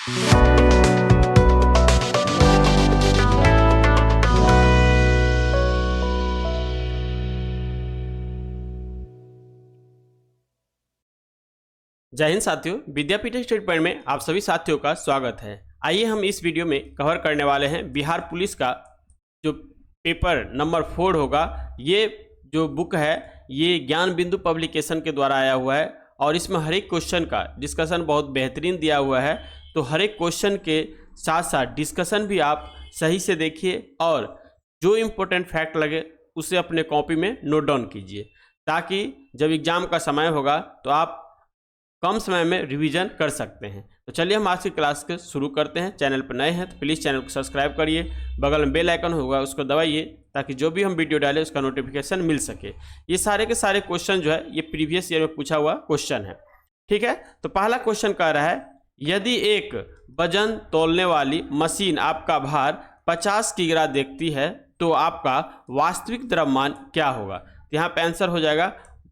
जय हिंद साथियों, विद्यापीठ study point में आप सभी साथियों का स्वागत है। आइए हम इस वीडियो में कवर करने वाले हैं बिहार पुलिस का जो पेपर नंबर 4 होगा। ये जो बुक है ये ज्ञान बिंदु पब्लिकेशन के द्वारा आया हुआ है और इसमें हर एक क्वेश्चन का डिस्कशन बहुत बेहतरीन दिया हुआ है। तो हर एक क्वेश्चन के साथ साथ डिस्कशन भी आप सही से देखिए और जो इम्पोर्टेंट फैक्ट लगे उसे अपने कॉपी में नोट डाउन कीजिए, ताकि जब एग्जाम का समय होगा तो आप कम समय में रिवीजन कर सकते हैं। तो चलिए हम आज की क्लास के शुरू करते हैं। चैनल पर नए हैं तो प्लीज़ चैनल को सब्सक्राइब करिए, बगल में बेल आइकन होगा उसको दबाइए ताकि जो भी हम वीडियो डालें उसका नोटिफिकेशन मिल सके। ये सारे के सारे क्वेश्चन जो है ये प्रीवियस ईयर में पूछा हुआ क्वेश्चन है, ठीक है। तो पहला क्वेश्चन कह रहा है, यदि एक वजन तौलने वाली मशीन आपका भार 50 किग्रा देखती है तो आपका वास्तविक द्रव्यमान क्या होगा। तो यहाँ पे आंसर हो जाएगा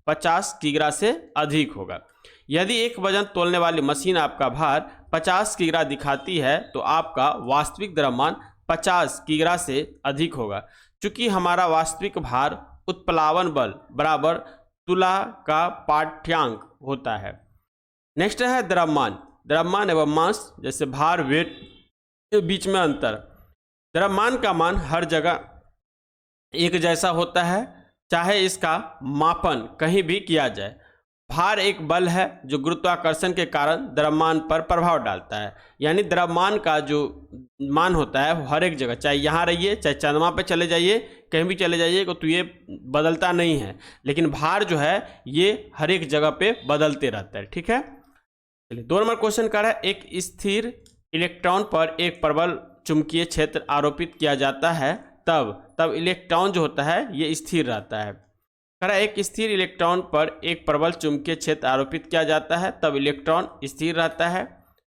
50 किग्रा से अधिक होगा। यदि एक वजन तौलने वाली मशीन आपका भार 50 किग्रा दिखाती है तो आपका वास्तविक द्रव्यमान 50 किग्रा से अधिक होगा। चूंकि हमारा वास्तविक भार उत्प्लावन बल बराबर तुला का पाठ्यांक होता है। नेक्स्ट है द्रव्यमान। द्रव्यमान एवं मास जैसे भार वेट के बीच में अंतर। द्रव्यमान का मान हर जगह एक जैसा होता है, चाहे इसका मापन कहीं भी किया जाए। भार एक बल है जो गुरुत्वाकर्षण के कारण द्रव्यमान पर प्रभाव डालता है, यानी द्रव्यमान का जो मान होता है वो हर एक जगह, चाहे यहाँ रहिए चाहे चंद्रमा पे चले जाइए कहीं भी चले जाइए तो ये बदलता नहीं है, लेकिन भार जो है ये हर एक जगह पे बदलते रहता है, ठीक है। चलिए 2 नंबर क्वेश्चन कर रहा है, एक स्थिर इलेक्ट्रॉन पर एक प्रबल चुंबकीय क्षेत्र आरोपित किया जाता है तब इलेक्ट्रॉन जो होता है ये स्थिर रहता है। एक स्थिर इलेक्ट्रॉन पर एक प्रबल चुंबकीय क्षेत्र आरोपित किया जाता है तब इलेक्ट्रॉन स्थिर रहता है।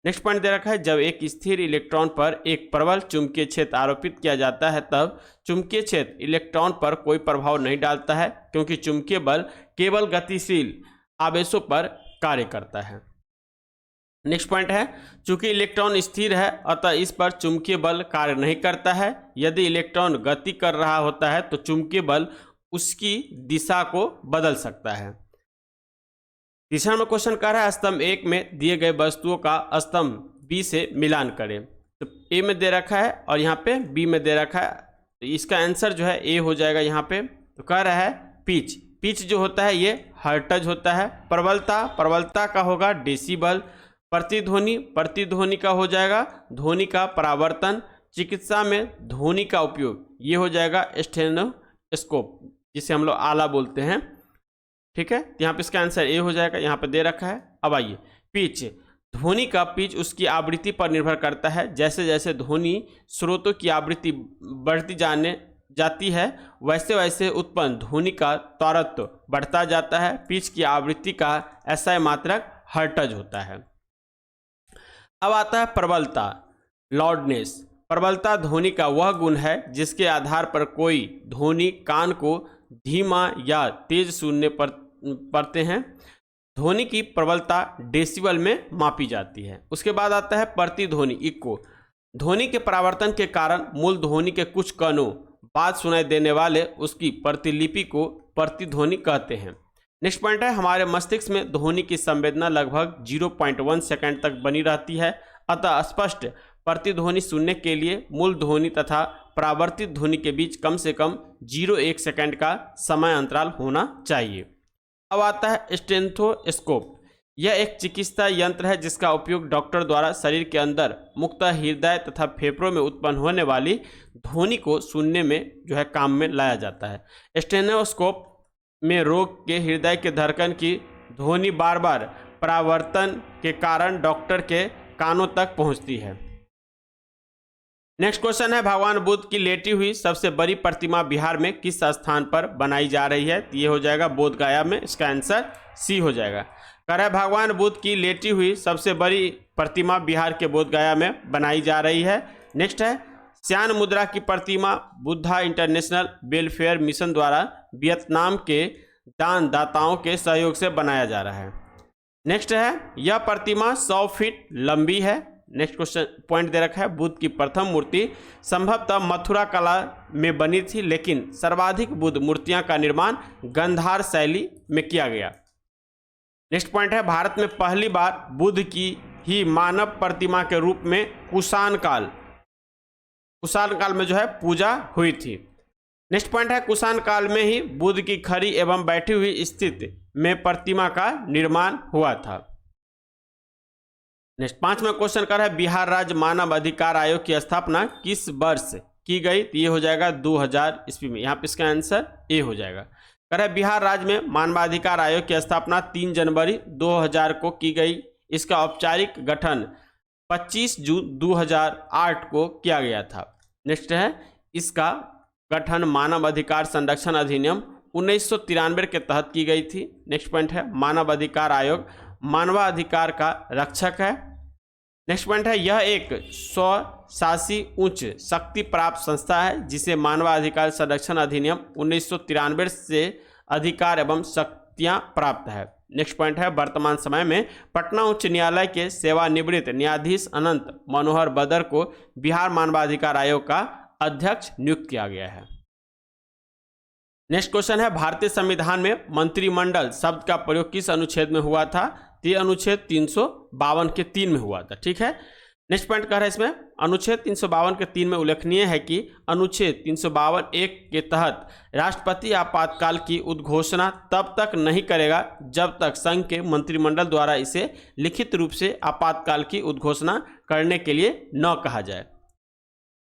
नेक्स्ट पॉइंट दे रखा है, जब एक स्थिर इलेक्ट्रॉन पर एक प्रबल चुंबकीय क्षेत्र आरोपित किया जाता है तब चुंबकीय क्षेत्र इलेक्ट्रॉन पर कोई प्रभाव नहीं डालता है, क्योंकि चुंबकीय बल केवल गतिशील आवेशों पर कार्य करता है। नेक्स्ट पॉइंट है, चूंकि इलेक्ट्रॉन स्थिर है अतः इस पर चुंबकीय बल कार्य नहीं करता है। यदि इलेक्ट्रॉन गति कर रहा होता है तो चुंबकीय बल उसकी दिशा को बदल सकता है। तीसरा नंबर क्वेश्चन कह रहा है, स्तंभ 1 में दिए गए वस्तुओं का स्तंभ बी से मिलान करें। तो ए में दे रखा है और यहाँ पे बी में दे रखा है, तो इसका आंसर जो है ए हो जाएगा यहाँ पे। तो कह रहा है पिच। पिच जो होता है ये हर्ट्ज होता है। प्रबलता का होगा डेसिबल। प्रतिध्वनि का हो जाएगा ध्वनि का परावर्तन। चिकित्सा में ध्वनि का उपयोग ये हो जाएगा स्टेथोस्कोप, जिसे हम लोग आला बोलते हैं, ठीक है। यहाँ पे इसका आंसर ए हो जाएगा, यहाँ पे दे रखा है। अब आइए पिच। ध्वनि का पिच उसकी आवृत्ति पर निर्भर करता है। जैसे जैसे ध्वनि स्रोतों की आवृत्ति बढ़ती जाती है वैसे वैसे उत्पन्न ध्वनि का त्वरत्व बढ़ता जाता है। पिच की आवृत्ति का SI मात्रक हर्ट्ज होता है। अब आता है प्रबलता, लाउडनेस। प्रबलता ध्वनि का वह गुण है जिसके आधार पर कोई ध्वनि कान को धीमा या तेज सुनने पड़ते हैं। ध्वनि की प्रबलता डेसिबल में मापी जाती है। उसके बाद आता है प्रतिध्वनि, इको। ध्वनि के परावर्तन के कारण मूल ध्वनि के कुछ कणों बाद सुनाई देने वाले उसकी प्रतिलिपि को प्रतिध्वनि कहते हैं। नेक्स्ट पॉइंट है, हमारे मस्तिष्क में ध्वनि की संवेदना लगभग 0.1 सेकंड तक बनी रहती है, अतः स्पष्ट प्रतिध्वनि सुनने के लिए मूल ध्वनि तथा परावर्तित ध्वनि के बीच कम से कम 0.1 सेकंड का समय अंतराल होना चाहिए। अब आता है स्टेथोस्कोप। यह एक चिकित्सा यंत्र है जिसका उपयोग डॉक्टर द्वारा शरीर के अंदर मुक्त हृदय तथा फेफड़ों में उत्पन्न होने वाली ध्वनि को सुनने में जो है काम में लाया जाता है। स्टेथोस्कोप में रोग के हृदय के धड़कन की ध्वनि बार बार परावर्तन के कारण डॉक्टर के कानों तक पहुंचती है। नेक्स्ट क्वेश्चन है, भगवान बुद्ध की लेटी हुई सबसे बड़ी प्रतिमा बिहार में किस स्थान पर बनाई जा रही है। ये हो जाएगा बोध गया में, इसका आंसर सी हो जाएगा। कह रहा है भगवान बुद्ध की लेटी हुई सबसे बड़ी प्रतिमा बिहार के बोध गया में बनाई जा रही है। नेक्स्ट है, श्यान मुद्रा की प्रतिमा बुद्धा इंटरनेशनल वेलफेयर मिशन द्वारा वियतनाम के दान दाताओं के सहयोग से बनाया जा रहा है। नेक्स्ट है, यह प्रतिमा 100 फीट लंबी है। नेक्स्ट क्वेश्चन पॉइंट दे रखा है, बुद्ध की प्रथम मूर्ति संभवतः मथुरा कला में बनी थी, लेकिन सर्वाधिक बुद्ध मूर्तियां का निर्माण गंधार शैली में किया गया। नेक्स्ट पॉइंट है, भारत में पहली बार बुद्ध की ही मानव प्रतिमा के रूप में कुषाण काल में जो है पूजा हुई थी। नेक्स्ट पॉइंट है, कुषाण काल में ही बुद्ध की खड़ी एवं बैठी हुई स्थिति में प्रतिमा का निर्माण हुआ था। नेक्स्ट 5वां क्वेश्चन कर है, बिहार राज्य मानव अधिकार आयोग की स्थापना किस वर्ष की गई? तो ये हो जाएगा 2000 ईस्वी में। यहाँ पे इसका आंसर ए हो जाएगा। कर है, बिहार राज्य में मानवाधिकार आयोग की स्थापना 3 जनवरी 2000 को की गई। इसका औपचारिक गठन 25 जून 2008 को किया गया था। नेक्स्ट है, इसका गठन मानव अधिकार संरक्षण अधिनियम 1993 के तहत की गई थी। नेक्स्ट पॉइंट है, मानव अधिकार आयोग मानवाधिकार का रक्षक है। नेक्स्ट पॉइंट है, यह एक स्वशासी उच्च शक्ति प्राप्त संस्था है जिसे मानवाधिकार संरक्षण अधिनियम 1993 से अधिकार एवं शक्तियां प्राप्त है। नेक्स्ट पॉइंट है, वर्तमान समय में पटना उच्च न्यायालय के सेवानिवृत्त न्यायाधीश अनंत मनोहर बदर को बिहार मानवाधिकार आयोग का अध्यक्ष नियुक्त किया गया है। नेक्स्ट क्वेश्चन है, भारतीय संविधान में मंत्रिमंडल शब्द का प्रयोग किस अनुच्छेद में हुआ था? ये अनुच्छेद 352 के 3 में हुआ था। ठीक है, नेक्स्ट पॉइंट कह रहा है इसमें, अनुच्छेद 352 के 3 में उल्लेखनीय है कि अनुच्छेद 352(1) के तहत राष्ट्रपति आपातकाल की उद्घोषणा तब तक नहीं करेगा जब तक संघ के मंत्रिमंडल द्वारा इसे लिखित रूप से आपातकाल की उद्घोषणा करने के लिए न कहा जाए।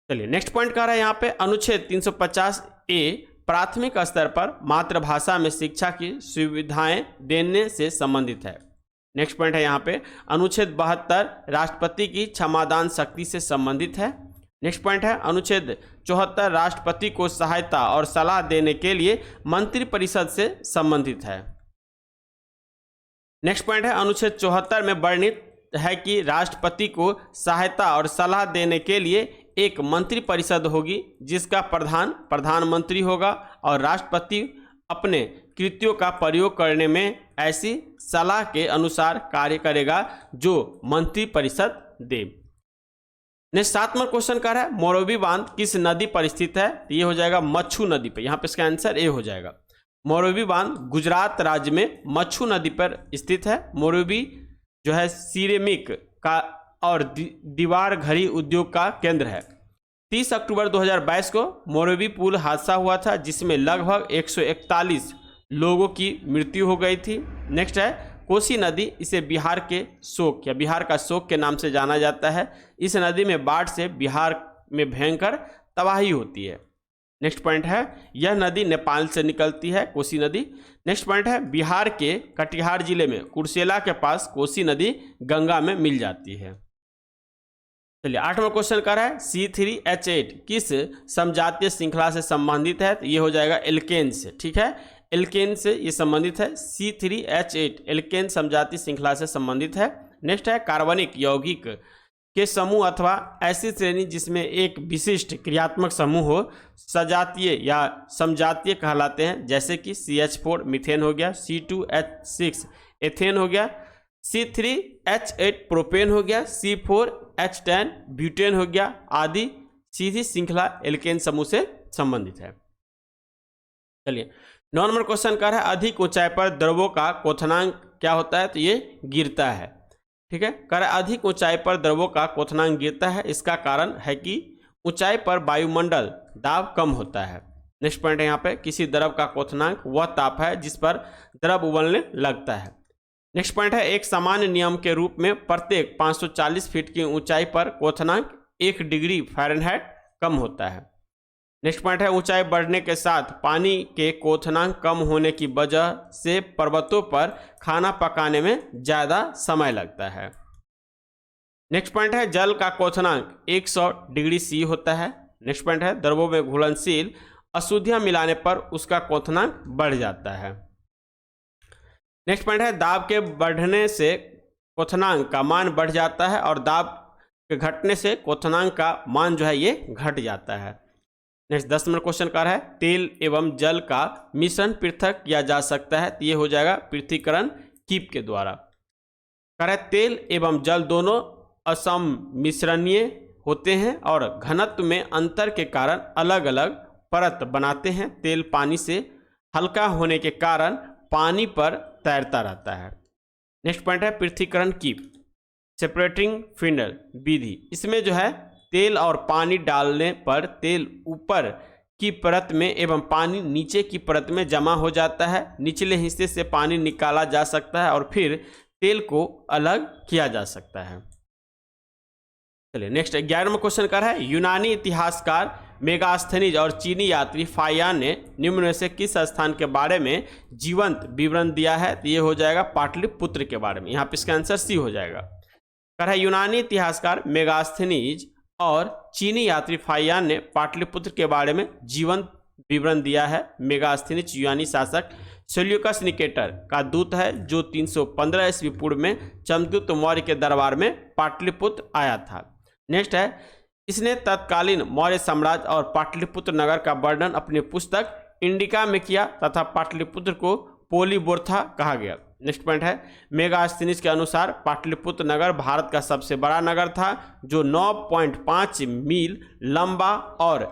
चलिए नेक्स्ट पॉइंट कह रहा है यहाँ पे, अनुच्छेद 350(a) प्राथमिक स्तर पर मातृभाषा में शिक्षा की सुविधाएं देने से संबंधित है। नेक्स्ट पॉइंट है यहाँ पे, अनुच्छेद 72 राष्ट्रपति की क्षमादान शक्ति से संबंधित है। नेक्स्ट पॉइंट है, अनुच्छेद 74 राष्ट्रपति को सहायता और सलाह देने के लिए मंत्रिपरिषद से संबंधित है। नेक्स्ट पॉइंट है, अनुच्छेद 74 में वर्णित है कि राष्ट्रपति को सहायता और सलाह देने के लिए एक मंत्रिपरिषद होगी जिसका प्रधान प्रधानमंत्री होगा और राष्ट्रपति अपने कृत्यों का प्रयोग करने में ऐसी सलाह के अनुसार कार्य करेगा जो मंत्रिपरिषद दे। नेक्स्ट 7वां क्वेश्चन कर रहा है, मोरबी बांध किस नदी पर स्थित है? तो ये हो जाएगा मच्छू नदी पर। यहाँ पे इसका आंसर ए हो जाएगा। मोरबी बांध गुजरात राज्य में मच्छू नदी पर स्थित है। मोरबी जो है सिरेमिक का और दीवार घड़ी उद्योग का केंद्र है। 30 अक्टूबर 2022 को मोरबी पुल हादसा हुआ था जिसमें लगभग 141 लोगों की मृत्यु हो गई थी। नेक्स्ट है, कोसी नदी, इसे बिहार के शोक या बिहार का शोक के नाम से जाना जाता है। इस नदी में बाढ़ से बिहार में भयंकर तबाही होती है। नेक्स्ट पॉइंट है, यह नदी नेपाल से निकलती है, कोसी नदी। नेक्स्ट पॉइंट है, बिहार के कटिहार जिले में कुर्सेला के पास कोसी नदी गंगा में मिल जाती है। चलिए 8वां क्वेश्चन कर रहा है, C3H8 किस समजातीय श्रृंखला से संबंधित है? तो ये हो जाएगा एल्केन से। ठीक है, एल्केन से ये संबंधित है। C3H8 एल्केन समजातीय श्रृंखला से संबंधित है। नेक्स्ट है, कार्बनिक यौगिक के समूह अथवा ऐसी श्रेणी जिसमें एक विशिष्ट क्रियात्मक समूह हो सजातीय या समजातीय कहलाते हैं, जैसे कि CH4 मीथेन हो गया, C2H6 एथेन हो गया, C3H8 प्रोपेन हो गया, C4H10 ब्यूटेन हो गया आदि। सीधी श्रृंखला एल्केन समूह से संबंधित है। चलिए 9 नंबर क्वेश्चन कर है, अधिक ऊंचाई पर द्रवों का क्वथनांक क्या होता है? तो ये गिरता है। ठीक है, कह रहा है अधिक ऊंचाई पर द्रवों का क्वथनांक गिरता है। इसका कारण है कि ऊंचाई पर वायुमंडल दाब कम होता है। नेक्स्ट पॉइंट है यहाँ पे, किसी द्रव का क्वथनांक वह ताप है जिस पर द्रव उबलने लगता है। नेक्स्ट पॉइंट है, एक सामान्य नियम के रूप में प्रत्येक 540 फीट की ऊंचाई पर क्वथनांक 1 डिग्री फ़ारेनहाइट कम होता है। नेक्स्ट पॉइंट है, ऊंचाई बढ़ने के साथ पानी के क्वथनांक कम होने की वजह से पर्वतों पर खाना पकाने में ज़्यादा समय लगता है। नेक्स्ट पॉइंट है, जल का क्वथनांक 100 डिग्री सी होता है। नेक्स्ट पॉइंट है, द्रवों में घुलनशील अशुद्धियां मिलाने पर उसका क्वथनांक बढ़ जाता है। नेक्स्ट पॉइंट है, दाब के बढ़ने से क्वथनांक का मान बढ़ जाता है और दाब के घटने से क्वथनांक का मान जो है ये घट जाता है। नेक्स्ट 10 नंबर क्वेश्चन का है, तेल एवं जल का मिश्रण पृथक किया जा सकता है। तो ये हो जाएगा पृथक्करण कीप के द्वारा। कह रहा है तेल एवं जल दोनों असमिश्रणीय होते हैं और घनत्व में अंतर के कारण अलग अलग परत बनाते हैं। तेल पानी से हल्का होने के कारण पानी पर तैरता रहता है। नेक्स्ट पॉइंट है पृथक्करण की सेपरेटिंग फिनल विधि। इसमें जो है तेल और पानी डालने पर तेल ऊपर की परत में एवं पानी नीचे की परत में जमा हो जाता है। निचले हिस्से से पानी निकाला जा सकता है और फिर तेल को अलग किया जा सकता है। चलिए नेक्स्ट 11वां क्वेश्चन कर है यूनानी इतिहासकार मेगास्थनीज और चीनी यात्री फायान ने निम्न में से किस स्थान के बारे में जीवंत विवरण दिया है? तो ये हो जाएगा पाटलिपुत्र के बारे में। यहाँ पे इसका आंसर सी हो जाएगा। कर है यूनानी इतिहासकार मेगास्थनीज और चीनी यात्री फायान ने पाटलिपुत्र के बारे में जीवंत विवरण दिया है। मेगास्थनीज यूनानी शासक सेल्यूकस निकेटर का दूत है जो 315 ईस्वी पूर्व में चंद्रगुप्त मौर्य के दरबार में पाटलिपुत्र आया था। नेक्स्ट है इसने तत्कालीन मौर्य साम्राज्य और पाटलिपुत्र नगर का वर्णन अपनी पुस्तक इंडिका में किया तथा पाटलिपुत्र को पोलीबोर्था कहा गया। नेक्स्ट पॉइंट है मेगास्थनीज के अनुसार पाटलिपुत्र नगर भारत का सबसे बड़ा नगर था जो 9.5 मील लंबा और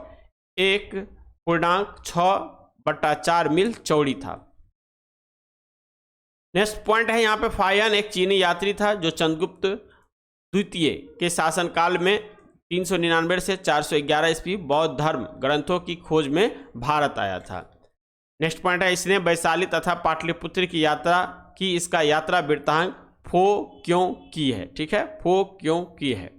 1.6/4 मील चौड़ी था। नेक्स्ट पॉइंट है यहाँ पे फायान एक चीनी यात्री था जो चंद्रगुप्त द्वितीय के शासनकाल में 399 से 411 ईस्वी बौद्ध धर्म ग्रंथों की खोज में भारत आया था। नेक्स्ट पॉइंट है इसने वैशाली तथा पाटलिपुत्र की यात्रा की। इसका यात्रा वृत्तांत फो क्यों की है? ठीक है, फो क्यों की है।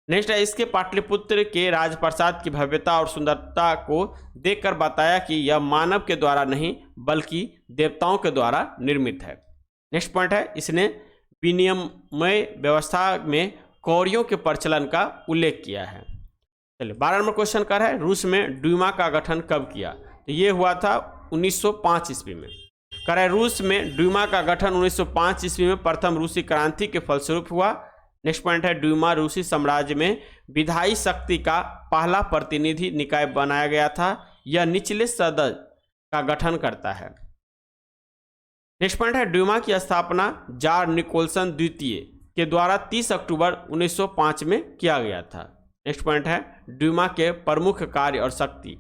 नेक्स्ट है इसके पाटलिपुत्र के राजप्रसाद की भव्यता और सुंदरता को देखकर बताया कि यह मानव के द्वारा नहीं बल्कि देवताओं के द्वारा निर्मित है। नेक्स्ट पॉइंट है इसने विनिमय व्यवस्था में कौड़ियों के प्रचलन का उल्लेख किया है। चलिए 12 नंबर क्वेश्चन कर है रूस में डूमा का गठन कब किया? तो ये हुआ था 1905 ईस्वी में। कर है रूस में डूमा का गठन 1905 ईस्वी में प्रथम रूसी क्रांति के फलस्वरूप हुआ। नेक्स्ट पॉइंट है डूमा रूसी साम्राज्य में विधायी शक्ति का पहला प्रतिनिधि निकाय बनाया गया था। यह निचले सदन का गठन करता है। नेक्स्ट पॉइंट है डूमा की स्थापना जार निकोलसन द्वितीय के द्वारा 30 अक्टूबर 1905 में किया गया था। नेक्स्ट पॉइंट है डूमा के प्रमुख कार्य और शक्ति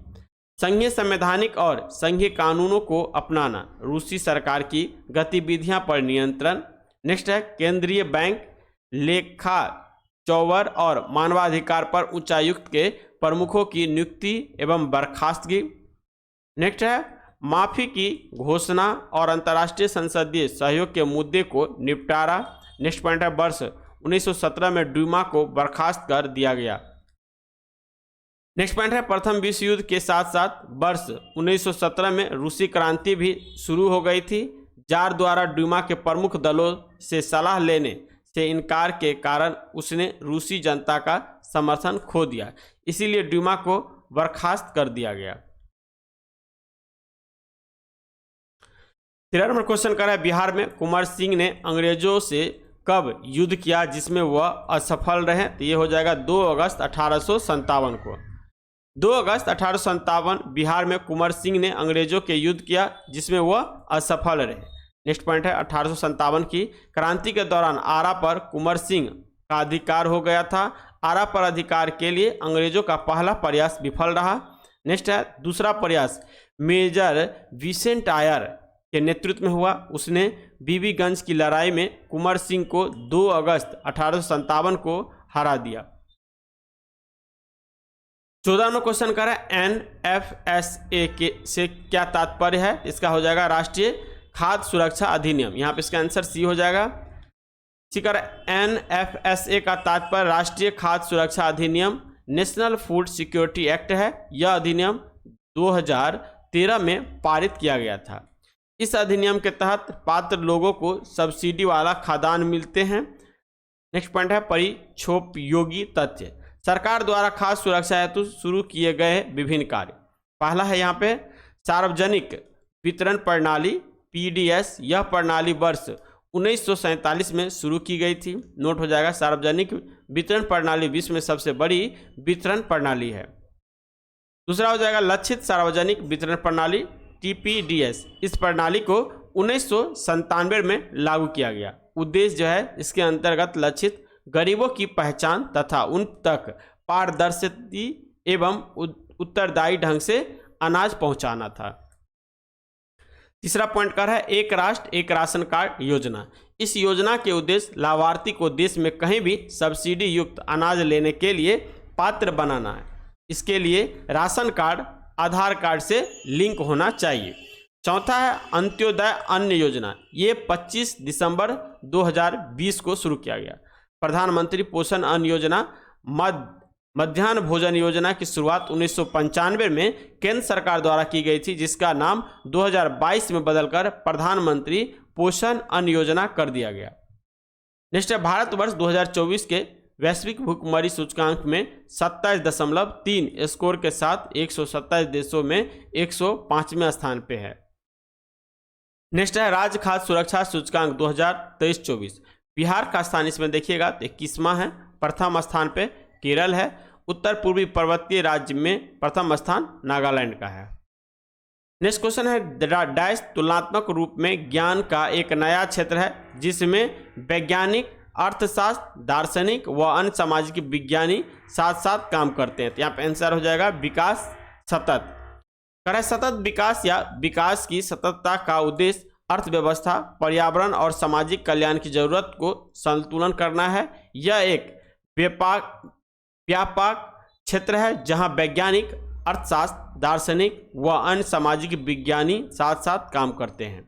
संघीय संवैधानिक और संघीय कानूनों को अपनाना, रूसी सरकार की गतिविधियां पर नियंत्रण। नेक्स्ट है केंद्रीय बैंक, लेखा चौवर और मानवाधिकार पर उच्चायुक्त के प्रमुखों की नियुक्ति एवं बर्खास्तगी। नेक्स्ट है माफी की घोषणा और अंतर्राष्ट्रीय संसदीय सहयोग के मुद्दे को निपटारा। नेक्स्ट पॉइंट है वर्ष 1917 में डूमा को बर्खास्त कर दिया गया। नेक्स्ट पॉइंट है प्रथम विश्व युद्ध के साथ साथ वर्ष 1917 में रूसी क्रांति भी शुरू हो गई थी। जार द्वारा डूमा के प्रमुख दलों से सलाह लेने से इनकार के कारण उसने रूसी जनता का समर्थन खो दिया, इसीलिए डूमा को बर्खास्त कर दिया गया। 13 नंबर क्वेश्चन कर रहा है बिहार में कुंवर सिंह ने अंग्रेजों से कब युद्ध किया जिसमें वह असफल रहे? तो ये हो जाएगा 2 अगस्त 1857 को। 2 अगस्त 1857 बिहार में कुंवर सिंह ने अंग्रेजों के युद्ध किया जिसमें वह असफल रहे। नेक्स्ट पॉइंट है 1857 की क्रांति के दौरान आरा पर कुंवर सिंह का अधिकार हो गया था। आरा पर अधिकार के लिए अंग्रेजों का पहला प्रयास विफल रहा। नेक्स्ट है दूसरा प्रयास मेजर विसेंट आयर के नेतृत्व में हुआ। उसने बीबीगंज की लड़ाई में कुंवर सिंह को 2 अगस्त 1857 को हरा दिया। 14 में क्वेश्चन कर रहा है NFSA के से क्या तात्पर्य है? इसका हो जाएगा राष्ट्रीय खाद्य सुरक्षा अधिनियम। यहाँ पे इसका आंसर सी हो जाएगा। इसी कर NFSA का तात्पर्य राष्ट्रीय खाद्य सुरक्षा अधिनियम नेशनल फूड सिक्योरिटी एक्ट है। यह अधिनियम 2013 में पारित किया गया था। इस अधिनियम के तहत पात्र लोगों को सब्सिडी वाला खाद्यान्न मिलते हैं। नेक्स्ट पॉइंट है परिक्षोपयोगी तथ्य। सरकार द्वारा खाद्य सुरक्षा हेतु शुरू किए गए विभिन्न कार्य। पहला है यहाँ पे सार्वजनिक वितरण प्रणाली PDS। यह प्रणाली वर्ष 1947 में शुरू की गई थी। नोट हो जाएगा सार्वजनिक वितरण प्रणाली विश्व में सबसे बड़ी वितरण प्रणाली है। दूसरा हो जाएगा लक्षित सार्वजनिक वितरण प्रणाली TPDS। इस प्रणाली को 1997 में लागू किया गया। उद्देश्य जो है इसके अंतर्गत लक्षित गरीबों की पहचान तथा उन तक पारदर्शी एवं उत्तरदायी ढंग से अनाज पहुंचाना था। तीसरा पॉइंट कर है एक राष्ट्र एक राशन कार्ड योजना। इस योजना के उद्देश्य लाभार्थी को देश में कहीं भी सब्सिडी युक्त अनाज लेने के लिए पात्र बनाना है। इसके लिए राशन कार्ड आधार कार्ड से लिंक होना चाहिए। चौथा है अंत्योदय अन्न योजना। ये 25 दिसंबर 2020 को शुरू किया गया। प्रधानमंत्री पोषण अन्न योजना मध्याह्न भोजन योजना की शुरुआत 1995 में केंद्र सरकार द्वारा की गई थी, जिसका नाम 2022 में बदलकर प्रधानमंत्री पोषण अन्न योजना कर दिया गया। नेक्स्ट है भारतवर्ष 2024 के वैश्विक भूखमरी सूचकांक में 27.3 स्कोर के साथ 127 देशों में 105वें स्थान पे है। नेक्स्ट है राज्य खाद्य सुरक्षा सूचकांक 2023-24। बिहार का स्थान इसमें देखिएगा तो 21वां है। प्रथम स्थान पे केरल है। उत्तर पूर्वी पर्वतीय राज्य में प्रथम स्थान नागालैंड का है। नेक्स्ट क्वेश्चन है डैश तुलनात्मक रूप में ज्ञान का एक नया क्षेत्र है जिसमें वैज्ञानिक, अर्थशास्त्र, दार्शनिक व अन्य सामाजिक विज्ञानी साथ साथ काम करते हैं। तो यहाँ पे आंसर हो जाएगा विकास सतत। करें सतत विकास या विकास की सततता का उद्देश्य अर्थव्यवस्था, पर्यावरण और सामाजिक कल्याण की जरूरत को संतुलन करना है। यह एक व्यापक क्षेत्र है जहां वैज्ञानिक, अर्थशास्त्र, दार्शनिक व अन्य सामाजिक विज्ञानी साथ साथ काम करते हैं।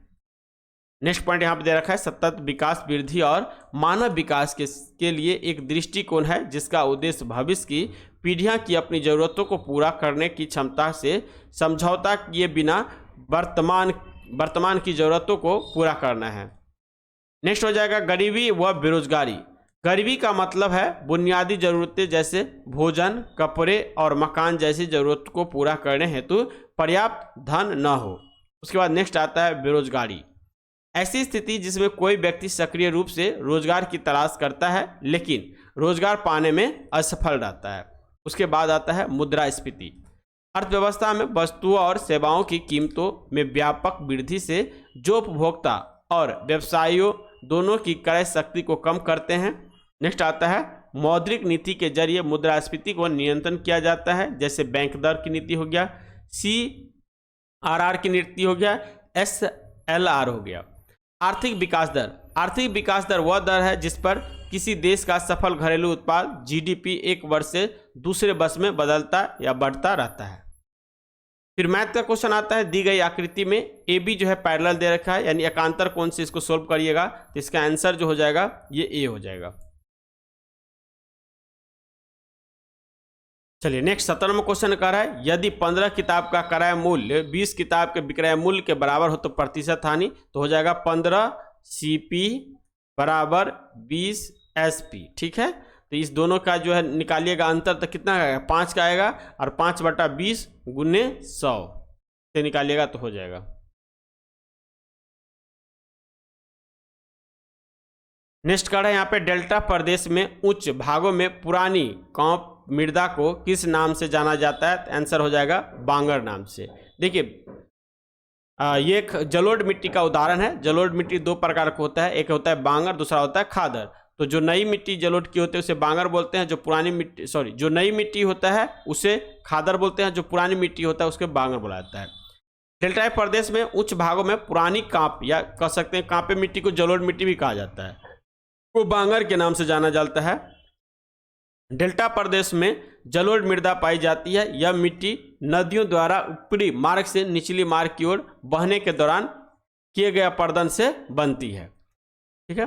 नेक्स्ट पॉइंट यहाँ पे दे रखा है सतत विकास वृद्धि और मानव विकास के लिए एक दृष्टिकोण है जिसका उद्देश्य भविष्य की पीढ़ियां की अपनी जरूरतों को पूरा करने की क्षमता से समझौता किए बिना वर्तमान की जरूरतों को पूरा करना है। नेक्स्ट हो जाएगा गरीबी व बेरोजगारी। गरीबी का मतलब है बुनियादी जरूरतें जैसे भोजन, कपड़े और मकान जैसी जरूरत को पूरा करने हेतु पर्याप्त धन न हो। उसके बाद नेक्स्ट आता है बेरोजगारी। ऐसी स्थिति जिसमें कोई व्यक्ति सक्रिय रूप से रोजगार की तलाश करता है लेकिन रोजगार पाने में असफल रहता है। उसके बाद आता है मुद्रास्फीति। अर्थव्यवस्था में वस्तुओं और सेवाओं की कीमतों में व्यापक वृद्धि से जो उपभोक्ता और व्यवसायियों दोनों की क्रय शक्ति को कम करते हैं। नेक्स्ट आता है मौद्रिक नीति के जरिए मुद्रास्फीति को नियंत्रण किया जाता है, जैसे बैंक दर की नीति हो गया, CRR की नीति हो गया, SLR हो गया। आर्थिक विकास दर। आर्थिक विकास दर वह दर है जिस पर किसी देश का सफल घरेलू उत्पाद GDP एक वर्ष से दूसरे वर्ष में बदलता या बढ़ता रहता है। फिर मैथ का क्वेश्चन आता है दी गई आकृति में AB जो है पैरेलल दे रखा है, यानी एकांतर कोण से इसको सोल्व करिएगा तो इसका आंसर जो हो जाएगा ये A हो जाएगा। चलिए नेक्स्ट 17वां क्वेश्चन कर रहा है यदि 15 किताब का क्रय मूल्य 20 किताब के विक्रय मूल्य के बराबर हो तो प्रतिशत हानि, तो हो जाएगा 15 CP बराबर 20 SP। ठीक है, तो इस दोनों का जो है निकालिएगा अंतर, तो कितना आएगा 5 का आएगा और 5/20 गुने 100 से निकालिएगा तो हो जाएगा। नेक्स्ट कर रहा है यहाँ पे डेल्टा प्रदेश में उच्च भागों में पुरानी कौप मृदा को किस नाम से जाना जाता है, तो आंसर हो जाएगा बांगर नाम से। देखिए ये एक जलोढ़ मिट्टी का उदाहरण है। जलोढ़ मिट्टी दो प्रकार का होता है, एक होता है बांगर, दूसरा होता है खादर। तो जो नई मिट्टी जलोढ़ की होती है उसे बांगर बोलते हैं, जो पुरानी मिट्टी जो नई मिट्टी होता है उसे खादर बोलते हैं, जो पुरानी मिट्टी होता है उसके बांगर बोला जाता है। डेल्टाई प्रदेश में उच्च भागों में पुरानी कांप या कह सकते हैं कांपे मिट्टी को जलोढ़ मिट्टी भी कहा जाता है, वो बांगर के नाम से जाना जाता है। डेल्टा प्रदेश में जलोढ़ मृदा पाई जाती है। यह मिट्टी नदियों द्वारा ऊपरी मार्ग से निचली मार्ग की ओर बहने के दौरान किए गए अपरदन से बनती है। ठीक है,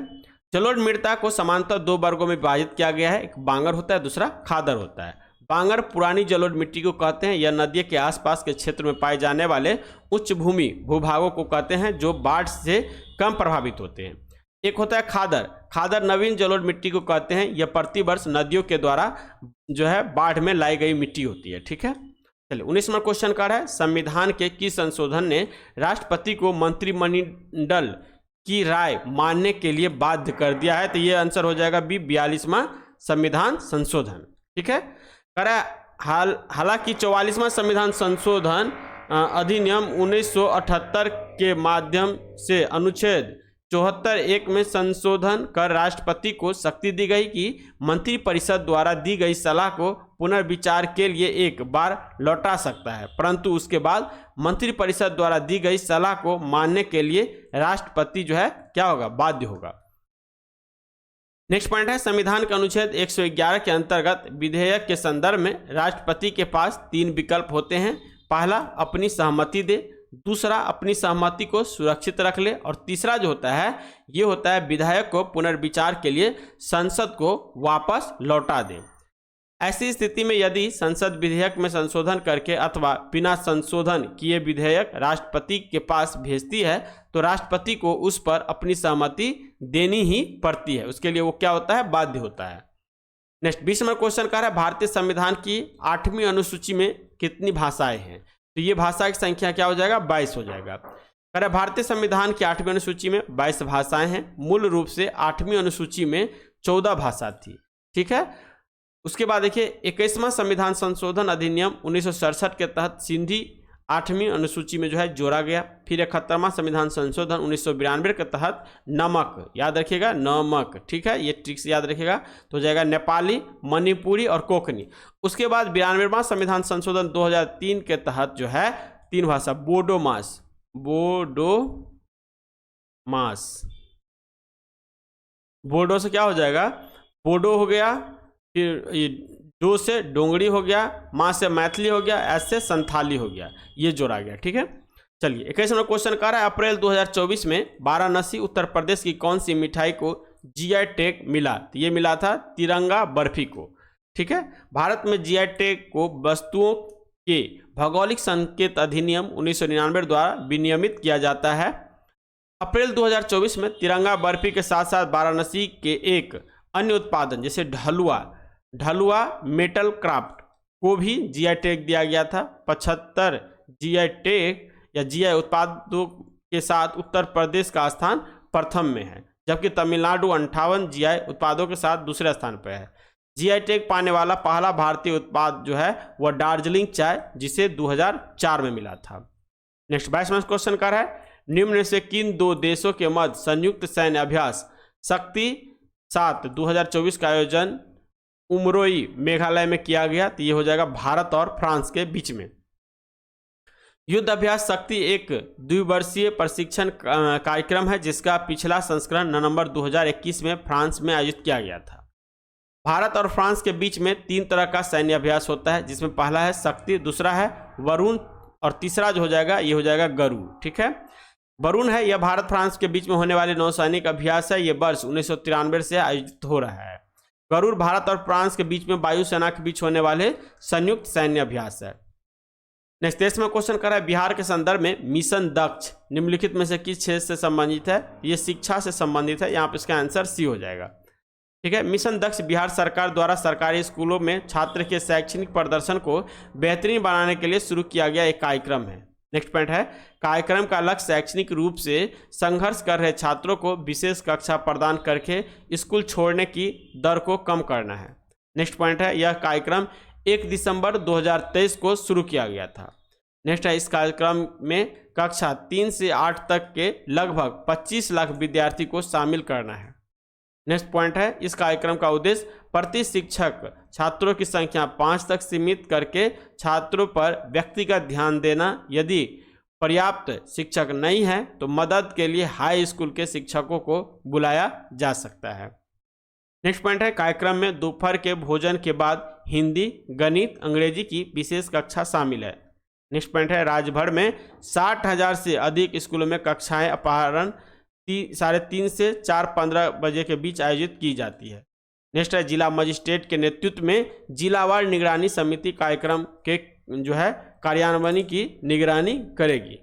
जलोढ़ मृदा को समांतर दो वर्गों में विभाजित किया गया है, एक बांगर होता है, दूसरा खादर होता है। बांगर पुरानी जलोढ़ मिट्टी को कहते हैं। यह नदी के आसपास के क्षेत्र में पाए जाने वाले उच्च भूमि भूभागों को कहते हैं जो बाढ़ से कम प्रभावित होते हैं। एक होता है खादर। खादर नवीन जलोढ़ मिट्टी को कहते हैं। यह प्रतिवर्ष नदियों के द्वारा जो है बाढ़ में लाई गई मिट्टी होती है। ठीक है, चलिए 19वां क्वेश्चन का है संविधान के किस संशोधन ने राष्ट्रपति को मंत्रिमंडल की राय मानने के लिए बाध्य कर दिया है, तो ये आंसर हो जाएगा बी 42वां संविधान संशोधन। ठीक है, हालांकि 44वां संविधान संशोधन अधिनियम 1978 के माध्यम से अनुच्छेद 74(1) में संशोधन कर राष्ट्रपति को शक्ति दी गई कि मंत्रिपरिषद द्वारा दी गई सलाह को पुनर्विचार के लिए एक बार लौटा सकता है, परंतु उसके बाद मंत्रिपरिषद द्वारा दी गई सलाह को मानने के लिए राष्ट्रपति जो है क्या होगा, बाध्य होगा। नेक्स्ट पॉइंट है, संविधान के अनुच्छेद 111 के अंतर्गत विधेयक के संदर्भ में राष्ट्रपति के पास 3 विकल्प होते हैं। पहला, अपनी सहमति दे, दूसरा, अपनी सहमति को सुरक्षित रख ले, और तीसरा जो होता है ये होता है विधेयक को पुनर्विचार के लिए संसद को वापस लौटा दे। ऐसी स्थिति में यदि संसद विधेयक में संशोधन करके अथवा बिना संशोधन किए विधेयक राष्ट्रपति के पास भेजती है तो राष्ट्रपति को उस पर अपनी सहमति देनी ही पड़ती है, उसके लिए वो क्या होता है, बाध्य होता है। नेक्स्ट 20 नंबर क्वेश्चन कह रहा है, भारतीय संविधान की 8वीं अनुसूची में कितनी भाषाएं हैं? तो ये भाषा की संख्या क्या हो जाएगा, 22 हो जाएगा। कह रहा है भारतीय संविधान की 8वीं अनुसूची में 22 भाषाएं हैं। मूल रूप से 8वीं अनुसूची में 14 भाषा थी, ठीक है। उसके बाद देखिए 21वां संविधान संशोधन अधिनियम 1967 के तहत सिंधी 8वीं अनुसूची में जो है जोड़ा गया। फिर 71वां संविधान संशोधन 1992 के तहत नमक, याद रखिएगा नमक, ठीक है, ये ट्रिक्स याद रखिएगा, तो हो जाएगा नेपाली, मणिपुरी और कोंकणी। उसके बाद 92वां संविधान संशोधन 2003 के तहत जो है 3 भाषा, बोडो से क्या हो जाएगा, बोडो हो गया, फिर ये डो से डोंगरी हो गया, माँ से मैथिली हो गया, एस से संथाली हो गया, ये जोड़ा गया, ठीक है। चलिए 21 नंबर क्वेश्चन कर रहा है, अप्रैल 2024 में वाराणसी उत्तर प्रदेश की कौन सी मिठाई को जीआई टैग मिला? तो ये मिला था तिरंगा बर्फी को, ठीक है। भारत में जीआई टैग को वस्तुओं के भौगोलिक संकेत अधिनियम 1999 द्वारा विनियमित किया जाता है। अप्रैल 2024 में तिरंगा बर्फी के साथ साथ वाराणसी के एक अन्य उत्पादन जैसे ढलुआ मेटल क्राफ्ट को भी जीआई टैग दिया गया था। 75 जीआई टैग या जीआई उत्पादों के साथ उत्तर प्रदेश का स्थान प्रथम में है, जबकि तमिलनाडु 58 जीआई उत्पादों के साथ दूसरे स्थान पर है। जीआई टैग पाने वाला पहला भारतीय उत्पाद जो है वह दार्जिलिंग चाय, जिसे 2004 में मिला था। नेक्स्ट 22वां क्वेश्चन का है, निम्न से किन 2 देशों के मध्य संयुक्त सैन्य अभ्यास शक्ति 7 2024 का आयोजन उमरोई मेघालय में किया गया? तो ये हो जाएगा भारत और फ्रांस के बीच में। युद्ध अभ्यास शक्ति एक द्विवर्षीय प्रशिक्षण कार्यक्रम है जिसका पिछला संस्करण नवंबर 2021 में फ्रांस में आयोजित किया गया था। भारत और फ्रांस के बीच में 3 तरह का सैन्य अभ्यास होता है, जिसमें पहला है शक्ति, दूसरा है वरुण और तीसरा जो हो जाएगा ये हो जाएगा गरुड़, ठीक है। वरुण है यह भारत फ्रांस के बीच में होने वाले नौसैनिक अभ्यास है, ये वर्ष 1993 से आयोजित हो रहा है। गरुड़ भारत और फ्रांस के बीच में वायुसेना के बीच होने वाले संयुक्त सैन्य अभ्यास है। नेक्स्ट 23वां क्वेश्चन कर रहा है, बिहार के संदर्भ में मिशन दक्ष निम्नलिखित में से किस क्षेत्र से संबंधित है? ये शिक्षा से संबंधित है, यहाँ पे इसका आंसर सी हो जाएगा, ठीक है। मिशन दक्ष बिहार सरकार द्वारा सरकारी स्कूलों में छात्र के शैक्षणिक प्रदर्शन को बेहतरीन बनाने के लिए शुरू किया गया एक कार्यक्रम है। नेक्स्ट पॉइंट है, कार्यक्रम का लक्ष्य शैक्षणिक रूप से संघर्ष कर रहे छात्रों को विशेष कक्षा प्रदान करके स्कूल छोड़ने की दर को कम करना है। नेक्स्ट पॉइंट है, यह कार्यक्रम 1 दिसंबर 2023 को शुरू किया गया था। नेक्स्ट है, इस कार्यक्रम में कक्षा 3 से 8 तक के लगभग 25 लाख विद्यार्थी को शामिल करना है। नेक्स्ट पॉइंट है, इस कार्यक्रम का उद्देश्य प्रति शिक्षक छात्रों की संख्या 5 तक सीमित करके छात्रों पर व्यक्तिगत ध्यान देना, यदि पर्याप्त शिक्षक नहीं है तो मदद के लिए हाई स्कूल के शिक्षकों को बुलाया जा सकता है। नेक्स्ट पॉइंट है, कार्यक्रम में दोपहर के भोजन के बाद हिंदी, गणित, अंग्रेजी की विशेष कक्षा शामिल है। नेक्स्ट पॉइंट है, राज्य भर में 60,000 से अधिक स्कूलों में कक्षाएं अपराह्न 3:30 से 4:15 बजे के बीच आयोजित की जाती है। नेक्स्ट है, जिला मजिस्ट्रेट के नेतृत्व में जिलावार निगरानी समिति कार्यक्रम के जो है कार्यान्वयन की निगरानी करेगी।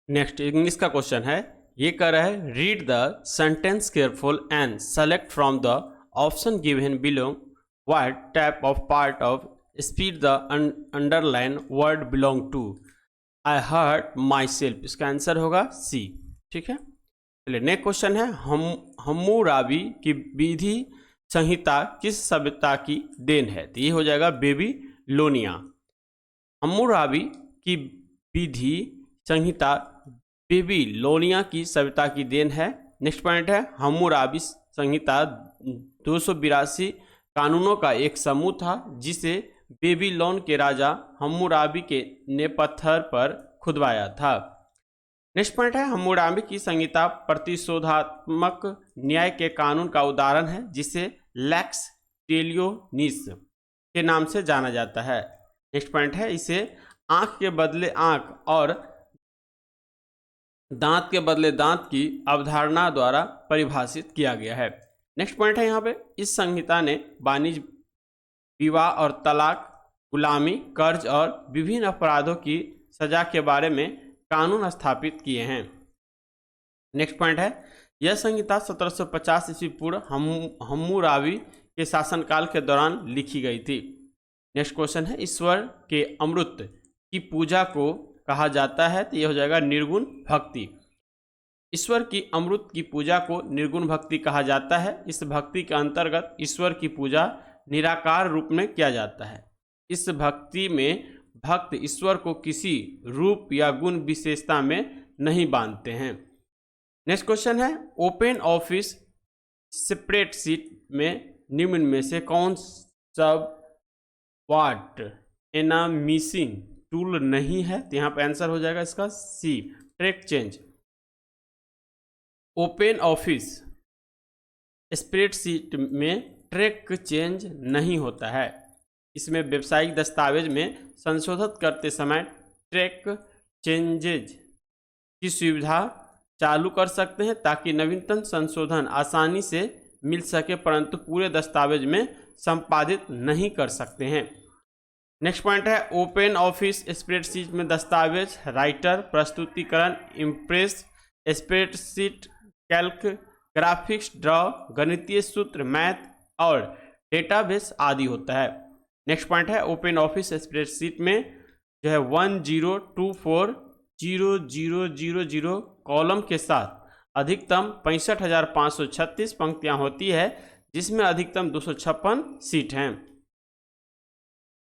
नेक्स्ट इंग्लिश का क्वेश्चन है, ये कर रहा है, read the sentence careful and select from the option given below what type of part of speech the underline word belong to. I hurt myself, इसका आंसर होगा सी, ठीक है। चलिए नेक्स्ट क्वेश्चन है, हम्मुराबी की विधि संहिता किस सभ्यता की देन है? तो ये हो जाएगा बेबीलोनिया। हम्मुराबी की विधि संहिता बेबीलोनिया की सभ्यता की देन है। नेक्स्ट पॉइंट है हम्मुराबी संहिता 282 कानूनों का एक समूह था जिसे बेबीलोन के राजा हम्मुराबी ने पत्थर पर खुदवाया था। नेक्स्ट पॉइंट है हम्मुराबी की संहिता प्रतिशोधात्मक न्याय के कानून का उदाहरण है जिसे लैक्स टेलियोनिस के नाम से जाना जाता है। नेक्स्ट पॉइंट है इसे आंख के बदले आंख और दांत के बदले दांत की अवधारणा द्वारा परिभाषित किया गया है। नेक्स्ट पॉइंट है यहाँ पे इस संहिता ने वाणिज्य, विवाह और तलाक, गुलामी, कर्ज और विभिन्न अपराधों की सजा के बारे में कानून स्थापित किए हैं। नेक्स्ट पॉइंट है यह संहिता 1750 ईस्वी पूर्व हम्मुराबी के शासनकाल के दौरान लिखी गई थी। नेक्स्ट क्वेश्चन है ईश्वर के अमृत की पूजा को कहा जाता है, तो यह हो जाएगा निर्गुण भक्ति। ईश्वर की अमृत की पूजा को निर्गुण भक्ति कहा जाता है। इस भक्ति के अंतर्गत ईश्वर की पूजा निराकार रूप में किया जाता है। इस भक्ति में भक्त ईश्वर को किसी रूप या गुण विशेषता में नहीं बांधते हैं। नेक्स्ट क्वेश्चन है ओपन ऑफिस स्प्रेडशीट में निम्न में से कौन सा वाट एनामिसिंग टूल नहीं है, तो यहाँ पे आंसर हो जाएगा इसका C, track change. OpenOffice spreadsheet में ट्रैक चेंज नहीं होता है। इसमें व्यावसायिक दस्तावेज में संशोधित करते समय ट्रैक चेंजेज की सुविधा चालू कर सकते हैं ताकि नवीनतम संशोधन आसानी से मिल सके, परंतु पूरे दस्तावेज में संपादित नहीं कर सकते हैं। नेक्स्ट पॉइंट है ओपन ऑफिस स्प्रेडशीट में दस्तावेज, राइटर, प्रस्तुतिकरण, impress, spreadsheet, Calc, graphics, draw, गणितीय सूत्र, मैथ और डेटाबेस आदि होता है। नेक्स्ट पॉइंट है ओपन ऑफिस स्प्रेडशीट में जो है 10240000 कॉलम के साथ अधिकतम 65,536 पंक्तियां होती है, जिसमें अधिकतम 256 सीट हैं।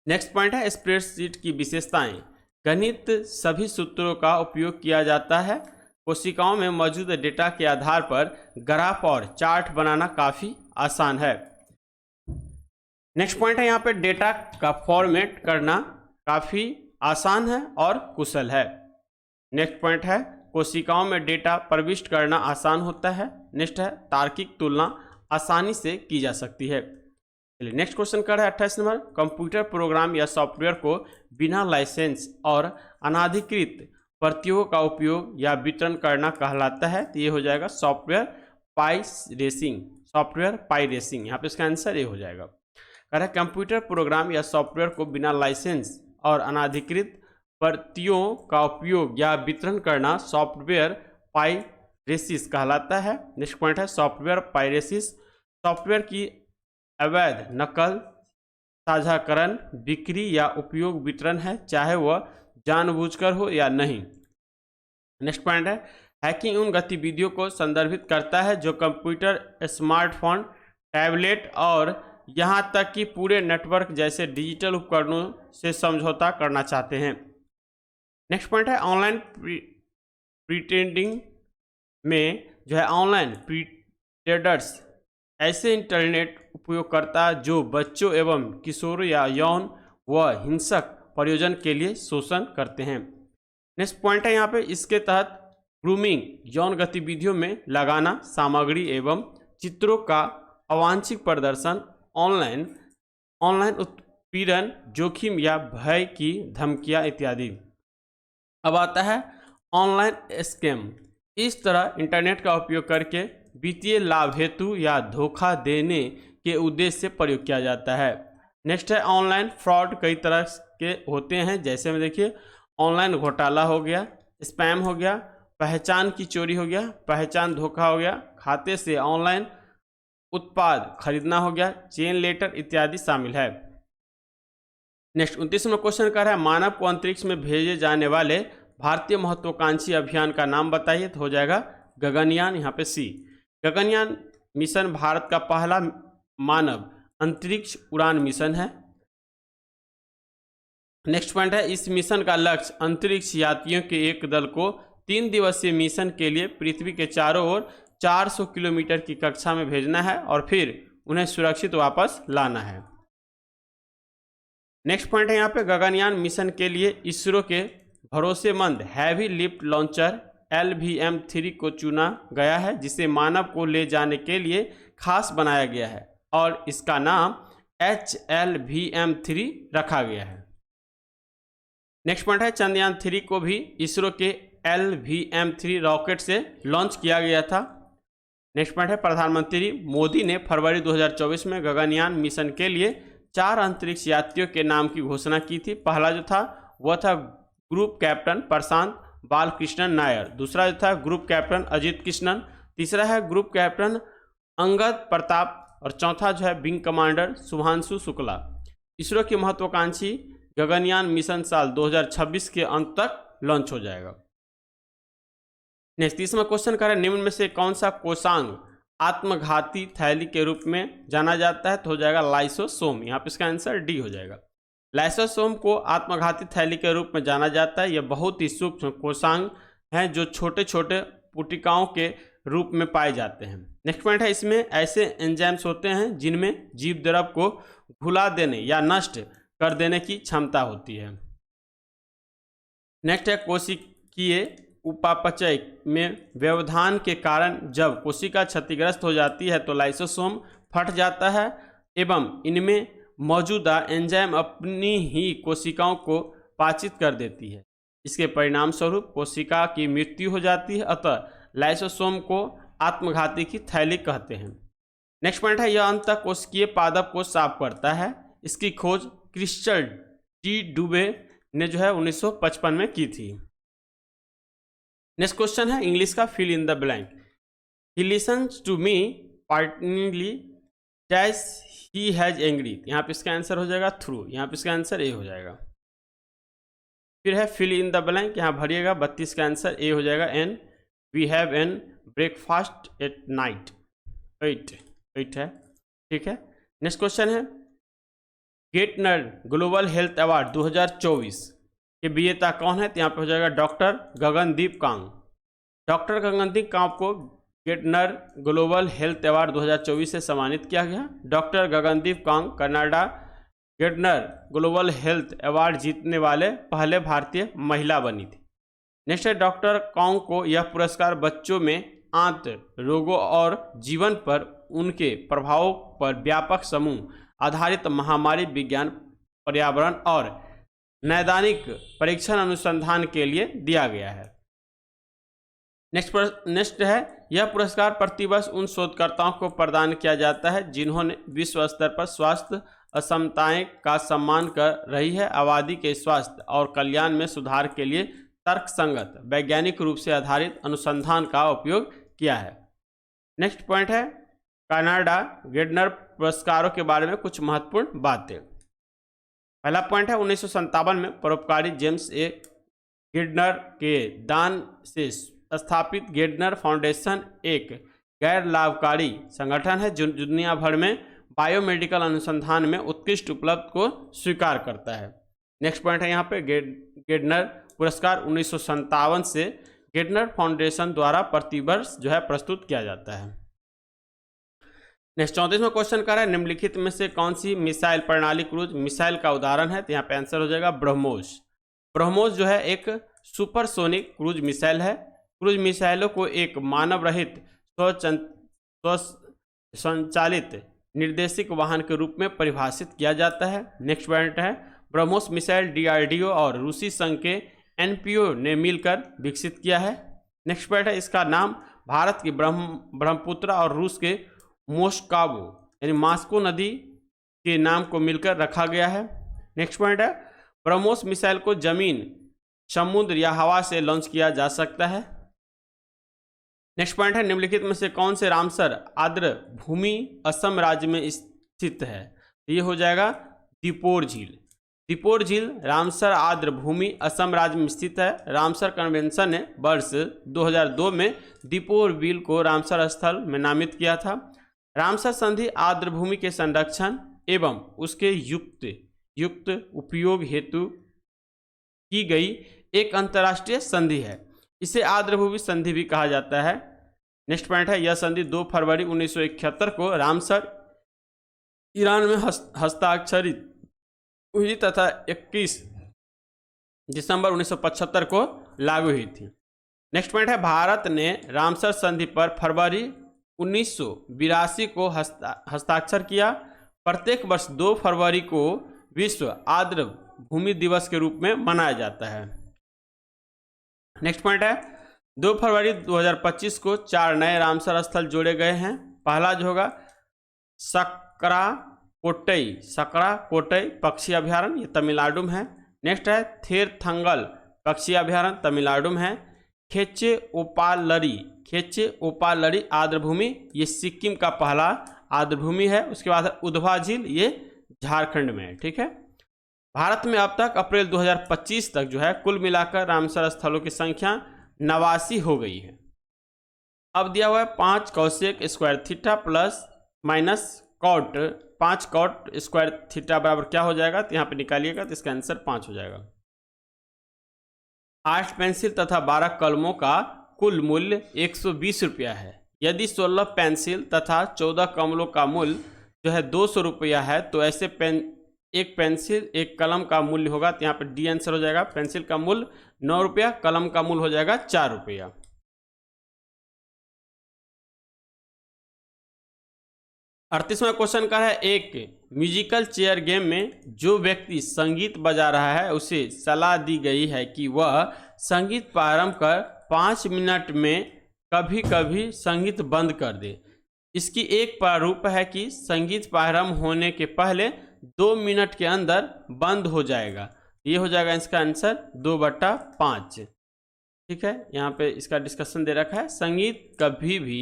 नेक्स्ट पॉइंट है स्प्रेडशीट की विशेषताएं। गणित सभी सूत्रों का उपयोग किया जाता है। कोशिकाओं में मौजूद डेटा के आधार पर ग्राफ और चार्ट बनाना काफ़ी आसान है। नेक्स्ट पॉइंट है यहाँ पे डेटा का फॉर्मेट करना काफ़ी आसान है और कुशल है। नेक्स्ट पॉइंट है कोशिकाओं में डेटा प्रविष्ट करना आसान होता है। नेक्स्ट है तार्किक तुलना आसानी से की जा सकती है। चलिए नेक्स्ट क्वेश्चन कर है 28 नंबर। कंप्यूटर प्रोग्राम या सॉफ्टवेयर को बिना लाइसेंस और अनाधिकृत प्रतियों का उपयोग या वितरण करना कहलाता है, तो ये हो जाएगा सॉफ्टवेयर पायरेसिंग। सॉफ्टवेयर पायरेसिंग, यहाँ पे इसका आंसर ये हो जाएगा। कह रहा है कंप्यूटर प्रोग्राम या सॉफ्टवेयर को बिना लाइसेंस और अनाधिकृत प्रतियों का उपयोग या वितरण करना सॉफ्टवेयर पायरेसिस कहलाता है। नेक्स्ट पॉइंट है सॉफ्टवेयर पायरेसिस सॉफ्टवेयर की अवैध नकल, साझाकरण, बिक्री या उपयोग वितरण है, चाहे वह जानबूझकर हो या नहीं। नेक्स्ट पॉइंट है हैकिंग उन गतिविधियों को संदर्भित करता है जो कंप्यूटर, स्मार्टफोन, टैबलेट और यहाँ तक कि पूरे नेटवर्क जैसे डिजिटल उपकरणों से समझौता करना चाहते हैं। नेक्स्ट पॉइंट है ऑनलाइन प्रीटेंडिंग में जो है ऑनलाइन प्रीटेडर्स ऐसे इंटरनेट उपयोगकर्ता जो बच्चों एवं किशोरों या यौन व हिंसक प्रयोजन के लिए शोषण करते हैं। नेक्स्ट पॉइंट है यहाँ पे इसके तहत ग्रूमिंग यौन गतिविधियों में लगाना, सामग्री एवं चित्रों का अवांछित प्रदर्शन, ऑनलाइन उत्पीड़न, जोखिम या भय की धमकियाँ इत्यादि। अब आता है ऑनलाइन स्कैम। इस तरह इंटरनेट का उपयोग करके वित्तीय लाभ हेतु या धोखा देने के उद्देश्य से प्रयोग किया जाता है। नेक्स्ट है ऑनलाइन फ्रॉड। कई तरह के होते हैं, जैसे में देखिए ऑनलाइन घोटाला हो गया, स्पैम हो गया, पहचान की चोरी हो गया, पहचान धोखा हो गया, खाते से ऑनलाइन उत्पाद खरीदना हो गया, चेन लेटर इत्यादि शामिल है। नेक्स्ट 29वां क्वेश्चन कर रहा है मानव को अंतरिक्ष में भेजे जाने वाले भारतीय महत्वाकांक्षी अभियान का नाम बताइए, तो हो जाएगा गगनयान, यहाँ पे सी। गगनयान मिशन भारत का पहला मानव अंतरिक्ष उड़ान मिशन है। नेक्स्ट पॉइंट है इस मिशन का लक्ष्य अंतरिक्ष यात्रियों के एक दल को 3 दिवसीय मिशन के लिए पृथ्वी के चारों ओर 400 किलोमीटर की कक्षा में भेजना है और फिर उन्हें सुरक्षित वापस लाना है। नेक्स्ट पॉइंट है यहाँ पे, गगनयान मिशन के लिए इसरो के भरोसेमंद हैवी लिफ्ट लॉन्चर LVM-3 को चुना गया है, जिसे मानव को ले जाने के लिए खास बनाया गया है और इसका नाम HLVM-3 रखा गया है। नेक्स्ट पॉइंट है, चंद्रयान 3 को भी इसरो के LVM-3 रॉकेट से लॉन्च किया गया था। नेक्स्ट पॉइंट है, प्रधानमंत्री मोदी ने फरवरी 2024 में गगनयान मिशन के लिए 4 अंतरिक्ष यात्रियों के नाम की घोषणा की थी। पहला जो था वह था ग्रुप कैप्टन प्रशांत बालकृष्णन नायर, दूसरा जो था ग्रुप कैप्टन अजीत कृष्णन, तीसरा है ग्रुप कैप्टन अंगद प्रताप और चौथा जो है विंग कमांडर शुभांशु शुक्ला। इसरो की महत्वाकांक्षी गगनयान मिशन साल 2026 के अंत तक लॉन्च हो जाएगा। नेक्स्ट 30वां क्वेश्चन कर रहे, निम्न में से कौन सा कोशांग आत्मघाती थैली के रूप में जाना जाता है? तो हो जाएगा लाइसोसोम। यहाँ पे इसका आंसर डी हो जाएगा। लाइसोसोम को आत्मघाती थैली के रूप में जाना जाता है। यह बहुत ही सूक्ष्म कोशांग हैं जो छोटे छोटे पुटिकाओं के रूप में पाए जाते हैं। नेक्स्ट पॉइंट है, इसमें ऐसे एंजाइम्स होते हैं जिनमें जीव द्रव को घुला देने या नष्ट कर देने की क्षमता होती है। नेक्स्ट है, कोशिकीय उपापचय में व्यवधान के कारण जब कोशिका क्षतिग्रस्त हो जाती है तो लाइसोसोम फट जाता है एवं इनमें मौजूदा एंजाइम अपनी ही कोशिकाओं को पाचित कर देती है। इसके परिणाम स्वरूप कोशिका की मृत्यु हो जाती है। अतः लाइसोसोम को आत्मघाती की थैली कहते हैं। नेक्स्ट पॉइंट है, यह अंतःकोशिकीय पादप को साफ करता है। इसकी खोज क्रिस्टल टी डुबे ने जो है 1955 में की थी। नेक्स्ट क्वेश्चन है इंग्लिश का, fill in the blank. He listens to me partly dash he has angry. यहाँ पे इसका आंसर हो जाएगा थ्रू। यहाँ पे इसका आंसर ए हो जाएगा। फिर है फिल इन द ब्लैंक, यहाँ भरिएगा 32 का आंसर ए हो जाएगा an. We have an breakfast at night. 8 है, ठीक है। नेक्स्ट क्वेश्चन है, गेटनर ग्लोबल हेल्थ अवार्ड 2024 के विजेता कौन है? तो यहाँ पे हो जाएगा डॉक्टर गगनदीप कांग। डॉक्टर गगनदीप कांग को गेटनर ग्लोबल हेल्थ अवार्ड 2024 से सम्मानित किया गया। Doctor Gagandeep Kang Canada Gairdner global health award जीतने वाले पहले भारतीय महिला बनी थी। नेक्स्ट है, डॉक्टर कांग को यह पुरस्कार बच्चों में आंत रोगों और जीवन पर उनके प्रभावों पर व्यापक समूह आधारित महामारी विज्ञान, पर्यावरण और नैदानिक परीक्षण अनुसंधान के लिए दिया गया है। नेक्स्ट है, यह पुरस्कार प्रतिवर्ष उन शोधकर्ताओं को प्रदान किया जाता है जिन्होंने विश्व स्तर पर स्वास्थ्य असमताएं का सम्मान कर रही है, आबादी के स्वास्थ्य और कल्याण में सुधार के लिए तर्कसंगत वैज्ञानिक रूप से आधारित अनुसंधान का उपयोग किया है। नेक्स्ट पॉइंट है, कनाडा गेटनर पुरस्कारों के बारे में कुछ महत्वपूर्ण बातें। पहला पॉइंट है, 1957 में परोपकारी जेम्स ए गेटनर के दान से स्थापित गेटनर फाउंडेशन एक गैर लाभकारी संगठन है जो दुनिया भर में बायोमेडिकल अनुसंधान में उत्कृष्ट उपलब्धि को स्वीकार करता है। नेक्स्ट पॉइंट है यहाँ पे, गेटनर पुरस्कार 1957 से गेटनर फाउंडेशन द्वारा प्रतिवर्ष जो है प्रस्तुत किया जाता है। नेक्स्ट 34वां क्वेश्चन कर रहा है, निम्नलिखित में से कौन सी मिसाइल प्रणाली क्रूज मिसाइल का उदाहरण है? तो यहाँ पे आंसर हो जाएगा ब्रह्मोस। ब्रह्मोस जो है एक सुपरसोनिक क्रूज मिसाइल है। क्रूज मिसाइलों को एक मानव रहित स्वचालित निर्देशिक वाहन के रूप में परिभाषित किया जाता है। नेक्स्ट पॉइंट है, ब्रह्मोस मिसाइल DRDO और रूसी संघ के NPO ने मिलकर विकसित किया है। नेक्स्ट पॉइंट है, इसका नाम भारत की ब्रह्मपुत्र और रूस के मोस्कावो यानी मास्को नदी के नाम को मिलकर रखा गया है। नेक्स्ट पॉइंट है, ब्रह्मोस मिसाइल को जमीन, समुद्र या हवा से लॉन्च किया जा सकता है। नेक्स्ट पॉइंट है, निम्नलिखित में से कौन से रामसर आर्द्र भूमि असम राज्य में स्थित है? ये हो जाएगा दीपोर झील। दीपोर झील रामसर आर्द्र भूमि असम राज्य में स्थित है। रामसर कन्वेंशन ने वर्ष 2002 में दीपोर झील को रामसर स्थल में नामित किया था। रामसर संधि आर्द्र भूमि के संरक्षण एवं उसके युक्त उपयोग हेतु की गई एक अंतर्राष्ट्रीय संधि है। इसे आर्द्रभूमि संधि भी कहा जाता है। नेक्स्ट पॉइंट है, यह संधि 2 फरवरी 1971 को रामसर ईरान में हस्ताक्षरित हुई तथा 21 दिसंबर 1975 को लागू हुई थी। नेक्स्ट पॉइंट है, भारत ने रामसर संधि पर फरवरी 1982 को हस्ताक्षर किया। प्रत्येक वर्ष 2 फरवरी को विश्व आर्द्र भूमि दिवस के रूप में मनाया जाता है। नेक्स्ट पॉइंट है, 2 फरवरी 2025 को 4 नए रामसर स्थल जोड़े गए हैं। पहला जो होगा सकरा कोटई पक्षी अभ्यारण्य, ये तमिलनाडु में है। नेक्स्ट है थेरथंगल पक्षी अभ्यारण्य, तमिलनाडु में है। खेचे ओपालरी आर्द्रभूमि, ये सिक्किम का पहला आर्द्रभूमि है। उसके बाद उधवा झील, ये झारखंड में है। ठीक है, भारत में अब तक अप्रैल 2025 तक जो है कुल मिलाकर रामसर स्थलों की संख्या 89 हो गई है। अब दिया हुआ है 5 cosec square theta plus minus cot, 5 cot square theta बराबर क्या हो जाएगा, तो यहाँ पे निकालिएगा तो इसका आंसर 5 हो जाएगा। 8 पेंसिल तथा 12 कलमों का कुल मूल्य 120 रुपया है। यदि 16 पेंसिल तथा 14 कलमों का मूल्य जो है 200 रुपया है, तो ऐसे एक पेंसिल एक कलम का मूल्य होगा, तो यहाँ पे डी आंसर हो जाएगा। पेंसिल का मूल्य 9 रुपया, कलम का मूल्य हो जाएगा 4 रुपया। 38वां क्वेश्चन का है, एक म्यूजिकल चेयर गेम में जो व्यक्ति संगीत बजा रहा है उसे सलाह दी गई है कि वह संगीत प्रारंभ कर 5 मिनट में कभी कभी संगीत बंद कर दे। इसकी एक प्रारूप है कि संगीत प्रारंभ होने के पहले 2 मिनट के अंदर बंद हो जाएगा। ये हो जाएगा इसका आंसर 2/5। ठीक है, यहाँ पे इसका डिस्कशन दे रखा है। संगीत कभी भी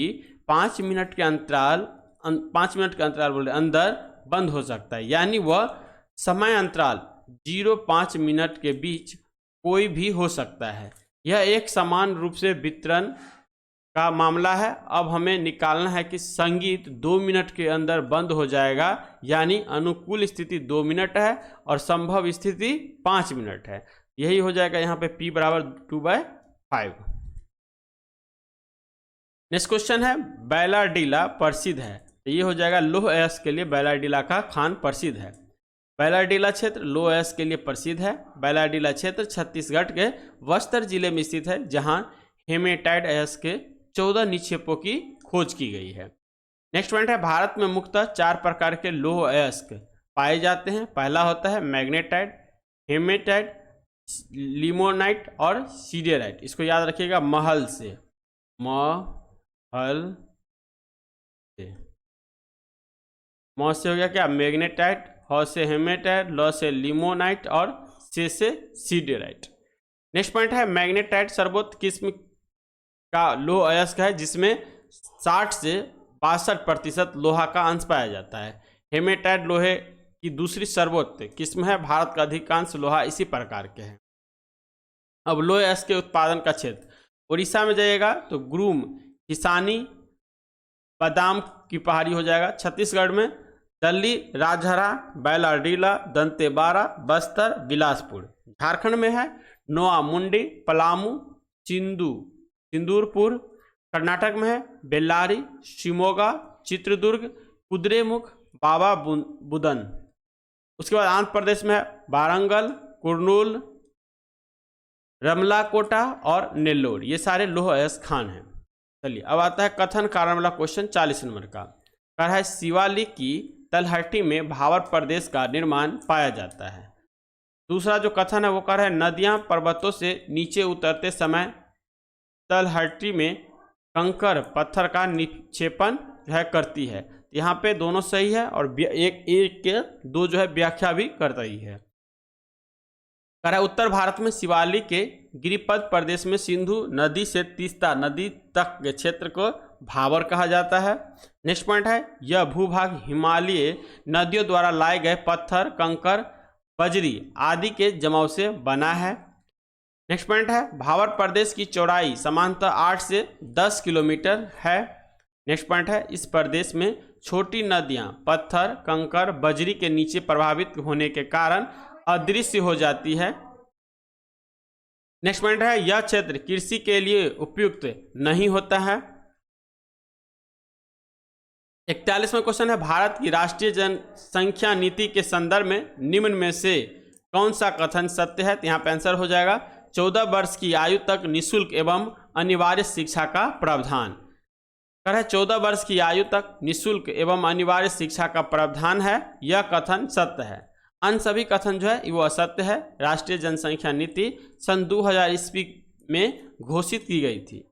5 मिनट के अंतराल बोले अंदर बंद हो सकता है, यानी वह समय अंतराल 0-5 मिनट के बीच कोई भी हो सकता है। यह एक समान रूप से वितरण का मामला है। अब हमें निकालना है कि संगीत 2 मिनट के अंदर बंद हो जाएगा, यानी अनुकूल स्थिति 2 मिनट है और संभव स्थिति 5 मिनट है। यही हो जाएगा यहाँ पे P बराबर 2/5। नेक्स्ट क्वेश्चन है, बैलाडीला प्रसिद्ध है। तो ये हो जाएगा लौह अयस्क के लिए बैलाडीला का खान प्रसिद्ध है। बैलाडीला क्षेत्र लौह अयस्क के लिए प्रसिद्ध है। बैलाडीला क्षेत्र छत्तीसगढ़ के बस्तर जिले में स्थित है, जहां हेमेटाइट अयस्क के 14 निक्षेपों की खोज की गई है। नेक्स्ट पॉइंट है, भारत में मुख्यतः 4 प्रकार के लौह अयस्क पाए जाते हैं। पहला होता है मैग्नेटाइट, हेमेटाइट, लिमोनाइट और सीडेराइट। इसको याद रखिएगा, महल से म से हो गया क्या, मैग्नेटाइट, ह से हेमेटाइट, ल से लिमोनाइट और से सीडेराइट। नेक्स्ट पॉइंट है, मैग्नेटाइट सर्वोच्च किस्म का लौह अयस्क है जिसमें 60 से 62% लोहा का अंश पाया जाता है। हेमेटाइट लोहे की दूसरी सर्वोच्च किस्म है। भारत का अधिकांश लोहा इसी प्रकार के हैं। अब लौह अयस्क के उत्पादन का क्षेत्र, उड़ीसा में जाइएगा तो गुरुम, किसानी, बादाम की पहाड़ी हो जाएगा। छत्तीसगढ़ में दिल्ली, राजहरा, बैलाडीला, दंतेवाड़ा, बस्तर, बिलासपुर। झारखंड में है नोआ मुंडी, पलामू, सिंदूरपुर। कर्नाटक में है बेल्लारी, शिमोगा, चित्रदुर्ग, कुद्रेमुख, बाबा बुदन। उसके बाद आंध्र प्रदेश में है वारंगल, कुर्नूल, रमलाकोटा और नेल्लोर। ये सारे लौह अयस्क खान हैं। चलिए अब आता है कथन कारण वाला क्वेश्चन 40 नंबर का। कह रहा है शिवालिक की तलहटी में भावर प्रदेश का निर्माण पाया जाता है। दूसरा जो कथन है वो कह रहा है नदियां पर्वतों से नीचे उतरते समय तलहटी में कंकर पत्थर का निक्षेपण जो है करती है। यहाँ पे दोनों सही है और एक के दो जो है व्याख्या भी करता ही है। कह रहा है उत्तर भारत में शिवालिक के गिरिपद प्रदेश में सिंधु नदी से तीस्ता नदी तक के क्षेत्र को भावर कहा जाता है। नेक्स्ट पॉइंट है यह भूभाग हिमालय नदियों द्वारा लाए गए पत्थर, कंकर, बजरी आदि के जमाव से बना है। नेक्स्ट पॉइंट है भावर प्रदेश की चौड़ाई सामान्यतः 8 से 10 किलोमीटर है। नेक्स्ट पॉइंट है इस प्रदेश में छोटी नदियां पत्थर, कंकर, बजरी के नीचे प्रभावित होने के कारण अदृश्य हो जाती है। नेक्स्ट पॉइंट है यह क्षेत्र कृषि के लिए उपयुक्त नहीं होता है। 41वां क्वेश्चन है भारत की राष्ट्रीय जनसंख्या नीति के संदर्भ में निम्न में से कौन सा कथन सत्य है? तो यहाँ पे आंसर हो जाएगा 14 वर्ष की आयु तक निःशुल्क एवं अनिवार्य शिक्षा का प्रावधान। कर है 14 वर्ष की आयु तक निःशुल्क एवं अनिवार्य शिक्षा का प्रावधान है, यह कथन सत्य है। अन्य सभी कथन जो है वो असत्य है। राष्ट्रीय जनसंख्या नीति सन 2000 ईस्वी में घोषित की गई थी।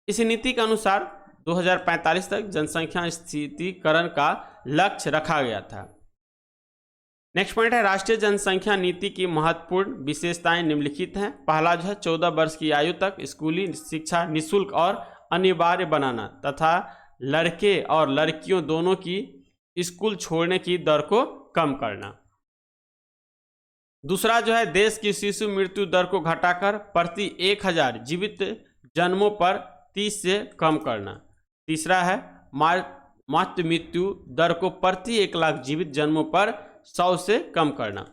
इस नीति के अनुसार 2045 तक जनसंख्या स्थिरीकरण का लक्ष्य रखा गया था। नेक्स्ट पॉइंट है राष्ट्रीय जनसंख्या नीति की महत्वपूर्ण विशेषताएं निम्नलिखित हैं। पहला जो है 14 वर्ष की आयु तक स्कूली शिक्षा निःशुल्क और अनिवार्य बनाना तथा लड़के और लड़कियों दोनों की स्कूल छोड़ने की दर को कम करना। दूसरा जो है देश की शिशु मृत्यु दर को घटाकर प्रति 1000 जीवित जन्मों पर 30 से कम करना। तीसरा है मातृ मृत्यु दर को प्रति 1 लाख जीवित जन्मों पर 100 से कम करना।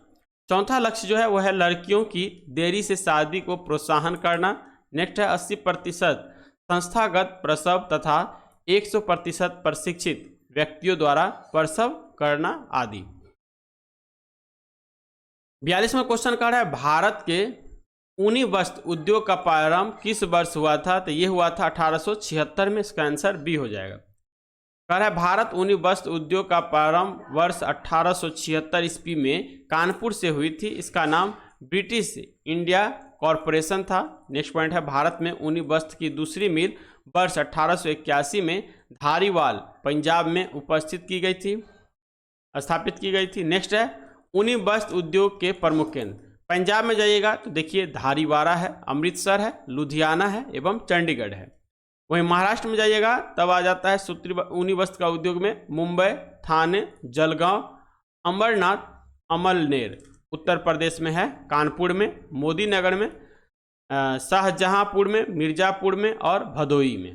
चौथा लक्ष्य जो है वह है लड़कियों की देरी से शादी को प्रोत्साहन करना। नेक्स्ट है 80% संस्थागत प्रसव तथा 100% प्रशिक्षित व्यक्तियों द्वारा प्रसव करना आदि। 42वां क्वेश्चन का है भारत के ऊनी वस्त्र उद्योग का प्रारंभ किस वर्ष हुआ था? तो ये हुआ था 1876 में। इसका आंसर बी हो जाएगा। कह रहा है भारत ऊनी वस्त्र उद्योग का प्रारंभ वर्ष 1876 ईस्वी में कानपुर से हुई थी। इसका नाम ब्रिटिश इंडिया कॉरपोरेशन था। नेक्स्ट पॉइंट है भारत में ऊनी वस्त्र की दूसरी मिल वर्ष 1881 में धारीवाल पंजाब में स्थापित की गई थी। नेक्स्ट है ऊनी वस्त्र उद्योग के प्रमुख केंद्र। पंजाब में जाइएगा तो देखिए धारीवाड़ा है, अमृतसर है, लुधियाना है एवं चंडीगढ़ है। वहीं महाराष्ट्र में जाइएगा तब आ जाता है सूत्री ऊनी वस्त्र का उद्योग में मुंबई, थाने, जलगांव, अमरनाथ, अमलनेर। उत्तर प्रदेश में है कानपुर में, मोदी नगर में, शाहजहांपुर में, मिर्जापुर में और भदोई में।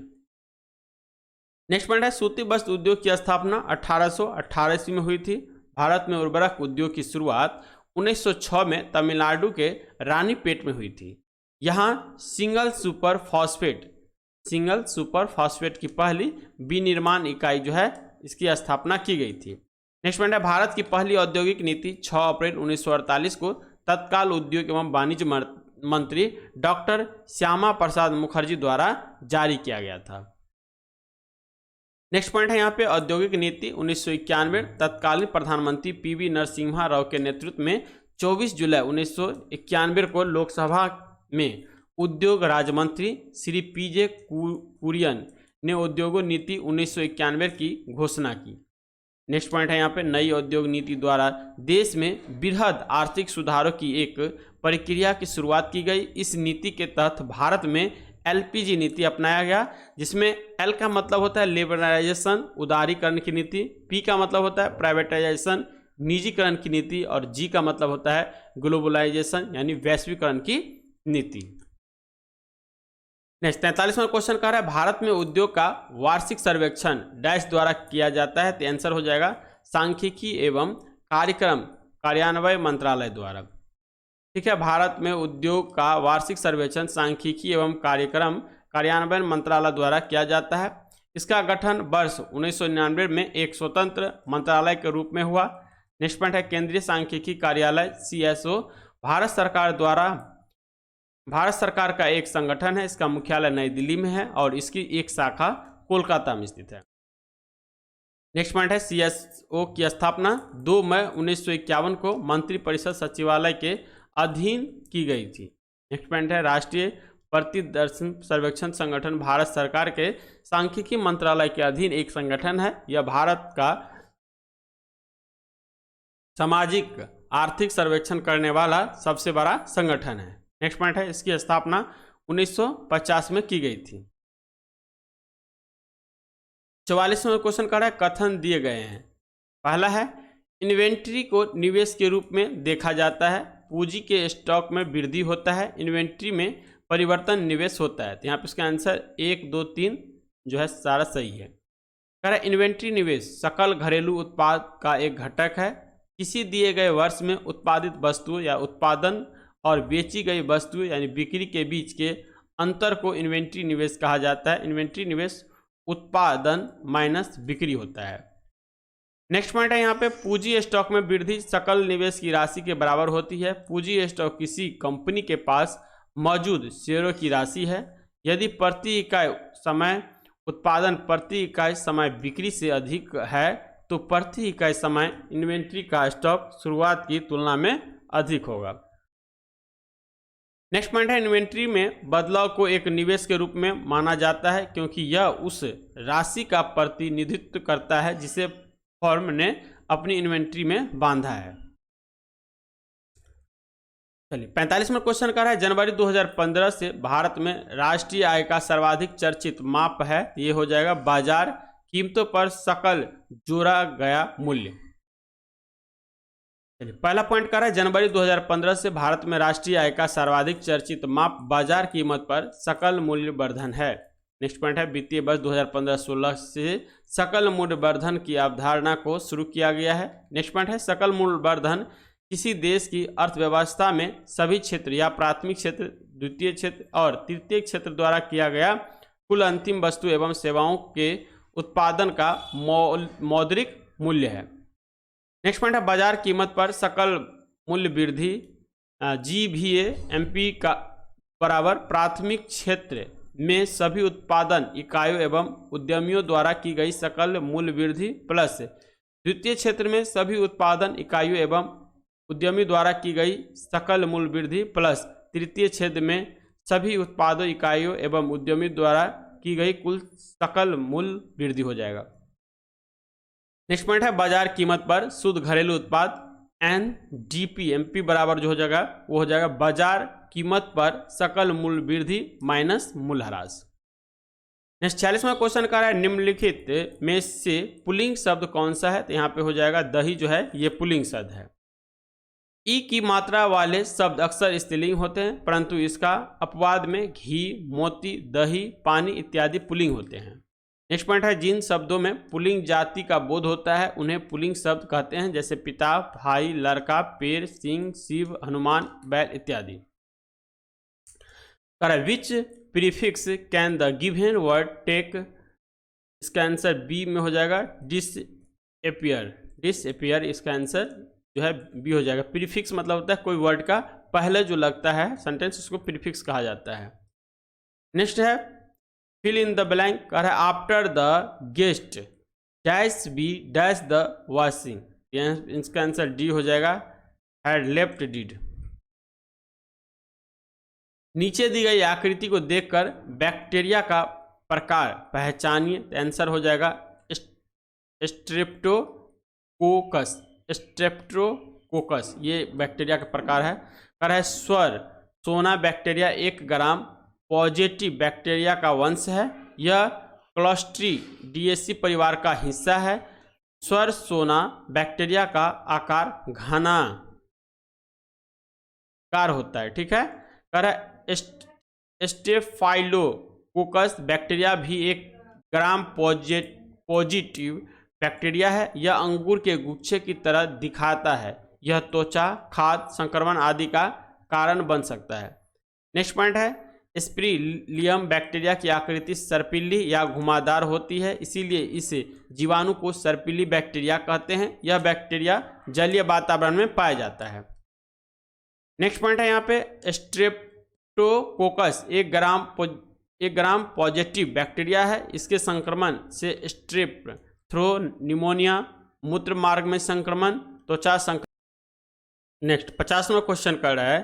नेक्स्ट पॉइंट है सूती वस्त्र उद्योग की स्थापना 1818 ईस्वी में हुई थी। भारत में उर्वरक उद्योग की शुरुआत 1906 में तमिलनाडु के रानीपेट में हुई थी। यहाँ सिंगल सुपर फॉस्फेट की पहली विनिर्माण इकाई जो है इसकी स्थापना की गई थी। नेक्स्ट पॉइंट है भारत की पहली औद्योगिक नीति 6 अप्रैल 1948 को तत्काल उद्योग एवं वाणिज्य मंत्री डॉक्टर श्यामा प्रसाद मुखर्जी द्वारा जारी किया गया था। नेक्स्ट पॉइंट है यहाँ पे औद्योगिक नीति 1991 तत्कालीन प्रधानमंत्री पीवी नरसिम्हा राव के नेतृत्व में 24 जुलाई 1991 को लोकसभा में उद्योग राज्य मंत्री श्री पीजे कुरियन ने उद्योग नीति 1991 की घोषणा की। नेक्स्ट पॉइंट है यहाँ पे नई उद्योग नीति द्वारा देश में बृहद आर्थिक सुधारों की एक प्रक्रिया की शुरुआत की गई। इस नीति के तहत भारत में एलपीजी नीति अपनाया गया, जिसमें एल का मतलब होता है लिबरलाइजेशन उदारीकरण की नीति, पी का मतलब होता है प्राइवेटाइजेशन निजीकरण की नीति और जी का मतलब होता है ग्लोबलाइजेशन यानी वैश्वीकरण की नीति। नेक्स्ट 43वां क्वेश्चन कह रहा है भारत में उद्योग का वार्षिक सर्वेक्षण डैश द्वारा किया जाता है। तो आंसर हो जाएगा सांख्यिकी एवं कार्यक्रम कार्यान्वयन मंत्रालय द्वारा। ठीक है, भारत में उद्योग का वार्षिक सर्वेक्षण सांख्यिकी एवं कार्यक्रम कार्यान्वयन मंत्रालय द्वारा किया जाता है। इसका गठन वर्ष 1999 में एक स्वतंत्र मंत्रालय के रूप में हुआ। नेक्स्ट पॉइंट है केंद्रीय सांख्यिकी कार्यालय CSO भारत सरकार का एक संगठन है। इसका मुख्यालय नई दिल्ली में है और इसकी एक शाखा कोलकाता में स्थित है। नेक्स्ट पॉइंट है CSO की स्थापना 2 मई 1951 को मंत्रिपरिषद सचिवालय के अधीन की गई थी। नेक्स्ट पॉइंट है राष्ट्रीय प्रतिदर्शन सर्वेक्षण संगठन भारत सरकार के सांख्यिकी मंत्रालय के अधीन एक संगठन है। यह भारत का सामाजिक आर्थिक सर्वेक्षण करने वाला सबसे बड़ा संगठन है। नेक्स्ट पॉइंट है इसकी स्थापना 1950 में की गई थी। 44वां क्वेश्चन का कथन दिए गए हैं। पहला है इन्वेंट्री को निवेश के रूप में देखा जाता है, पूंजी के स्टॉक में वृद्धि होता है, इन्वेंट्री में परिवर्तन निवेश होता है। तो यहाँ पे इसका आंसर 1, 2, 3 जो है सारा सही है। कह रहा है इन्वेंट्री निवेश सकल घरेलू उत्पाद का एक घटक है। किसी दिए गए वर्ष में उत्पादित वस्तु या उत्पादन और बेची गई वस्तु यानी बिक्री के बीच के अंतर को इन्वेंट्री निवेश कहा जाता है। इन्वेंट्री निवेश उत्पादन माइनस बिक्री होता है। नेक्स्ट पॉइंट है यहाँ पे, पूंजी स्टॉक में वृद्धि सकल निवेश की राशि के बराबर होती है। पूंजी स्टॉक किसी कंपनी के पास मौजूद शेयरों की राशि है। यदि प्रति इकाई समय उत्पादन प्रति इकाई समय बिक्री से अधिक है तो प्रति इकाई समय इन्वेंट्री का स्टॉक शुरुआत की तुलना में अधिक होगा। नेक्स्ट पॉइंट है, इन्वेंट्री में बदलाव को एक निवेश के रूप में माना जाता है क्योंकि यह उस राशि का प्रतिनिधित्व करता है जिसे फर्म ने अपनी इन्वेंट्री में बांधा है। चलिए 45वां क्वेश्चन कर रहा है, जनवरी 2015 से भारत में राष्ट्रीय आय का सर्वाधिक चर्चित माप है। ये हो जाएगा बाजार कीमतों पर सकल जोड़ा गया मूल्य। चलिए पहला पॉइंट कर रहा है, जनवरी 2015 से भारत में राष्ट्रीय आय का सर्वाधिक चर्चित माप बाजार कीमत पर सकल मूल्य वर्धन है। नेक्स्ट पॉइंट है, वित्तीय वर्ष 2015-16 से सकल मूल्य वर्धन की अवधारणा को शुरू किया गया है। नेक्स्ट पॉइंट है, सकल मूल्य वर्धन किसी देश की अर्थव्यवस्था में सभी क्षेत्र या प्राथमिक क्षेत्र, द्वितीय क्षेत्र और तृतीय क्षेत्र द्वारा किया गया कुल अंतिम वस्तु एवं सेवाओं के उत्पादन का मौद्रिक मूल्य है। नेक्स्ट पॉइंट है, बाजार कीमत पर सकल मूल्य वृद्धि GVA-MP का बराबर प्राथमिक क्षेत्र में सभी उत्पादन इकाइयों एवं उद्यमियों द्वारा की गई सकल मूल्य वृद्धि प्लस द्वितीय क्षेत्र में सभी उत्पादन इकाइयों एवं उद्यमी द्वारा की गई सकल मूल्य वृद्धि प्लस तृतीय क्षेत्र में सभी उत्पादों इकाइयों एवं उद्यमी द्वारा की गई कुल सकल मूल्य वृद्धि हो जाएगा। नेक्स्ट पॉइंट है, बाजार कीमत पर शुद्ध घरेलू उत्पाद NDP-MP बराबर जो हो जाएगा वो हो जाएगा बाजार कीमत पर सकल मूल्य वृद्धि माइनस मूल्यह्रास। नेक्स्ट 46वां क्वेश्चन का है, निम्नलिखित में से पुल्लिंग शब्द कौन सा है? तो यहाँ पे हो जाएगा दही जो है ये पुल्लिंग शब्द है। ई की मात्रा वाले शब्द अक्सर स्त्रीलिंग होते हैं परंतु इसका अपवाद में घी, मोती, दही, पानी इत्यादि पुल्लिंग होते हैं। नेक्स्ट पॉइंट है, जिन शब्दों में पुल्लिंग जाति का बोध होता है उन्हें पुल्लिंग शब्द कहते हैं, जैसे पिता, भाई, लड़का, पेड़, सिंह, शिव, हनुमान, बैल इत्यादि। Which prefix can the given word take? इसका आंसर बी में हो जाएगा डिसअपियर। डिसअपियर इसका आंसर जो है बी हो जाएगा। प्रीफिक्स मतलब होता है कोई वर्ड का पहले जो लगता है सेंटेंस उसको प्रीफिक्स कहा जाता है। नेक्स्ट है, फिल इन द ब्लैंक कह रहा है, after the guest dash B dash the washing. इसका आंसर डी हो जाएगा, हैड लेफ्ट डिड। नीचे दी गई आकृति को देखकर बैक्टीरिया का प्रकार पहचानिए। आंसर हो जाएगा स्ट्रेप्टोकोकस। स्ट्रेप्टोकोकस ये बैक्टीरिया का प्रकार है। कह रहा है, स्वर सोना बैक्टीरिया 1 ग्राम पॉजिटिव बैक्टीरिया का वंश है। यह क्लोस्ट्रीडिएसी परिवार का हिस्सा है। स्वर सोना बैक्टीरिया का आकार घनाकार होता है। ठीक है, कह रहा है स्टेफाइलोकोकस बैक्टीरिया भी 1 ग्राम पॉजिटिव बैक्टीरिया है। यह अंगूर के गुच्छे की तरह दिखाता है। यह त्वचा, खाद्य संक्रमण आदि का कारण बन सकता है। नेक्स्ट पॉइंट है, स्पिरिलियम बैक्टीरिया की आकृति सर्पिली या घुमावदार होती है, इसीलिए इस जीवाणु को सर्पिली बैक्टीरिया कहते हैं। यह बैक्टीरिया जलीय वातावरण में पाया जाता है। नेक्स्ट पॉइंट है यहाँ पे, स्ट्रेप्टोकोकस 1 ग्राम पॉजिटिव बैक्टीरिया है। इसके संक्रमण से स्ट्रेप थ्रो, निमोनिया, मूत्र मार्ग में संक्रमण, त्वचा संक्रमण। नेक्स्ट 50वां क्वेश्चन कर रहा है,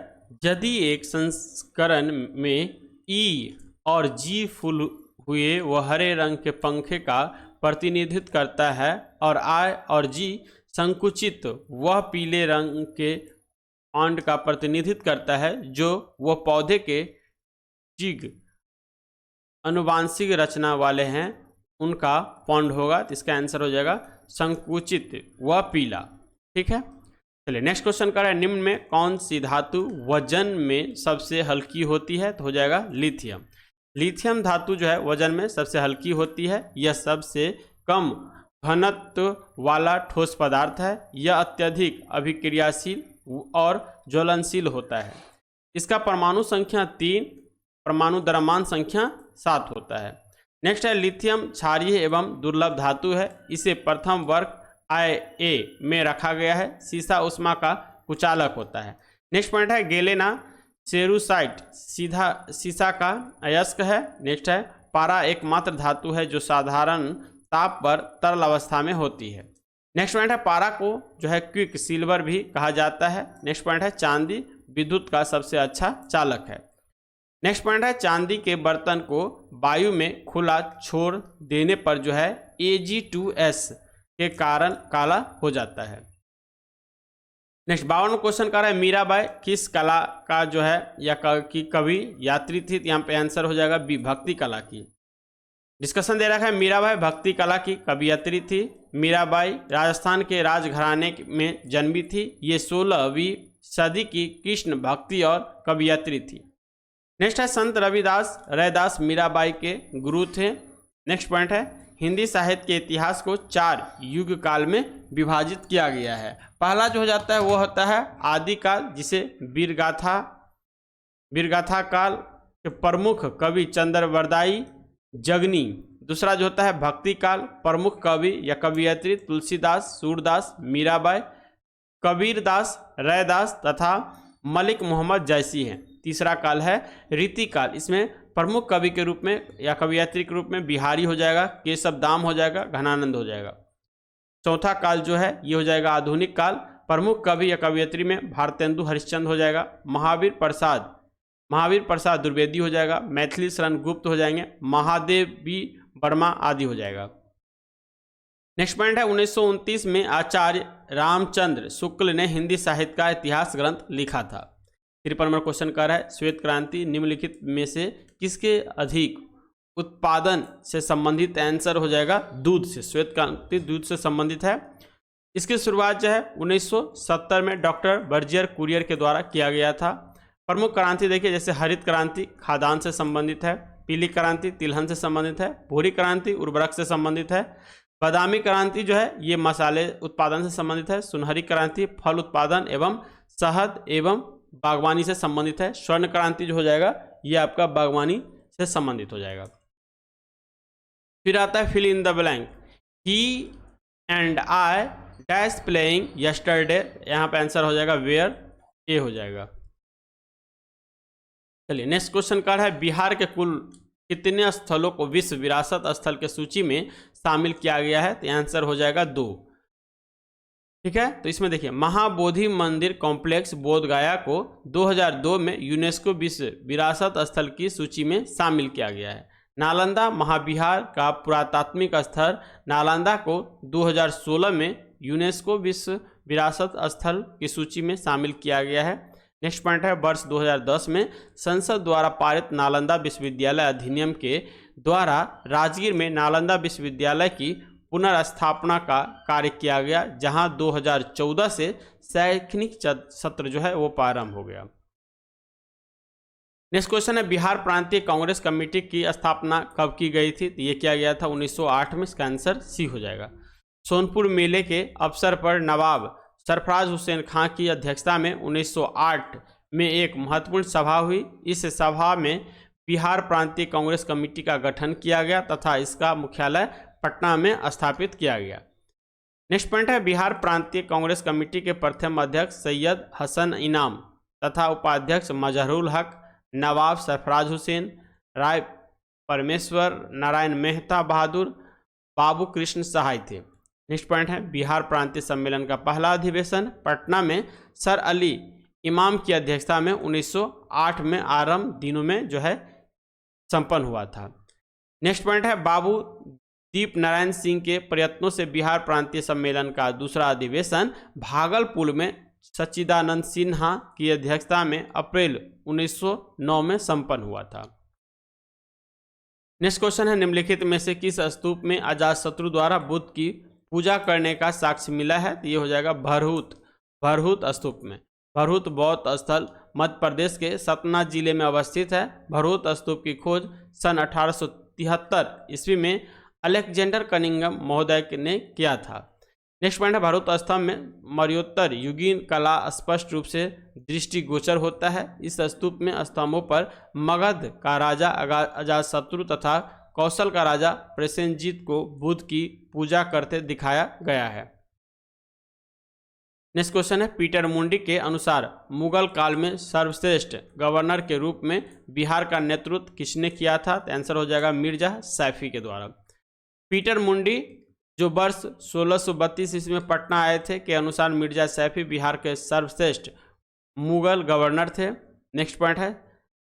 यदि एक संस्करण में ई और जी फूल हुए वह हरे रंग के पंखे का प्रतिनिधित्व करता है और आई और जी संकुचित वह पीले रंग के कांड का प्रतिनिधित्व करता है जो वह पौधे के जिग अनुवांशिक रचना वाले हैं, उनका पौंड होगा। तो इसका आंसर हो जाएगा संकुचित व पीला। ठीक है, चलिए नेक्स्ट क्वेश्चन कर रहा है, निम्न में कौन सी धातु वजन में सबसे हल्की होती है? तो हो जाएगा लिथियम। लिथियम धातु जो है वजन में सबसे हल्की होती है। यह सबसे कम घनत्व वाला ठोस पदार्थ है। यह अत्यधिक अभिक्रियाशील और ज्वलनशील होता है। इसका परमाणु संख्या 3, परमाणु द्रव्यमान संख्या 7 होता है। नेक्स्ट है लिथियम क्षारीय एवं दुर्लभ धातु है, इसे प्रथम वर्ग IA में रखा गया है। सीसा उष्मा का कुचालक होता है। नेक्स्ट पॉइंट है गेलेना सेरुसाइट सीसा का अयस्क है। नेक्स्ट है पारा एकमात्र धातु है जो साधारण ताप पर तरल अवस्था में होती है। नेक्स्ट पॉइंट है पारा को जो है क्विक सिल्वर भी कहा जाता है। नेक्स्ट पॉइंट है चांदी विद्युत का सबसे अच्छा चालक है। नेक्स्ट पॉइंट है चांदी के बर्तन को वायु में खुला छोड़ देने पर जो है Ag2S के कारण काला हो जाता है। नेक्स्ट 52 क्वेश्चन कर रहा है मीराबाई किस कला का जो है या की कवि यात्री थी, तो यहाँ पे आंसर हो जाएगा बी भक्ति कला की। डिस्कशन दे रखा है मीराबाई भक्ति कला की कवियत्री थी। मीराबाई राजस्थान के राजघराने में जन्मी थी। ये 16वीं सदी की कृष्ण भक्ति और कवियत्री थी। नेक्स्ट है संत रैदास मीराबाई के गुरु थे। नेक्स्ट पॉइंट है हिंदी साहित्य के इतिहास को 4 युग काल में विभाजित किया गया है। पहला जो हो जाता है वो होता है आदिकाल, जिसे वीरगाथा काल के प्रमुख कवि चंद्रवरदाई जगनी। दूसरा जो होता है भक्ति काल, प्रमुख कवि या कवियत्री तुलसीदास, सूरदास, मीराबाई, कबीरदास, रैदास तथा मलिक मोहम्मद जैसी हैं। तीसरा काल है रीति काल, इसमें प्रमुख कवि के रूप में या कवियत्री के रूप में बिहारी हो जाएगा, केशव दाम हो जाएगा, घनानंद हो जाएगा। चौथा काल जो है ये हो जाएगा आधुनिक काल, प्रमुख कवि या कवियत्री में भारतेंदु हरिश्चंद्र हो जाएगा, महावीर प्रसाद द्विवेदी हो जाएगा, मैथिली शरण गुप्त हो जाएंगे, महादेवी वर्मा आदि हो जाएगा। नेक्स्ट पॉइंट है 1929 में आचार्य रामचंद्र शुक्ल ने हिंदी साहित्य का इतिहास ग्रंथ लिखा था। 53 नंबर क्वेश्चन कर रहा है श्वेत क्रांति निम्नलिखित में से किसके अधिक उत्पादन से संबंधित, आंसर हो जाएगा दूध से। श्वेत क्रांति दूध से संबंधित है। इसकी शुरुआत जो है 1970 में डॉक्टर बर्जियर कुरियर के द्वारा किया गया था। प्रमुख क्रांति देखिए जैसे हरित क्रांति खाद्यान्न से संबंधित है, पीली क्रांति तिलहन से संबंधित है, भूरी क्रांति उर्वरक से संबंधित है, बादामी क्रांति जो है ये मसाले उत्पादन से संबंधित है, सुनहरी क्रांति फल उत्पादन एवं शहद एवं बागवानी से संबंधित है, स्वर्ण क्रांति जो हो जाएगा ये आपका बागवानी से संबंधित हो जाएगा। फिर आता है fill in the blank, he and I dash playing yesterday, यहाँ पे आंसर हो जाएगा वेयर, ए हो जाएगा। चलिए नेक्स्ट क्वेश्चन का है बिहार के कुल कितने स्थलों को विश्व विरासत स्थल के सूची में शामिल किया गया है, तो आंसर हो जाएगा 2। ठीक है, तो इसमें देखिए महाबोधि मंदिर कॉम्प्लेक्स बोधगया को 2002 में यूनेस्को विश्व विरासत स्थल की सूची में शामिल किया गया है। नालंदा महाविहार का पुरातात्विक स्थल नालंदा को 2016 में यूनेस्को विश्व विरासत स्थल की सूची में शामिल किया गया है। नेक्स्ट पॉइंट है वर्ष 2010 में संसद द्वारा पारित नालंदा विश्वविद्यालय अधिनियम के द्वारा राजगीर में नालंदा विश्वविद्यालय की पुनर्स्थापना का कार्य किया गया, जहां 2014 से शैक्षणिक सत्र जो है वो प्रारंभ हो गया। नेक्स्ट क्वेश्चन है बिहार प्रांतीय कांग्रेस कमेटी की स्थापना कब की गई थी, तो ये किया गया था 1908 में, इसका आंसर सी हो जाएगा। सोनपुर मेले के अवसर पर नवाब सरफराज हुसैन खां की अध्यक्षता में 1908 में एक महत्वपूर्ण सभा हुई। इस सभा में बिहार प्रांतीय कांग्रेस कमेटी का गठन किया गया तथा इसका मुख्यालय पटना में स्थापित किया गया। नेक्स्ट पॉइंट है बिहार प्रांतीय कांग्रेस कमेटी के प्रथम अध्यक्ष सैयद हसन इनाम तथा उपाध्यक्ष मजहरुल हक, नवाब सरफराज हुसैन, राय परमेश्वर नारायण मेहता बहादुर, बाबू कृष्ण सहाय थे। नेक्स्ट पॉइंट है बिहार प्रांतीय सम्मेलन का पहला अधिवेशन पटना में सर अली इमाम की अध्यक्षता में 1908 में आरंभ दिनों में जो है संपन्न हुआ था। नेक्स्ट पॉइंट है बाबू दीप नारायण सिंह के प्रयत्नों से बिहार प्रांतीय सम्मेलन का दूसरा अधिवेशन भागलपुर में सच्चिदानंद सिन्हा की अध्यक्षता में अप्रैल 1909 में संपन्न हुआ था। नेक्स्ट क्वेश्चन है निम्नलिखित में से किस स्तूप में अजातशत्रु द्वारा बुद्ध की पूजा करने का साक्ष्य मिला है, तो ये हो जाएगा भरहुत स्तूप में। भरहुत बौद्ध स्थल मध्य प्रदेश के सतना जिले में अवस्थित है। भरहुत स्तूप की खोज सन 1873 ईस्वी में अलेक्जेंडर कनिंघम महोदय ने किया था। नेक्स्ट पॉइंट है भारत स्तंभ में मौर्योत्तर युगीन कला स्पष्ट रूप से दृष्टिगोचर होता है। इस स्तूप में स्तंभों पर मगध का राजा अजातशत्रु तथा कौशल का राजा प्रसेनजीत को बुद्ध की पूजा करते दिखाया गया है। नेक्स्ट क्वेश्चन है पीटर मुंडी के अनुसार मुगल काल में सर्वश्रेष्ठ गवर्नर के रूप में बिहार का नेतृत्व किसने किया था? तो आंसर हो जाएगा मिर्जा सैफी के द्वारा। पीटर मुंडी जो वर्ष 1632 ईस्वी में पटना आए थे के अनुसार मिर्जा सैफी बिहार के सर्वश्रेष्ठ मुगल गवर्नर थे। नेक्स्ट पॉइंट है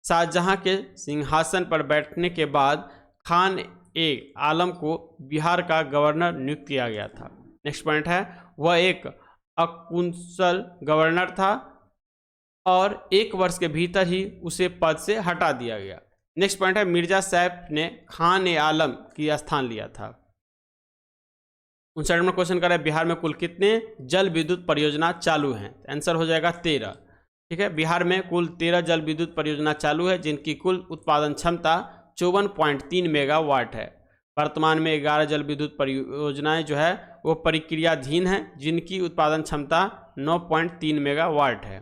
शाहजहां के सिंहासन पर बैठने के बाद खान ए आलम को बिहार का गवर्नर नियुक्त किया गया था। नेक्स्ट पॉइंट है वह एक अकुशल गवर्नर था और 1 वर्ष के भीतर ही उसे पद से हटा दिया गया। नेक्स्ट पॉइंट है मिर्जा सैफ ने खान ए आलम की स्थान लिया था। 59वां क्वेश्चन कर रहा है बिहार में कुल कितने जल विद्युत परियोजना चालू हैं? आंसर हो जाएगा 13। ठीक है, बिहार में कुल 13 जल विद्युत परियोजना चालू है जिनकी कुल उत्पादन क्षमता 54.3 मेगावाट है। वर्तमान में 11 जल विद्युत परियोजनाएं जो है वो प्रक्रियाधीन हैं जिनकी उत्पादन क्षमता 9.3 मेगावाट है।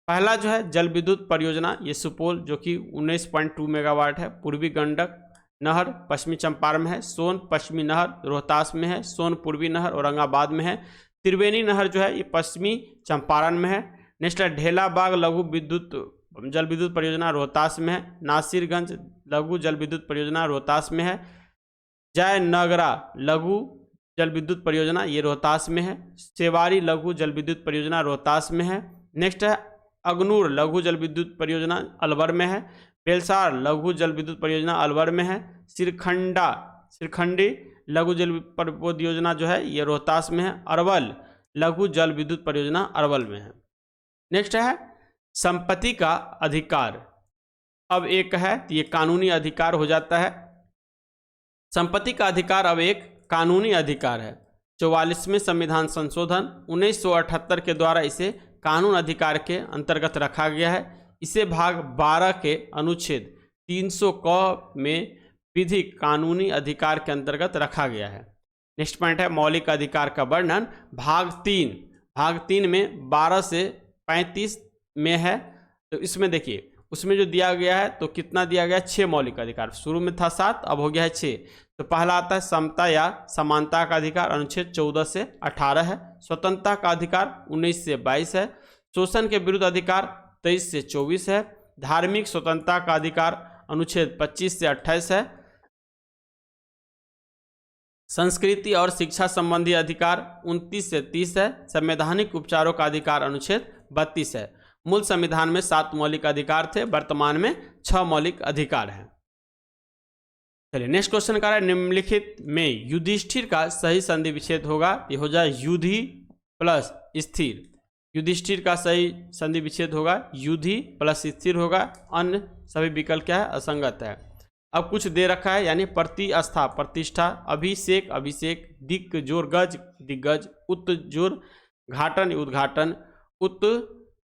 पहला जो है जल विद्युत परियोजना ये सुपौल जो कि 19.2 मेगावाट है। पूर्वी गंडक नहर पश्चिमी चंपारण में है। सोन पश्चिमी नहर रोहतास में है। सोन पूर्वी नहर औरंगाबाद में है। त्रिवेणी नहर जो है ये पश्चिमी चंपारण में है। नेक्स्ट है ढेलाबाग लघु विद्युत जल विद्युत परियोजना रोहतास में है। नासिरगंज लघु जल विद्युत परियोजना रोहतास में है। जयनगरा लघु जल विद्युत परियोजना ये रोहतास में है। सेवारी लघु जल विद्युत परियोजना रोहतास में है। नेक्स्ट है अगनूर लघु जल विद्युत परियोजना अलवर में है। बेलसार लघु जल विद्युत परियोजना अलवर में है। सिरखंडी लघु जल परियोजना जो है ये रोहतास में है। अरवल लघु जल विद्युत परियोजना अरवल में है। नेक्स्ट है संपत्ति का अधिकार। अब एक है तो ये कानूनी अधिकार हो जाता है। संपत्ति का अधिकार अब एक कानूनी अधिकार है। 44वें संविधान संशोधन 1978 के द्वारा इसे कानून अधिकार के अंतर्गत रखा गया है। इसे भाग 12 के अनुच्छेद 300 क में विधिक कानूनी अधिकार के अंतर्गत रखा गया है। नेक्स्ट पॉइंट है मौलिक अधिकार का वर्णन भाग 3 में 12 से 35 में है। तो इसमें देखिए उसमें जो दिया गया है तो कितना दिया गया 6 मौलिक अधिकार। शुरू में था 7 अब हो गया है 6। तो पहला आता है समता या समानता का अधिकार अनुच्छेद 14 से 18 है। स्वतंत्रता का अधिकार 19 से 22 है। शोषण के विरुद्ध अधिकार 23 से 24 है। धार्मिक स्वतंत्रता का अधिकार अनुच्छेद 25 से 28 है। संस्कृति और शिक्षा संबंधी अधिकार 29 से 30 है। संवैधानिक उपचारों का अधिकार अनुच्छेद 32 है। मूल संविधान में 7 मौलिक अधिकार थे, वर्तमान में 6 मौलिक अधिकार हैं। चलिए नेक्स्ट क्वेश्चन का है निम्नलिखित में युधिष्ठिर का सही संधि विच्छेद होगा। ये हो जाए युधि प्लस स्थिर। युधिष्ठिर का सही संधि विच्छेद होगा युधि प्लस स्थिर होगा। अन्य सभी विकल्प क्या है असंगत है। अब कुछ दे रखा है यानी प्रतिष्ठा प्रतिष्ठा, अभिषेक अभिषेक, दिक् जोर गज दिग्गज, उत जोर घाटन उद्घाटन, उत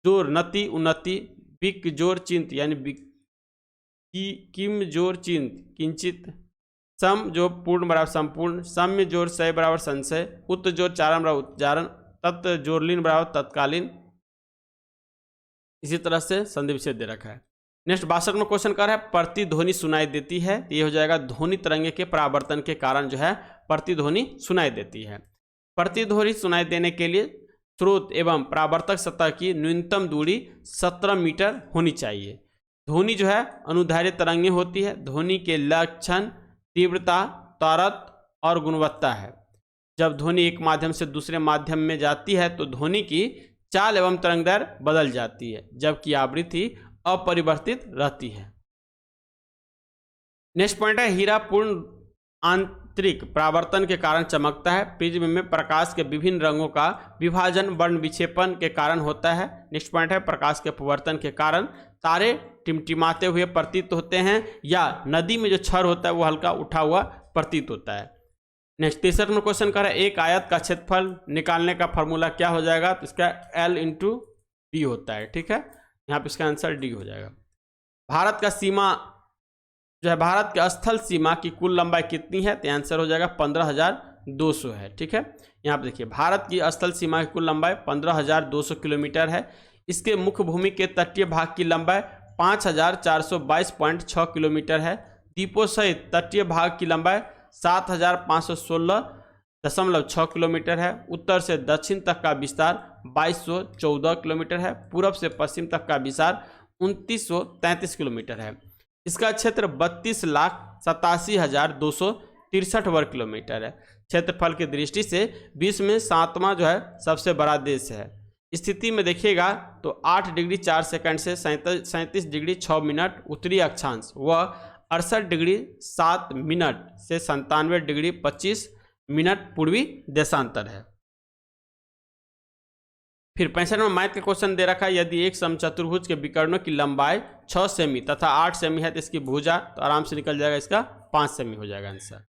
जोर नति उन्नति, बिक जोर चिंत यानी किम जोर चिंत किंचित, सम जो पूर्ण बराबर संपूर्ण, सम्य जोर सय बराबर संशय, उत जोर चारण बराबर उच्चारण, तत् जोरलीन बराबर तत्कालीन। इसी तरह से संधि विच्छेद दे रखा है। नेक्स्ट 62वां क्वेश्चन कर है प्रतिध्वनि सुनाई देती है। ये हो जाएगा ध्वनि तरंगे के परावर्तन के कारण जो है प्रतिध्वनि सुनाई देती है। प्रतिध्वनि सुनाई देने के लिए स्रोत एवं परावर्तक सतह की न्यूनतम दूरी 17 मीटर होनी चाहिए। ध्वनि जो है अनुदैर्घ्य तरंगे होती है। ध्वनि के लक्षण तीव्रता, त्वरत और गुणवत्ता है। जब ध्वनि एक माध्यम से दूसरे माध्यम में जाती है तो ध्वनि की चाल एवं तरंगदैर्घ्य बदल जाती है जबकि आवृत्ति अपरिवर्तित रहती है। नेक्स्ट पॉइंट है हीरा पूर्ण आंतरिक परावर्तन के कारण चमकता है। प्रिज्म में प्रकाश के विभिन्न रंगों का विभाजन वर्ण विक्षेपण के कारण होता है। नेक्स्ट पॉइंट है प्रकाश के अपवर्तन के कारण तारे टिमटिमाते हुए प्रतीत होते हैं या नदी में जो क्षर होता है वो हल्का उठा हुआ प्रतीत होता है। नेक्स्ट 63वां क्वेश्चन कर है एक आयत का क्षेत्रफल निकालने का फॉर्मूला क्या हो जाएगा? तो इसका L × D होता है। ठीक है, यहाँ पे इसका आंसर D हो जाएगा। भारत का सीमा जो है भारत के स्थल सीमा की कुल लंबाई कितनी है? तो आंसर हो जाएगा 15,000 15,200 है। ठीक है, यहाँ पे देखिए भारत की स्थल सीमा की कुल लंबाई 15,200 किलोमीटर है। इसके मुख्य भूमि के तटीय भाग की लंबाई 5,422.6 किलोमीटर है। द्वीपों सहित तटीय भाग की लंबाई 7,516.6 किलोमीटर है। उत्तर से दक्षिण तक का विस्तार 2,214 किलोमीटर है। पूर्व से पश्चिम तक का विस्तार 2,933 किलोमीटर है। इसका क्षेत्र 32,87,263 वर्ग किलोमीटर है। क्षेत्रफल की दृष्टि से विश्व में 7वां जो है सबसे बड़ा देश है। स्थिति में देखिएगा तो 8 डिग्री 4 सेकंड से 37 डिग्री 6 मिनट उत्तरी अक्षांश व 68 डिग्री 7 मिनट से 97 डिग्री 25 मिनट पूर्वी देशांतर है। फिर 65 में मैथ का क्वेश्चन दे रखा है, यदि एक समचतुर्भुज के विकर्णों की लंबाई 6 सेमी तथा 8 सेमी है तो इसकी भुजा, तो आराम से निकल जाएगा, इसका 5 सेमी हो जाएगा आंसर।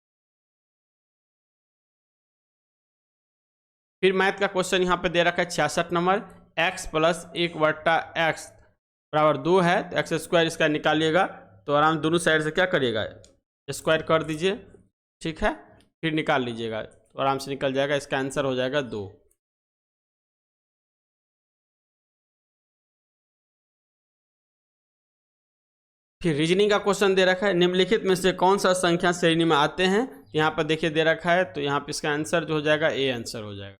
फिर मैथ का क्वेश्चन यहाँ पे दे रखा है 66 नंबर, x प्लस 1/x बराबर 2 है तो एक्स स्क्वायर इसका निकालिएगा, तो आराम दोनों साइड से क्या करिएगा स्क्वायर कर दीजिए। ठीक है, फिर निकाल लीजिएगा तो आराम से निकल जाएगा, इसका आंसर हो जाएगा 2। फिर रीजनिंग का क्वेश्चन दे रखा है, निम्नलिखित में से कौन सा संख्या श्रेणी में आते हैं, यहाँ पर देखिए दे रखा है, तो यहाँ पे इसका आंसर जो हो जाएगा ए आंसर हो जाएगा।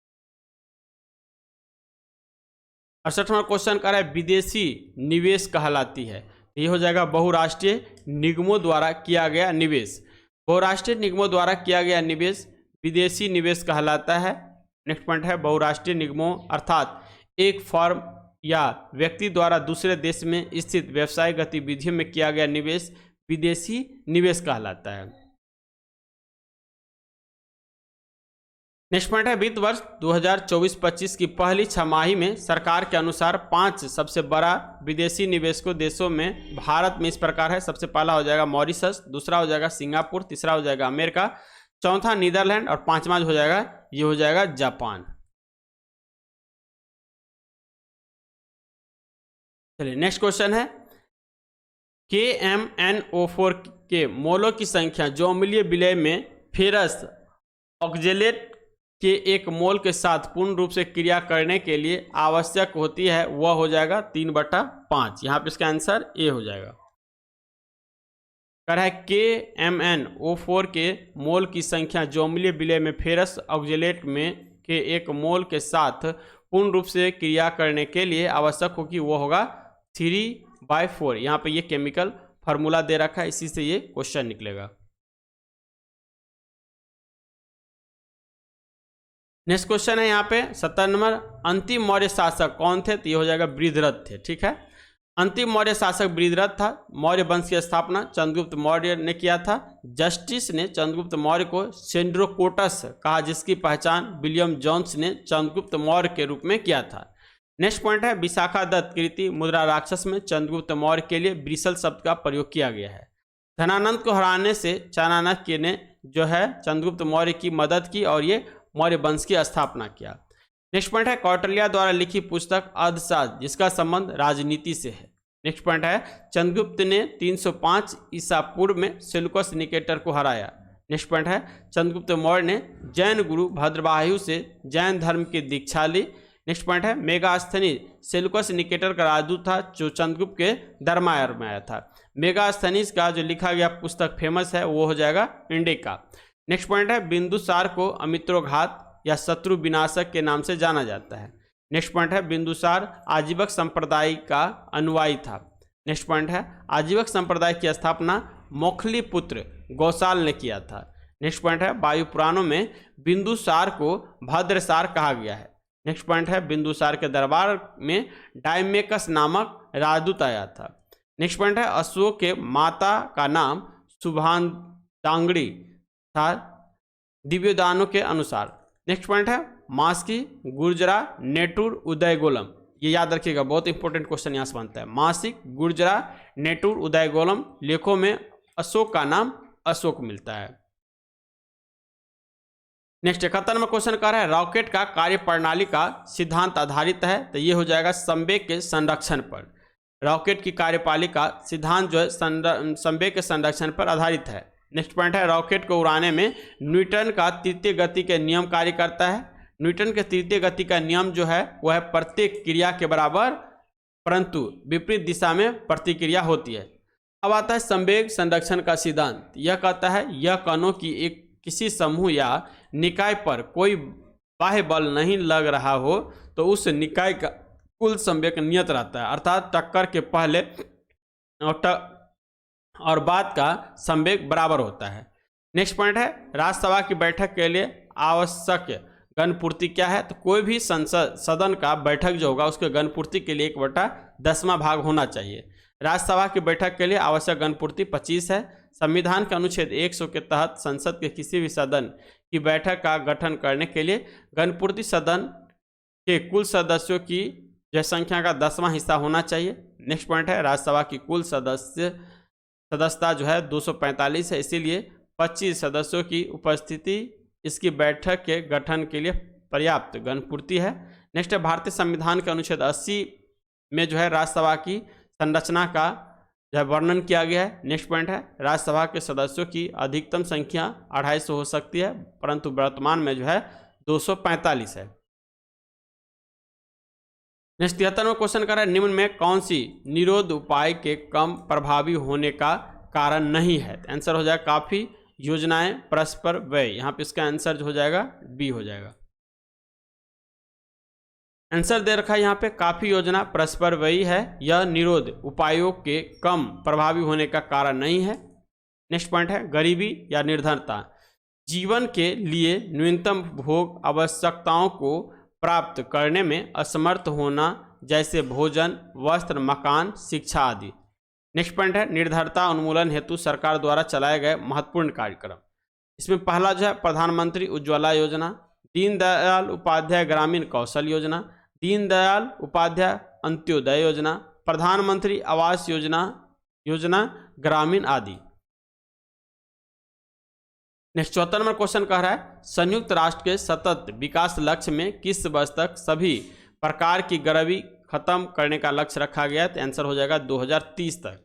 68वां क्वेश्चन कर रहा है विदेशी निवेश कहलाती है, ये हो जाएगा बहुराष्ट्रीय निगमों द्वारा किया गया निवेश। बहुराष्ट्रीय निगमों द्वारा किया गया निवेश विदेशी निवेश कहलाता है। नेक्स्ट पॉइंट है बहुराष्ट्रीय निगमों अर्थात एक फर्म या व्यक्ति द्वारा दूसरे देश में स्थित व्यवसायिक गतिविधियों में किया गया निवेश विदेशी निवेश कहलाता है। नेक्स्ट पॉइंट है वित्त वर्ष 2024-25 की पहली छमाही में सरकार के अनुसार 5 सबसे बड़ा विदेशी निवेशकों देशों में भारत में इस प्रकार है। सबसे पहला हो जाएगा मॉरिशस, दूसरा हो जाएगा सिंगापुर, तीसरा हो जाएगा अमेरिका, चौथा नीदरलैंड और पांचवा जो हो जाएगा ये हो जाएगा जापान। चलिए नेक्स्ट क्वेश्चन है KMnO4 के मोलों की संख्या जो अम्लीय विलय में फेरस ऑक्जेलेट के एक मोल के साथ पूर्ण रूप से क्रिया करने के लिए आवश्यक होती है वह हो जाएगा 3/5। यहाँ पे इसका आंसर ए हो जाएगा। कर है KMnO4 के मोल की संख्या जो अम्लीय विलय में फेरस ऑक्जेलेट में के एक मोल के साथ पूर्ण रूप से क्रिया करने के लिए आवश्यक होगी वो होगा 3/4। यहाँ पे ये केमिकल फार्मूला दे रखा है, इसी से ये क्वेश्चन निकलेगा। नेक्स्ट क्वेश्चन है यहाँ पे 70 नंबर, अंतिम मौर्य शासक कौन थे, तो ये हो जाएगा बृहद्रथ थे। ठीक है, अंतिम मौर्य शासक बृहद्रथ था। मौर्य वंश की स्थापना चंद्रगुप्त मौर्य ने किया था। जस्टिस ने चंद्रगुप्त मौर्य को सेंड्रोकोटस कहा, जिसकी पहचान विलियम जोन्स ने चंद्रगुप्त मौर्य के रूप में किया था। नेक्स्ट पॉइंट है विशाखा दत्त कृति मुद्रा राक्षस में चंद्रगुप्त मौर्य के लिए ब्रिसल शब्द का प्रयोग किया गया है। धनानंद को हराने से चाणक्य ने जो है चंद्रगुप्त मौर्य की मदद की और ये मौर्य वंश की स्थापना किया। नेक्स्ट पॉइंट है कौटिल्य द्वारा लिखी पुस्तक अर्थशास्त्र जिसका संबंध राजनीति से है। नेक्स्ट पॉइंट है चंद्रगुप्त ने 305 ईसा पूर्व में सेल्यूकस निकेटर को हराया। नेक्स्ट पॉइंट है चंद्रगुप्त मौर्य ने जैन गुरु भद्रवायु से जैन धर्म की दीक्षा ली। नेक्स्ट पॉइंट है मेगास्थनीज सेल्यूकस निकेटर का राजदूत था जो चंद्रगुप्त के दरबार में आया था। मेगास्थनीज का जो लिखा गया पुस्तक फेमस है वो हो जाएगा इंडिका। नेक्स्ट पॉइंट है बिंदुसार को अमित्रोघात या शत्रु विनाशक के नाम से जाना जाता है। नेक्स्ट पॉइंट है बिंदुसार आजीवक संप्रदाय का अनुयायी था। नेक्स्ट पॉइंट है आजीवक संप्रदाय की स्थापना मोखली पुत्र गौसाल ने किया था। नेक्स्ट पॉइंट है वायु पुराणों में बिंदुसार को भद्रसार कहा गया है। नेक्स्ट पॉइंट है बिंदुसार के दरबार में डायमेकस नामक राजदूत आया था। नेक्स्ट पॉइंट है अशोक के माता का नाम शुभांडांगड़ी था दिव्योदानों के अनुसार। नेक्स्ट पॉइंट है मास्की गुर्जरा नेटुर उदयगोलम, ये याद रखिएगा, बहुत इंपॉर्टेंट क्वेश्चन यहाँ से बनता है। मासिक गुर्जरा नेटुर उदयगोलम लेखों में अशोक का नाम अशोक मिलता है। नेक्स्ट 71 में क्वेश्चन कर रहा है रॉकेट का कार्य प्रणाली का सिद्धांत आधारित है, तो ये हो जाएगा संवेग के संरक्षण पर। रॉकेट की कार्यपालिका सिद्धांत जो है संवेग के संरक्षण पर आधारित है। नेक्स्ट पॉइंट है रॉकेट को उड़ाने में न्यूटन का तृतीय गति के नियम कार्य करता है। न्यूटन के तृतीय गति का नियम जो है वह है प्रत्येक क्रिया के बराबर परंतु विपरीत दिशा में प्रतिक्रिया होती है। अब आता है संवेग संरक्षण का सिद्धांत। यह कहता है यह कणों की एक किसी समूह या निकाय पर कोई बाह्य बल नहीं लग रहा हो तो उस निकाय का कुल संवेग नियत रहता है, अर्थात टक्कर के पहले और बाद का संवेग बराबर होता है। नेक्स्ट पॉइंट है राज्यसभा की बैठक के लिए आवश्यक गणपूर्ति क्या है? तो कोई भी संसद सदन का बैठक जो होगा उसके गणपूर्ति के लिए 1/10वां भाग होना चाहिए। राज्यसभा की बैठक के लिए आवश्यक गणपूर्ति 25 है। संविधान के अनुच्छेद 100 के तहत संसद के किसी भी सदन की बैठक का गठन करने के लिए गणपूर्ति सदन के कुल सदस्यों की जनसंख्या का 10वां हिस्सा होना चाहिए। नेक्स्ट पॉइंट है राज्यसभा की कुल सदस्यता जो है 245 है, इसीलिए 25 सदस्यों की उपस्थिति इसकी बैठक के गठन के लिए पर्याप्त गणपूर्ति है। नेक्स्ट है भारतीय संविधान के अनुच्छेद 80 में जो है राज्यसभा की संरचना का जो है वर्णन किया गया है। नेक्स्ट पॉइंट है राज्यसभा के सदस्यों की अधिकतम संख्या 250 हो सकती है परंतु वर्तमान में जो है 245 है। नेक्स्ट 73वां क्वेश्चन कर रहा है निम्न में कौन सी निरोध उपाय के कम प्रभावी होने का कारण नहीं है? आंसर हो जाएगा काफी योजनाएं परस्पर व्यय। यहाँ पे इसका आंसर जो हो जाएगा बी हो जाएगा। आंसर दे रखा है यहाँ पे काफी योजना परस्पर व्यय है, यह निरोध उपायों के कम प्रभावी होने का कारण नहीं है। नेक्स्ट पॉइंट है गरीबी या निर्धनता जीवन के लिए न्यूनतम भोग आवश्यकताओं को प्राप्त करने में असमर्थ होना जैसे भोजन, वस्त्र, मकान, शिक्षा आदि। नेक्स्ट पॉइंट है निर्धनता उन्मूलन हेतु सरकार द्वारा चलाए गए महत्वपूर्ण कार्यक्रम। इसमें पहला जो है प्रधानमंत्री उज्ज्वला योजना, दीनदयाल उपाध्याय ग्रामीण कौशल योजना, दीनदयाल उपाध्याय अंत्योदय योजना, प्रधानमंत्री आवास योजना ग्रामीण आदि। नेक्स्ट 74 नंबर क्वेश्चन कह रहा है संयुक्त राष्ट्र के सतत विकास लक्ष्य में किस वर्ष तक सभी प्रकार की गरीबी खत्म करने का लक्ष्य रखा गया है? तो आंसर हो जाएगा 2030 तक।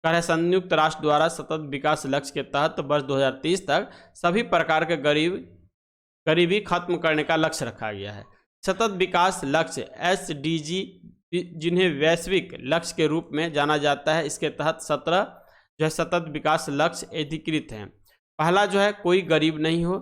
कह रहा है संयुक्त राष्ट्र द्वारा सतत विकास लक्ष्य के तहत वर्ष 2030 तक सभी प्रकार के गरीबी खत्म करने का लक्ष्य रखा गया है। सतत विकास लक्ष्य SDG जिन्हें वैश्विक लक्ष्य के रूप में जाना जाता है, इसके तहत 17 जो है सतत विकास लक्ष्य अधिकृत हैं। पहला जो है कोई गरीब नहीं हो,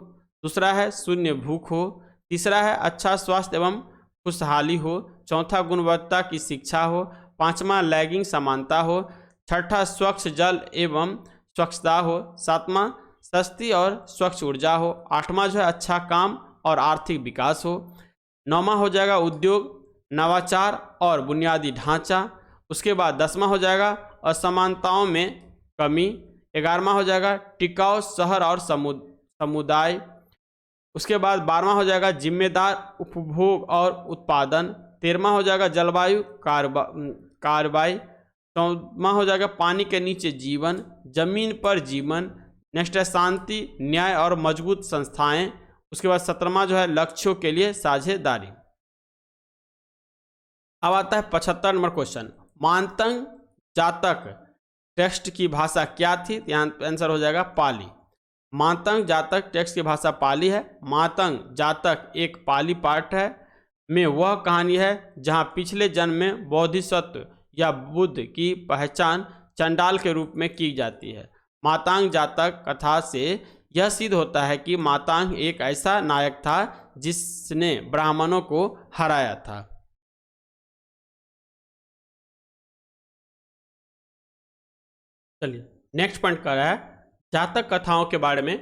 दूसरा है शून्य भूख हो, तीसरा है अच्छा स्वास्थ्य एवं खुशहाली हो, चौथा गुणवत्ता की शिक्षा हो, पांचवा लैंगिक समानता हो, छठा स्वच्छ जल एवं स्वच्छता हो, सातवां सस्ती और स्वच्छ ऊर्जा हो, आठवां जो है अच्छा काम और आर्थिक विकास हो, नौवां हो जाएगा उद्योग, नवाचार और बुनियादी ढांचा, उसके बाद 10वां हो जाएगा असमानताओं में कमी, 11वां हो जाएगा टिकाऊ शहर और समुदाय, उसके बाद 12वां हो जाएगा जिम्मेदार उपभोग और उत्पादन, 13वां हो जाएगा जलवायु कार्रवाई, 14वां हो जाएगा पानी के नीचे जीवन, जमीन पर जीवन, नेक्स्ट है शांति, न्याय और मजबूत संस्थाएं, उसके बाद 17वां जो है लक्ष्यों के लिए साझेदारी। अब आता है 75 नंबर क्वेश्चन मानतंग जातक टेक्स्ट की भाषा क्या थी? यहाँ आंसर हो जाएगा पाली। मातंग जातक टेक्स्ट की भाषा पाली है। मातंग जातक एक पाली पाठ है में वह कहानी है जहाँ पिछले जन्म में बोधिसत्व या बुद्ध की पहचान चंडाल के रूप में की जाती है। मातांग जातक कथा से यह सिद्ध होता है कि मातांग एक ऐसा नायक था जिसने ब्राह्मणों को हराया था। चलिए नेक्स्ट पॉइंट कर रहा है जातक कथाओं के बारे में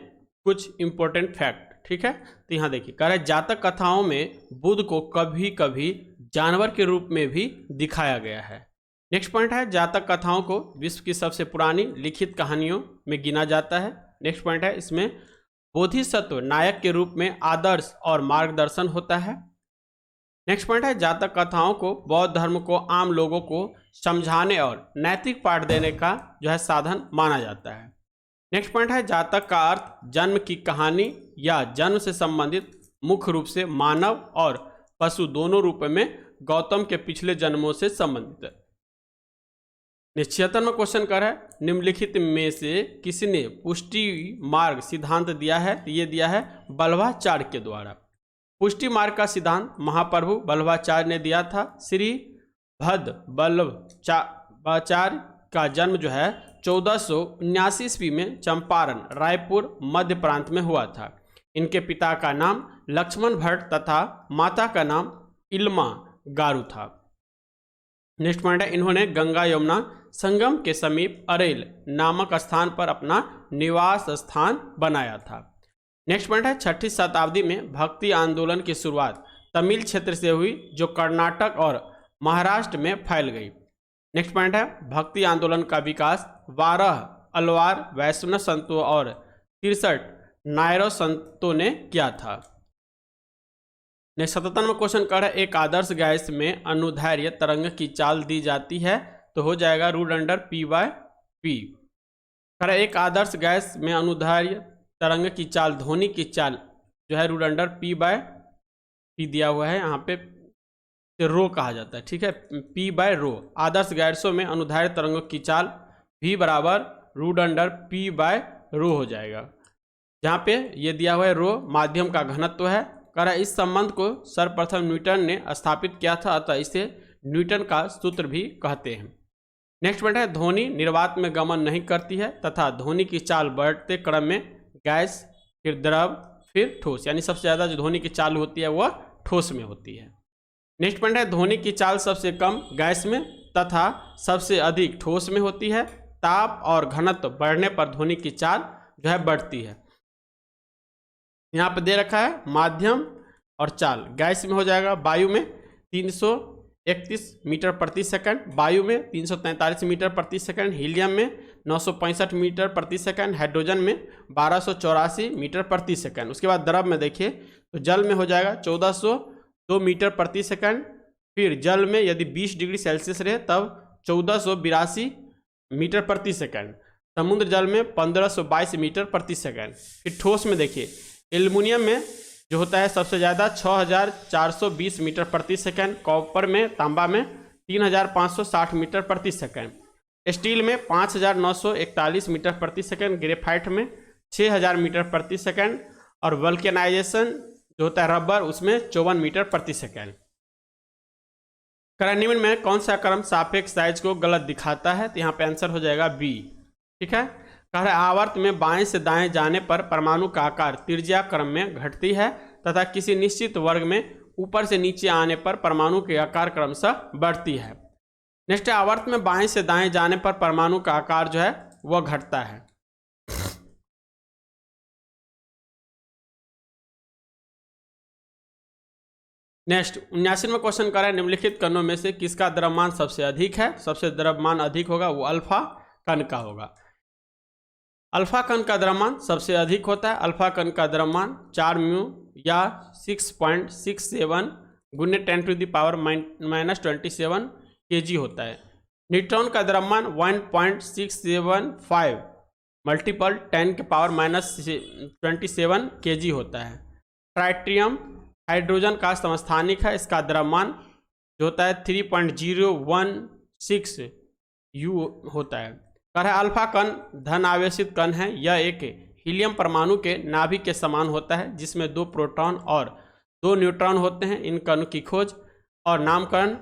कुछ इंपॉर्टेंट फैक्ट। ठीक है, तो यहाँ देखिए कह रहा है जातक कथाओं में बुद्ध को कभी कभी जानवर के रूप में भी दिखाया गया है। नेक्स्ट पॉइंट है जातक कथाओं को विश्व की सबसे पुरानी लिखित कहानियों में गिना जाता है। नेक्स्ट पॉइंट है इसमें बोधिसत्व नायक के रूप में आदर्श और मार्गदर्शन होता है। नेक्स्ट पॉइंट है जातक कथाओं को बौद्ध धर्म को आम लोगों को समझाने और नैतिक पाठ देने का जो है साधन माना जाता है। नेक्स्ट पॉइंट है जातक का अर्थ जन्म की कहानी या जन्म से संबंधित मुख्य रूप से मानव और पशु दोनों रूप में गौतम के पिछले जन्मों से संबंधित है। 76वां क्वेश्चन कर है निम्नलिखित में से किसने पुष्टि मार्ग सिद्धांत दिया है? तो ये दिया है बल्लभाचार्य के द्वारा। पुष्टि मार्ग का सिद्धांत महाप्रभु बल्लभाचार्य ने दिया था। श्री भद्र बल्लभाचार्य का जन्म जो है 1479 ईस्वी में चंपारण रायपुर मध्य प्रांत में हुआ था। इनके पिता का नाम लक्ष्मण भट्ट तथा माता का नाम इल्मा गारू था। नेक्स्ट पॉइंट है इन्होंने गंगा यमुना संगम के समीप अरेल नामक स्थान पर अपना निवास स्थान बनाया था। नेक्स्ट पॉइंट है 6ठी शताब्दी में भक्ति आंदोलन की शुरुआत तमिल क्षेत्र से हुई जो कर्नाटक और महाराष्ट्र में फैल गई। नेक्स्ट पॉइंट है भक्ति आंदोलन का विकास 12 अलवार वैष्णव संतों और 63 नायरो संतों ने किया था। नेक्स्ट 77वां क्वेश्चन कर है एक आदर्श गैस में अनुदैर्ध्य तरंग की चाल दी जाती है तो हो जाएगा root under P by P. कर एक आदर्श गैस में अनुदैर्ध्य तरंग की चाल ध्वनि की चाल जो है root under P by P दिया हुआ है, यहाँ पे रो कहा जाता है, ठीक है, पी बाय रो। आदर्श गैसों में अनुदैर्ध्य तरंगों की चाल भी बराबर रूट अंडर पी बाय रो हो जाएगा, जहाँ पे ये दिया हुआ है रो माध्यम का घनत्व है। कह इस संबंध को सर्वप्रथम न्यूटन ने स्थापित किया था, अतः इसे न्यूटन का सूत्र भी कहते हैं। नेक्स्ट पॉइंट है ध्वनि निर्वात में गमन नहीं करती है तथा ध्वनि की चाल बढ़ते क्रम में गैस फिर द्रव फिर ठोस, यानी सबसे ज़्यादा जो ध्वनि की चाल होती है वह ठोस में होती है। नेक्स्ट पॉइंट है ध्वनि की चाल सबसे कम गैस में तथा सबसे अधिक ठोस में होती है। ताप और घनत्व बढ़ने पर ध्वनि की चाल जो है बढ़ती है। यहाँ पे दे रखा है माध्यम और चाल। गैस में हो जाएगा वायु में 331 मीटर प्रति सेकंड, वायु में 343 मीटर प्रति सेकंड, हीलियम में 965 मीटर प्रति सेकंड, हाइड्रोजन में 1284 मीटर प्रति सेकंड। उसके बाद द्रव में देखिए तो जल में हो जाएगा 1402 मीटर प्रति सेकंड, फिर जल में यदि 20 डिग्री सेल्सियस रहे तब 1482 मीटर प्रति सेकंड, समुद्र जल में 1522 मीटर प्रति सेकंड। फिर ठोस में देखिए एल्युमिनियम में जो होता है सबसे ज़्यादा 6420 मीटर प्रति सेकंड, कॉपर में तांबा में 3560 मीटर प्रति सेकंड, स्टील में 5941 मीटर प्रति सेकंड, ग्रेफाइट में 6000 मीटर प्रति सेकंड और वल्केनाइजेशन जो होता है रबर उसमें 54 मीटर प्रति सेकंड। निम्न में कौन सा क्रम सापेक्ष साइज को गलत दिखाता है? तो यहाँ पे आंसर हो जाएगा बी, ठीक है। कह रहा है आवर्त में बाएं से दाएं जाने पर परमाणु का आकार त्रिज्या क्रम में घटती है तथा किसी निश्चित वर्ग में ऊपर से नीचे आने पर परमाणु के आकार क्रमशः बढ़ती है। नेक्स्ट आवर्त में बाएं से दाएं जाने पर परमाणु का आकार जो है वह घटता है। नेक्स्ट 79वां क्वेश्चन कर रहा है निम्नलिखित कणों में से किसका द्रव्यमान सबसे अधिक है? सबसे द्रव्यमान अधिक होगा वो अल्फा कण का होगा। अल्फा कण का द्रव्यमान सबसे अधिक होता है। अल्फा कण का द्रव्यमान 4 म्यू या 6.67 गुने 10⁻⁻27 kg होता है। न्यूट्रॉन का द्रव्यमान 1.675 मल्टीपल 10⁻⁻27 kg होता है। ट्राइटियम हाइड्रोजन का समस्थानिक है, इसका द्रव्यमान जो होता है 3.016 U होता है। कह रहा है अल्फा कण धन आवेशित कण है, यह एक हीलियम परमाणु के नाभिक के समान होता है जिसमें 2 प्रोटॉन और 2 न्यूट्रॉन होते हैं। इन कणों की खोज और नामकरण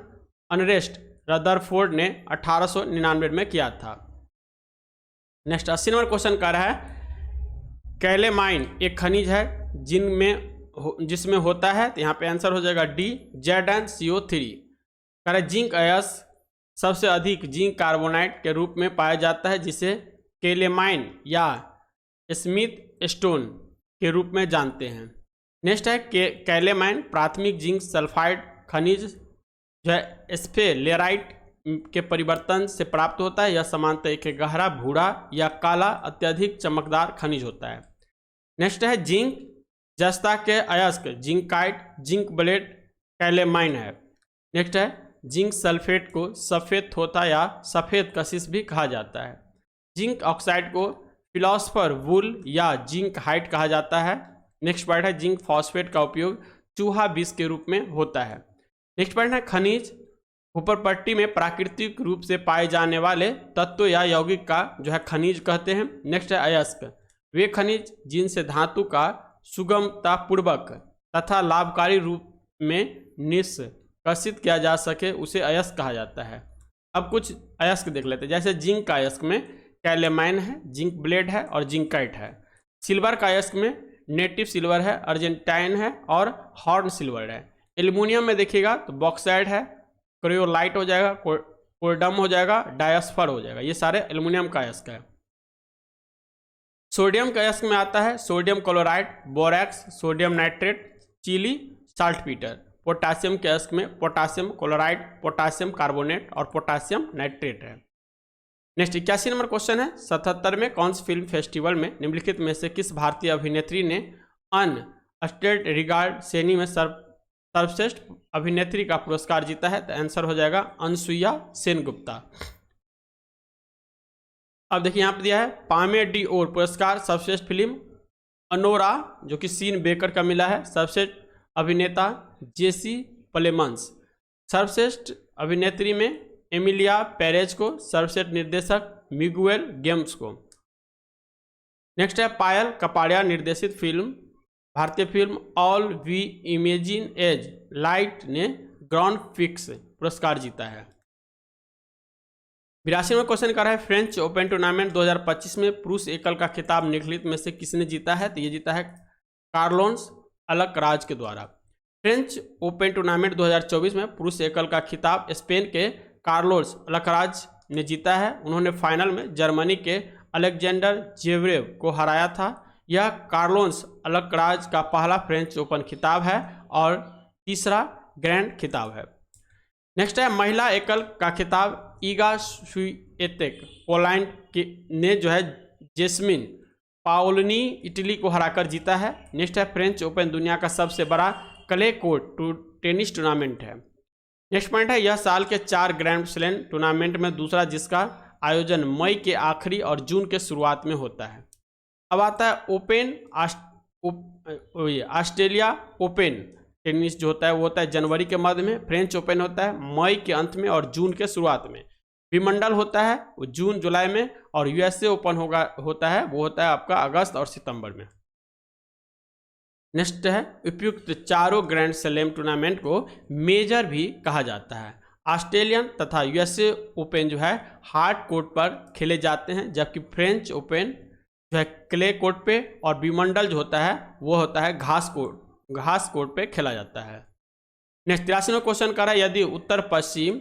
अर्नेस्ट रदरफोर्ड ने 1899 में किया था। नेक्स्ट 80वां क्वेश्चन कह रहा है कैलेमाइन एक खनिज है जिसमें होता है, तो यहाँ पे आंसर हो जाएगा डी ZnCO3। कह रहा है जिंक अयस्क सबसे अधिक जिंक कार्बोनाइट के रूप में पाया जाता है जिसे कैलेमाइन या स्मिथ स्टोन के रूप में जानते हैं। नेक्स्ट है कैलेमाइन प्राथमिक जिंक सल्फाइड खनिज जो है स्फेलेराइट के परिवर्तन से प्राप्त होता है। यह सामान्यतः एक गहरा भूरा या काला अत्यधिक चमकदार खनिज होता है। नेक्स्ट है जिंक जस्ता के अयस्क जिंकाइट जिंक ब्लेड कैलेमाइन है। नेक्स्ट है जिंक सल्फेट को सफ़ेद थोथा या सफ़ेद कशिश भी कहा जाता है। जिंक ऑक्साइड को फिलॉसफर वुल या जिंक हाइट कहा जाता है। नेक्स्ट पॉइंट है जिंक फॉस्फेट का उपयोग चूहा विष के रूप में होता है। नेक्स्ट पॉइंट है खनिज ऊपर पट्टी में प्राकृतिक रूप से पाए जाने वाले तत्व या यौगिक का जो है खनिज कहते हैं। नेक्स्ट है अयस्क, वे खनिज जिनसे धातु का सुगमता पूर्वक तथा लाभकारी रूप में निष्कासित किया जा सके उसे अयस्क कहा जाता है। अब कुछ अयस्क देख लेते हैं, जैसे जिंक का अयस्क में कैलेमाइन है, जिंक ब्लेड है और जिंकाइट है। सिल्वर का अयस्क में नेटिव सिल्वर है, अर्जेंटाइन है और हॉर्न सिल्वर है। एल्युमिनियम में देखिएगा तो बॉक्साइड है, क्रियोलाइट हो जाएगा, कोर्डम हो जाएगा, डायस्फर हो जाएगा। ये सारे एल्युमिनियम का अयस्क है। सोडियम के अयस्क में आता है sodium chloride, borax, sodium nitrate, Chile, saltpetre. Potassium के अयस्क में पोटासियम क्लोराइड, पोटासियम कार्बोनेट और पोटासियम नाइट्रेट है। नेक्स्ट 81 नंबर क्वेश्चन है, 77 में कौन सी फिल्म फेस्टिवल में निम्नलिखित में से किस भारतीय अभिनेत्री ने अनस्टेड रिगार्ड श्रेणी में सर्वश्रेष्ठ अभिनेत्री का पुरस्कार जीता है? तो आंसर हो जाएगा अनसुईया सेनगुप्ता। अब देखिए यहाँ पे दिया है पामे डी ओर पुरस्कार सर्वश्रेष्ठ फिल्म अनोरा जो कि सीन बेकर का मिला है। सर्वश्रेष्ठ अभिनेता जेसी प्लेमंस, सर्वश्रेष्ठ अभिनेत्री में एमिलिया पेरेज को, सर्वश्रेष्ठ निर्देशक मिगुएल गेम्स को। नेक्स्ट है पायल कपाड़िया निर्देशित फिल्म भारतीय film all we imagine as light ने ग्रैंड प्रिक्स पुरस्कार जीता है। 82वां क्वेश्चन कर रहा है फ्रेंच ओपन टूर्नामेंट 2025 में पुरुष एकल का खिताब निम्नलिखित में से किसने जीता है? तो ये जीता है कार्लोस अल्कराज के द्वारा। फ्रेंच ओपन टूर्नामेंट 2024 में पुरुष एकल का खिताब स्पेन के कार्लोस अल्कराज ने जीता है। उन्होंने फाइनल में जर्मनी के अलेक्जेंडर जेवरेव को हराया था। यह कार्लोस अल्कराज का पहला फ्रेंच ओपन खिताब है और तीसरा ग्रैंड खिताब है। नेक्स्ट है महिला एकल का खिताब ईगा स्विएतेक पोलैंड ने जो है जेस्मिन पाओलिनी इटली को हराकर जीता है। नेक्स्ट है फ्रेंच ओपन दुनिया का सबसे बड़ा क्ले कोर्ट टेनिस टूर्नामेंट है। नेक्स्ट पॉइंट है यह साल के 4 ग्रैंड स्लैम टूर्नामेंट में दूसरा जिसका आयोजन मई के आखिरी और जून के शुरुआत में होता है। अब आता है ओपन ऑस्ट्रेलिया ओपन टेनिस जो होता है वो होता है जनवरी के मध्य में। फ्रेंच ओपन होता है मई के अंत में और जून के शुरुआत में। विमंडल होता है वो जून जुलाई में और यूएसए ओपन होता है वो होता है आपका अगस्त और सितंबर में। नेक्स्ट है उपयुक्त चारों ग्रैंड स्लैम टूर्नामेंट को मेजर भी कहा जाता है। ऑस्ट्रेलियन तथा यूएसए ओपन जो है हार्ड कोर्ट पर खेले जाते हैं, जबकि फ्रेंच ओपन जो है क्ले कोर्ट पे और विमंडल जो होता है वो होता है घास कोर्ट पे खेला जाता है। नेक्स्ट 83वां क्वेश्चन कर रहा है यदि उत्तर पश्चिम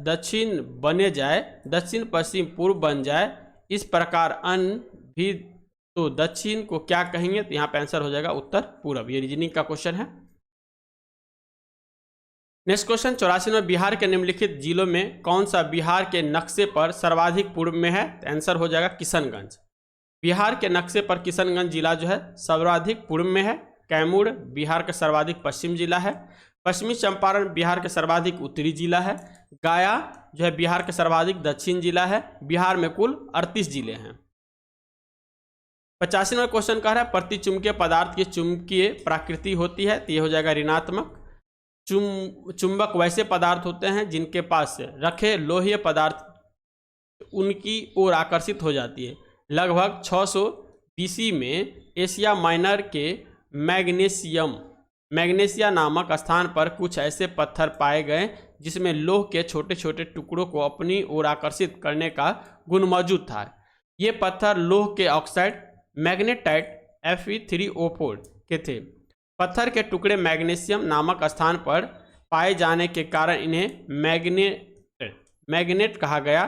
दक्षिण बने जाए, दक्षिण पश्चिम पूर्व बन जाए, इस प्रकार अन्य भी तो दक्षिण को क्या कहेंगे? तो यहाँ पे आंसर हो जाएगा उत्तर पूर्व। ये रीजनिंग का क्वेश्चन है। नेक्स्ट क्वेश्चन 84 में बिहार के निम्नलिखित जिलों में कौन सा बिहार के नक्शे पर सर्वाधिक पूर्व में है? तो आंसर हो जाएगा किशनगंज। बिहार के नक्शे पर किशनगंज जिला जो है सर्वाधिक पूर्व में है। कैमूर बिहार का सर्वाधिक पश्चिम जिला है। पश्चिमी चंपारण बिहार के सर्वाधिक उत्तरी जिला है। गया जो है बिहार के सर्वाधिक दक्षिण जिला है। बिहार में कुल 38 जिले हैं। 85वां क्वेश्चन कह रहा है प्रति चुंबकीय पदार्थ की चुंबकीय प्रकृति होती है, तो ये हो जाएगा ऋणात्मक। चुंबक वैसे पदार्थ होते हैं जिनके पास रखे लोहीय पदार्थ उनकी ओर आकर्षित हो जाती है। लगभग 600 BC में एशिया माइनर के मैग्नेशिया नामक स्थान पर कुछ ऐसे पत्थर पाए गए जिसमें लोह के छोटे छोटे टुकड़ों को अपनी ओर आकर्षित करने का गुण मौजूद था। ये पत्थर लोह के ऑक्साइड मैग्नेटाइट Fe3O4 के थे। पत्थर के टुकड़े मैग्नीशियम नामक स्थान पर पाए जाने के कारण इन्हें मैग्नेट कहा गया।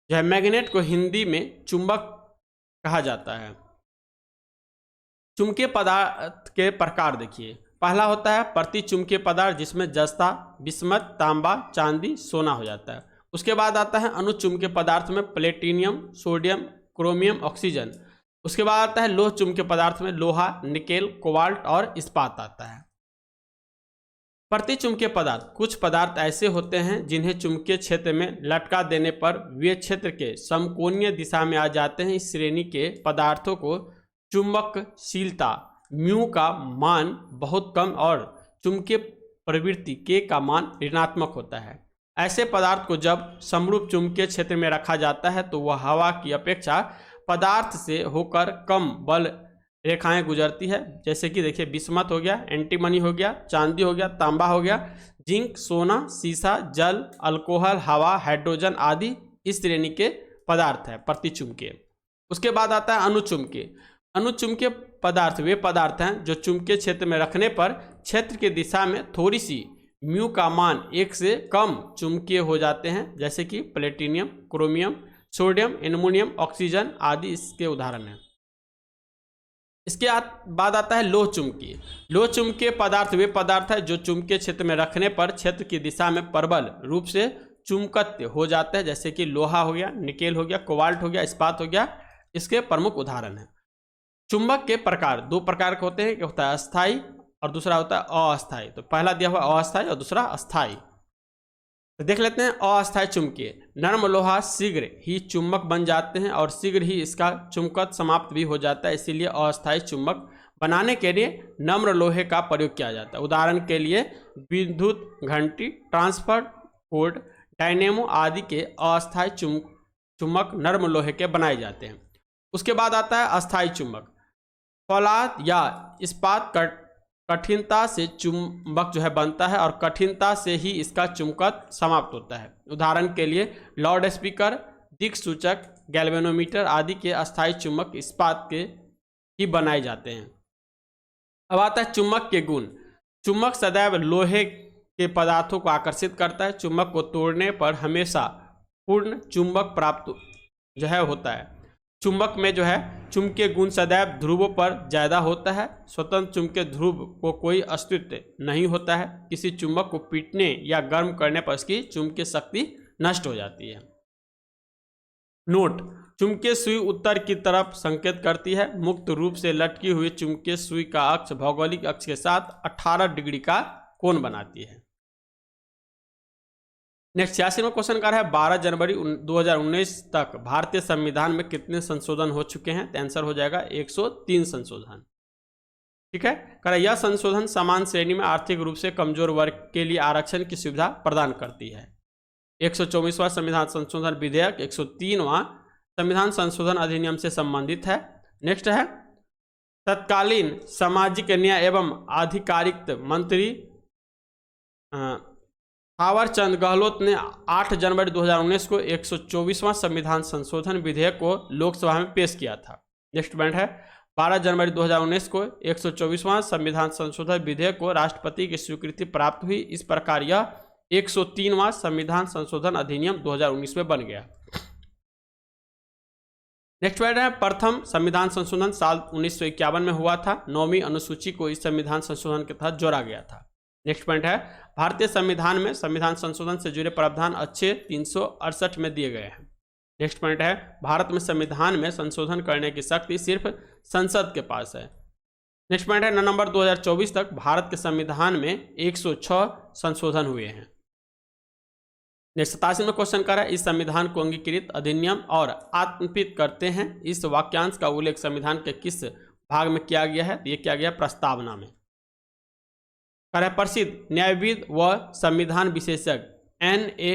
यह मैग्नेट को हिंदी में चुंबक कहा जाता है। चुंबकीय पदार्थ के प्रकार देखिए, पहला होता है प्रति चुंबकीय पदार्थ जिसमें जस्ता, बिस्मत, तांबा, चांदी, सोना हो जाता है। उसके बाद आता है अनुचुंबकीय पदार्थ में प्लेटिनियम, सोडियम, क्रोमियम, ऑक्सीजन। उसके बाद आता है लोह चुंबकीय पदार्थ में लोहा, निकेल, कोबाल्ट और इस्पात आता है। प्रति चुंबकीय पदार्थ, कुछ पदार्थ ऐसे होते हैं जिन्हें चुंबकीय क्षेत्र में लटका देने पर वे क्षेत्र के समकोणीय दिशा में आ जाते हैं। इस श्रेणी के पदार्थों को चुंबकशीलता म्यू का मान बहुत कम और चुंबकीय प्रवृत्ति के का मान ऋणात्मक होता है। ऐसे पदार्थ को जब समरूप चुंबकीय क्षेत्र में रखा जाता है तो वह हवा की अपेक्षा पदार्थ से होकर कम बल रेखाएं गुजरती है। जैसे कि देखिए बिस्मत हो गया, एंटीमनी हो गया, चांदी हो गया, तांबा हो गया, जिंक, सोना, सीसा, जल, अल्कोहल, हवा, हाइड्रोजन आदि इस श्रेणी के पदार्थ है प्रतिचुंबकीय। उसके बाद आता है अनुचुंबकीय। अनुचुंबकीय पदार्थ वे पदार्थ हैं जो चुंबकीय क्षेत्र में रखने पर क्षेत्र की दिशा में थोड़ी सी म्यू का मान 1 से कम चुंबकीय हो जाते हैं। जैसे कि platinum, chromium, sodium, aluminium, oxygen आदि इसके उदाहरण हैं। इसके बाद आता है लोह चुंबकीय। लोह चुंबकीय पदार्थ वे पदार्थ है जो चुंबकीय क्षेत्र में रखने पर क्षेत्र की दिशा में प्रबल रूप से चुंबकत्व हो जाते हैं। जैसे कि लोहा हो गया, निकेल हो गया, कोबाल्ट हो गया, इस्पात हो गया, इसके प्रमुख उदाहरण हैं। चुंबक के प्रकार 2 प्रकार के होते हैं, एक होता है अस्थायी और दूसरा होता है अस्थायी। तो पहला दिया हुआ अस्थायी और दूसरा अस्थायी। तो देख लेते हैं अस्थायी चुंबकीय। नर्म लोहा शीघ्र ही चुंबक बन जाते हैं और शीघ्र ही इसका चुंबकत्व समाप्त भी हो जाता है, इसीलिए अस्थायी चुंबक बनाने के लिए नम्र लोहे का प्रयोग किया जाता है। उदाहरण के लिए विद्युत घंटी, ट्रांसफर कोड, डायनेमो आदि के अस्थायी चुंबक नर्म लोहे के बनाए जाते हैं। उसके बाद आता है अस्थायी चुंबक। फौलाद या इस्पात कठिनता से चुंबक जो है बनता है और कठिनता से ही इसका चुंबकत्व समाप्त होता है। उदाहरण के लिए लाउड स्पीकर, दिक्सूचक, गैल्वेनोमीटर आदि के अस्थायी चुंबक इस्पात के ही बनाए जाते हैं। अब आता है चुंबक के गुण। चुंबक सदैव लोहे के पदार्थों को आकर्षित करता है। चुंबक को तोड़ने पर हमेशा पूर्ण चुंबक प्राप्त जो है होता है। चुंबक में जो है चुंबकीय गुण सदैव ध्रुवों पर ज़्यादा होता है। स्वतंत्र चुंबकीय ध्रुव को कोई अस्तित्व नहीं होता है। किसी चुंबक को पीटने या गर्म करने पर उसकी चुंबकीय शक्ति नष्ट हो जाती है। नोट: चुंबकीय सुई उत्तर की तरफ संकेत करती है। मुक्त रूप से लटकी हुई चुंबकीय सुई का अक्ष भौगोलिक अक्ष के साथ 18 डिग्री का कोण बनाती है। नेक्स्ट 86वां क्वेश्चन कर है 12 जनवरी 2019 तक भारतीय संविधान में कितने संशोधन हो चुके हैं? तो आंसर हो जाएगा 103 संशोधन। ठीक है, कर यह संशोधन समान श्रेणी में आर्थिक रूप से कमजोर वर्ग के लिए आरक्षण की सुविधा प्रदान करती है। 124वां संविधान संशोधन विधेयक 103वां संविधान संशोधन अधिनियम से संबंधित है। नेक्स्ट है तत्कालीन सामाजिक न्याय एवं आधिकारिक मंत्री थावरचंद गहलोत ने 8 जनवरी 2019 को 124वां संविधान संशोधन विधेयक को लोकसभा में पेश किया था। नेक्स्ट पॉइंट है 12 जनवरी 2019 को 124वां संविधान संशोधन विधेयक को राष्ट्रपति की स्वीकृति प्राप्त हुई। इस प्रकार यह 103वां संविधान संशोधन अधिनियम 2019 में बन गया। नेक्स्ट पॉइंट है प्रथम संविधान संशोधन साल 1951 में हुआ था। 9वीं अनुसूची को इस संविधान संशोधन के तहत जोड़ा गया था। नेक्स्ट पॉइंट है भारतीय संविधान में संविधान संशोधन से जुड़े प्रावधान अच्छे 368 में दिए गए हैं। नेक्स्ट पॉइंट है भारत में संविधान में संशोधन करने की शक्ति सिर्फ संसद के पास है। नेक्स्ट पॉइंट है नवंबर 2024 तक भारत के संविधान में 106 संशोधन हुए हैं। नेक्स्ट 87वां क्वेश्चन कर रहा है इस संविधान को अंगीकृत अधिनियम और आत्मपित करते हैं। इस वाक्यांश का उल्लेख संविधान के किस भाग में किया गया है? ये किया गया प्रस्तावना में। कर है प्रसिद्ध न्यायविद व संविधान विशेषज्ञ N.A.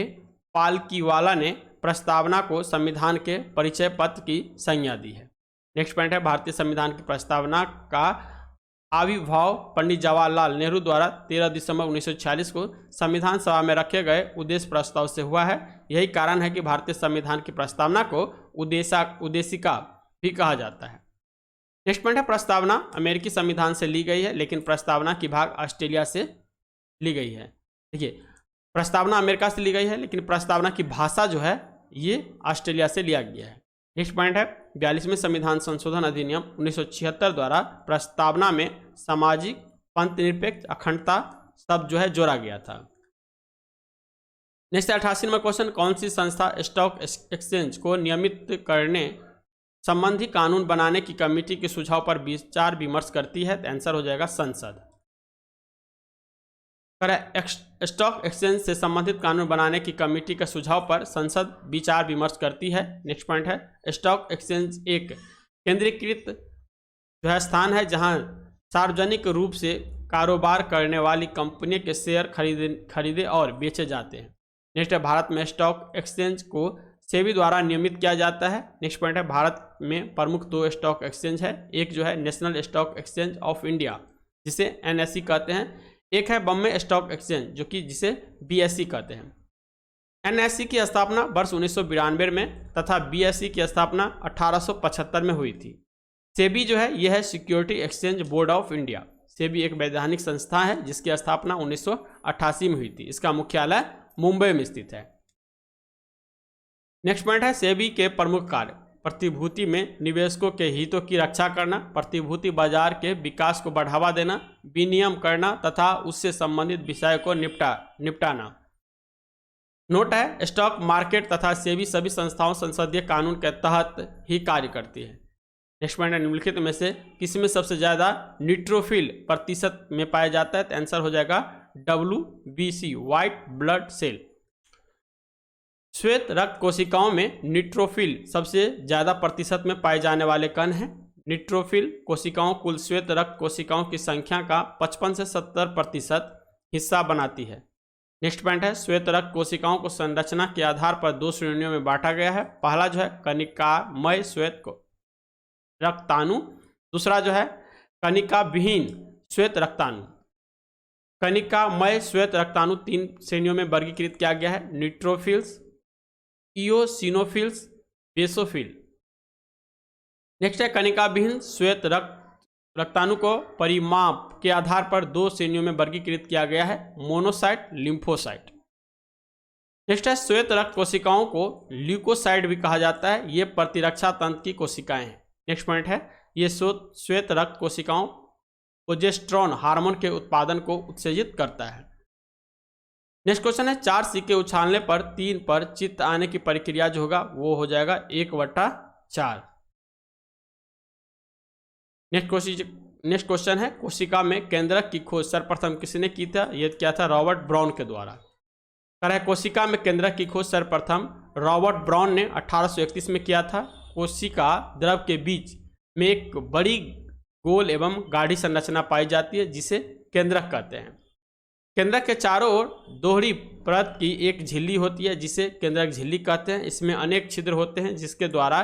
पालकीवाला ने प्रस्तावना को संविधान के परिचय पत्र की संज्ञा दी है। नेक्स्ट पॉइंट है भारतीय संविधान की प्रस्तावना का आविर्भाव पंडित जवाहरलाल नेहरू द्वारा 13 दिसंबर 1946 को संविधान सभा में रखे गए उद्देश्य प्रस्ताव से हुआ है। यही कारण है कि भारतीय संविधान की प्रस्तावना को उद्देशिका भी कहा जाता है। नेक्स्ट पॉइंट है प्रस्तावना अमेरिकी संविधान से ली गई है, लेकिन प्रस्तावना की भाग ऑस्ट्रेलिया से ली गई है। देखिए प्रस्तावना अमेरिका से ली गई है, लेकिन प्रस्तावना की भाषा जो है ये ऑस्ट्रेलिया से लिया गया है। नेक्स्ट पॉइंट है 42वें संविधान संशोधन अधिनियम 1976 द्वारा प्रस्तावना में सामाजिक पंथनिरपेक्ष अखंडता शब्द जो है जोड़ा गया था। नेक्स्ट 88वां क्वेश्चन कौन सी संस्था स्टॉक एक्सचेंज को नियमित करने संबंधी कानून बनाने की कमेटी के सुझाव पर विचार विमर्श करती है? तो आंसर हो जाएगा संसद। स्टॉक एक्सचेंज से संबंधित कानून बनाने की कमेटी के सुझाव पर संसद विचार विमर्श करती है। नेक्स्ट पॉइंट है स्टॉक एक्सचेंज एक केंद्रीकृत जो है स्थान है जहां सार्वजनिक रूप से कारोबार करने वाली कंपनी के शेयर खरीदे और बेचे जाते हैं। नेक्स्ट है भारत में स्टॉक एक्सचेंज को सेबी द्वारा नियमित किया जाता है। नेक्स्ट पॉइंट है भारत में प्रमुख 2 स्टॉक एक्सचेंज है, एक जो है national stock exchange of India जिसे NSE कहते हैं, एक है बॉम्बे स्टॉक एक्सचेंज जो कि जिसे BSE कहते हैं। NSE की स्थापना वर्ष 1992 में तथा BSE की स्थापना 1875 में हुई थी। सेबी जो है यह है security exchange board of India. SEBI एक वैधानिक संस्था है जिसकी स्थापना 1988 में हुई थी। इसका मुख्यालय मुंबई में स्थित है। नेक्स्ट पॉइंट है सेबी के प्रमुख कार्य, प्रतिभूति में निवेशकों के हितों की रक्षा करना, प्रतिभूति बाजार के विकास को बढ़ावा देना, विनियम करना तथा उससे संबंधित विषय को निपटाना। नोट है स्टॉक मार्केट तथा सेबी सभी संस्थाओं संसदीय कानून के तहत ही कार्य करती है। नेक्स्ट पॉइंट है निम्नलिखित में से किसमें सबसे ज्यादा न्यूट्रोफिल प्रतिशत में पाया जाता है, तो आंसर हो जाएगा WBC व्हाइट ब्लड सेल। श्वेत रक्त कोशिकाओं में न्यूट्रोफिल सबसे ज्यादा प्रतिशत में पाए जाने वाले कण हैं। न्यूट्रोफिल कोशिकाओं कुल श्वेत रक्त कोशिकाओं की संख्या का 55 से 70% हिस्सा बनाती है। नेक्स्ट पॉइंट है श्वेत रक्त कोशिकाओं को संरचना के आधार पर 2 श्रेणियों में बांटा गया है। पहला जो है कनिकामय श्वेत रक्ताणु, दूसरा जो है कनिका विहीन श्वेत रक्ताणु। कनिकामय श्वेत रक्ताणु 3 श्रेणियों में वर्गीकृत किया गया है, न्यूट्रोफिल्स, इओसिनोफिल्स, बेसोफिल। नेक्स्ट है कनिका विहीन श्वेत रक्ताणु को परिमाप के आधार पर 2 श्रेणियों में वर्गीकृत किया गया है, मोनोसाइट, लिम्फोसाइट। नेक्स्ट है श्वेत रक्त कोशिकाओं को ल्यूकोसाइट भी कहा जाता है, ये प्रतिरक्षा तंत्र की कोशिकाएं हैं। नेक्स्ट पॉइंट है ये श्वेत रक्त कोशिकाओं प्रोजेस्टेरोन हार्मोन के उत्पादन को उत्तेजित करता है। नेक्स्ट क्वेश्चन है 4 सिक्के उछालने पर 3 पर चित्त आने की प्रक्रिया जो होगा वो हो जाएगा 1/4। नेक्स्ट क्वेश्चन है कोशिका में केंद्रक की खोज सर्वप्रथम किसने की था, ये किया था रॉबर्ट ब्राउन के द्वारा। कर है कोशिका में केंद्रक की खोज सर्वप्रथम रॉबर्ट ब्राउन ने 1831 में किया था। कोशिका द्रव के बीच में एक बड़ी गोल एवं गाढ़ी संरचना पाई जाती है जिसे केंद्रक कहते हैं। केंद्रक के चारों ओर दोहरी परत की एक झिल्ली होती है जिसे केंद्रक झिल्ली कहते हैं। इसमें अनेक छिद्र होते हैं जिसके द्वारा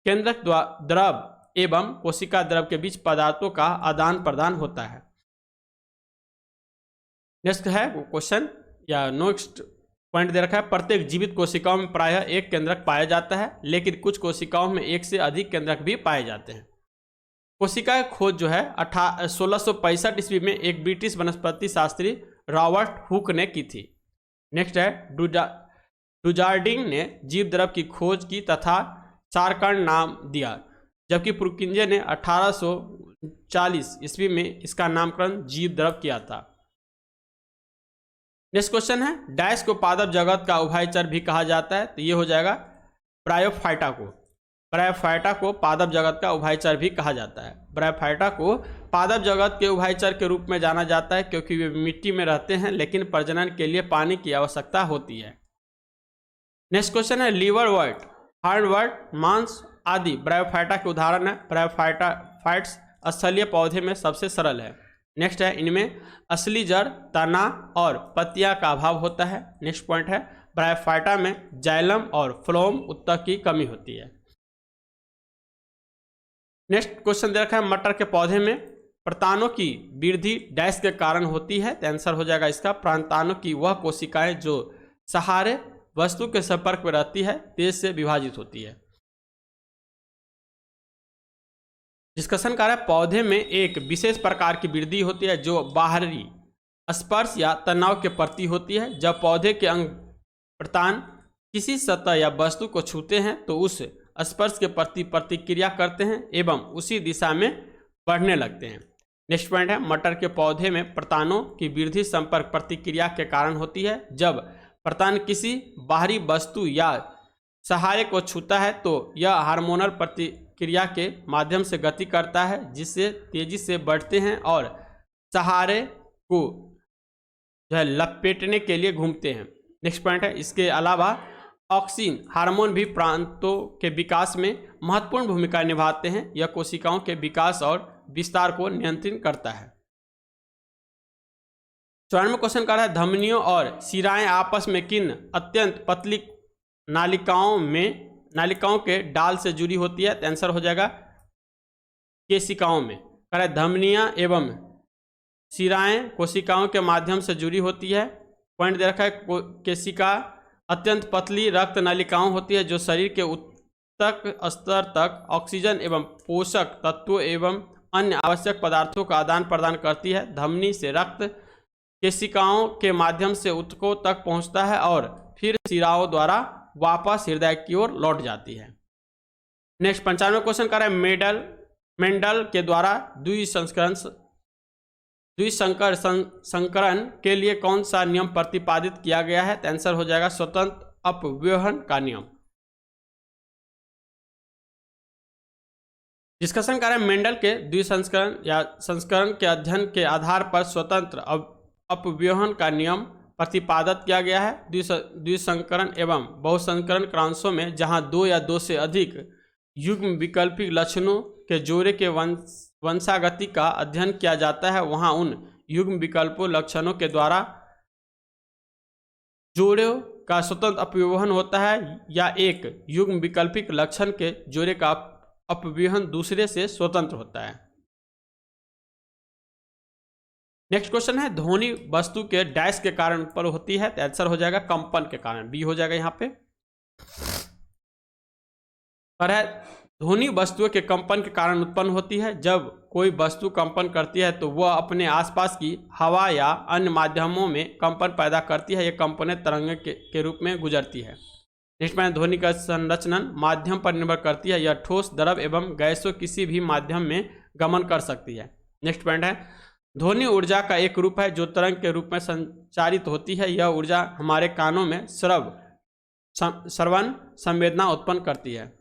केंद्रक द्रव एवं कोशिका द्रव के बीच पदार्थों का आदान प्रदान होता है। नेक्स्ट है क्वेश्चन या नेक्स्ट पॉइंट दे रखा है प्रत्येक जीवित कोशिकाओं में प्रायः एक केंद्रक पाया जाता है, लेकिन कुछ कोशिकाओं में एक से अधिक केंद्रक भी पाए जाते हैं। कोशिका की खोज जो है 1665 ईस्वी में एक ब्रिटिश वनस्पति शास्त्री रॉबर्ट हुक ने की थी। नेक्स्ट है डुजार्डिंग ने जीव द्रव की खोज की तथा चारकण नाम दिया, जबकि पुरकिंजे ने 1840 ईस्वी में इसका नामकरण जीव द्रव किया था। नेक्स्ट क्वेश्चन है डैश को पादप जगत का उभयचर भी कहा जाता है, तो ये हो जाएगा ब्रायोफाइटा को। ब्रायोफाइटा को पादप जगत का उभयचर भी कहा जाता है। ब्रायोफाइटा को पादप जगत के उभयचर के रूप में जाना जाता है क्योंकि वे मिट्टी में रहते हैं लेकिन प्रजनन के लिए पानी की आवश्यकता होती है। नेक्स्ट क्वेश्चन है लीवर वर्ट, हार्ड वर्ट, मांस आदि ब्रायोफाइटा के उदाहरण है। ब्रायोफाइट्स स्थलीय पौधे में सबसे सरल है। नेक्स्ट है इनमें असली जड़, तना और पत्तियां का अभाव होता है। नेक्स्ट पॉइंट है ब्रायोफाइटा में जाइलम और फ्लोम उत्तक की कमी होती है। नेक्स्ट क्वेश्चन दे रखा है मटर के पौधे में प्रतानों की वृद्धि डैश के कारण होती है, तो आंसर हो जाएगा इसका प्रतानों की वह कोशिकाएं जो सहारे वस्तु के संपर्क में रहती है तेज से विभाजित होती है। डिस्कशन कर रहा है पौधे में एक विशेष प्रकार की वृद्धि होती है जो बाहरी स्पर्श या तनाव के प्रति होती है। जब पौधे के अंग प्रतान किसी सतह या वस्तु को छूते हैं तो उस स्पर्श के प्रति प्रतिक्रिया करते हैं एवं उसी दिशा में बढ़ने लगते हैं। नेक्स्ट पॉइंट है मटर के पौधे में प्रतानों की वृद्धि संपर्क प्रतिक्रिया के कारण होती है। जब प्रतान किसी बाहरी वस्तु या सहारे को छूता है तो यह हार्मोनल प्रतिक्रिया के माध्यम से गति करता है जिससे तेजी से बढ़ते हैं और सहारे को जो है लपेटने के लिए घूमते हैं। नेक्स्ट पॉइंट है इसके अलावा ऑक्सिन हार्मोन भी प्रांतों के विकास में महत्वपूर्ण भूमिका निभाते हैं। यह कोशिकाओं के विकास और विस्तार को नियंत्रित करता है। 94 क्वेश्चन कर रहा है धमनियों और शिराएं आपस में किन अत्यंत पतली नालिकाओं के डाल से जुड़ी होती है? तो आंसर हो जाएगा केशिकाओं में। कह रहा है धमनियां एवं शिराएं कोशिकाओं के माध्यम से जुड़ी होती है। पॉइंट दे रखा है केशिका अत्यंत पतली रक्त नलिकाओं होती है जो शरीर के उत्तक स्तर तक ऑक्सीजन एवं पोषक तत्वों एवं अन्य आवश्यक पदार्थों का आदान प्रदान करती है। धमनी से रक्त केशिकाओं के माध्यम से ऊतकों तक पहुंचता है और फिर शिराओं द्वारा वापस हृदय की ओर लौट जाती है। नेक्स्ट 95 क्वेश्चन कर रहा है मेंडल के द्वारा द्विसंकरण के लिए कौन सा नियम प्रतिपादित किया गया है? तो आंसर हो जाएगा स्वतंत्र अपव्यवहन का नियम। डिस्कशन कर रहे हैं मेंडल के द्विसंस्करण या संस्करण के अध्ययन के आधार पर स्वतंत्र अपव्यवहन का नियम प्रतिपादित किया गया है। द्विसंकरण एवं बहुसंकरण क्रॉसों में जहां 2 या 2 से अधिक युग्म विकल्पिक लक्षणों के जोड़े के वंशागति का अध्ययन किया जाता है, वहां उन युग्म विकल्पों लक्षणों के द्वारा जोड़े का स्वतंत्र अपव्यवहन होता है या एक युग्म विकल्पिक लक्षण के जोड़े का अपव्यवहन दूसरे से स्वतंत्र होता है। नेक्स्ट क्वेश्चन है ध्वनि वस्तु के डैश के कारण उत्पन्न होती है? तो आंसर हो जाएगा कंपन के कारण, बी हो जाएगा यहाँ पे। पर है ध्वनि वस्तुओं के कंपन के कारण उत्पन्न होती है। जब कोई वस्तु कंपन करती है तो वह अपने आसपास की हवा या अन्य माध्यमों में कंपन पैदा करती है। यह कंपनें तरंग के रूप में गुजरती है। नेक्स्ट में ध्वनि का संरचना माध्यम पर निर्भर करती है। यह ठोस, द्रव एवं गैसों किसी भी माध्यम में गमन कर सकती है। नेक्स्ट पॉइंट है ध्वनि ऊर्जा का एक रूप है जो तरंग के रूप में संचारित होती है। यह ऊर्जा हमारे कानों में श्रवण संवेदना उत्पन्न करती है।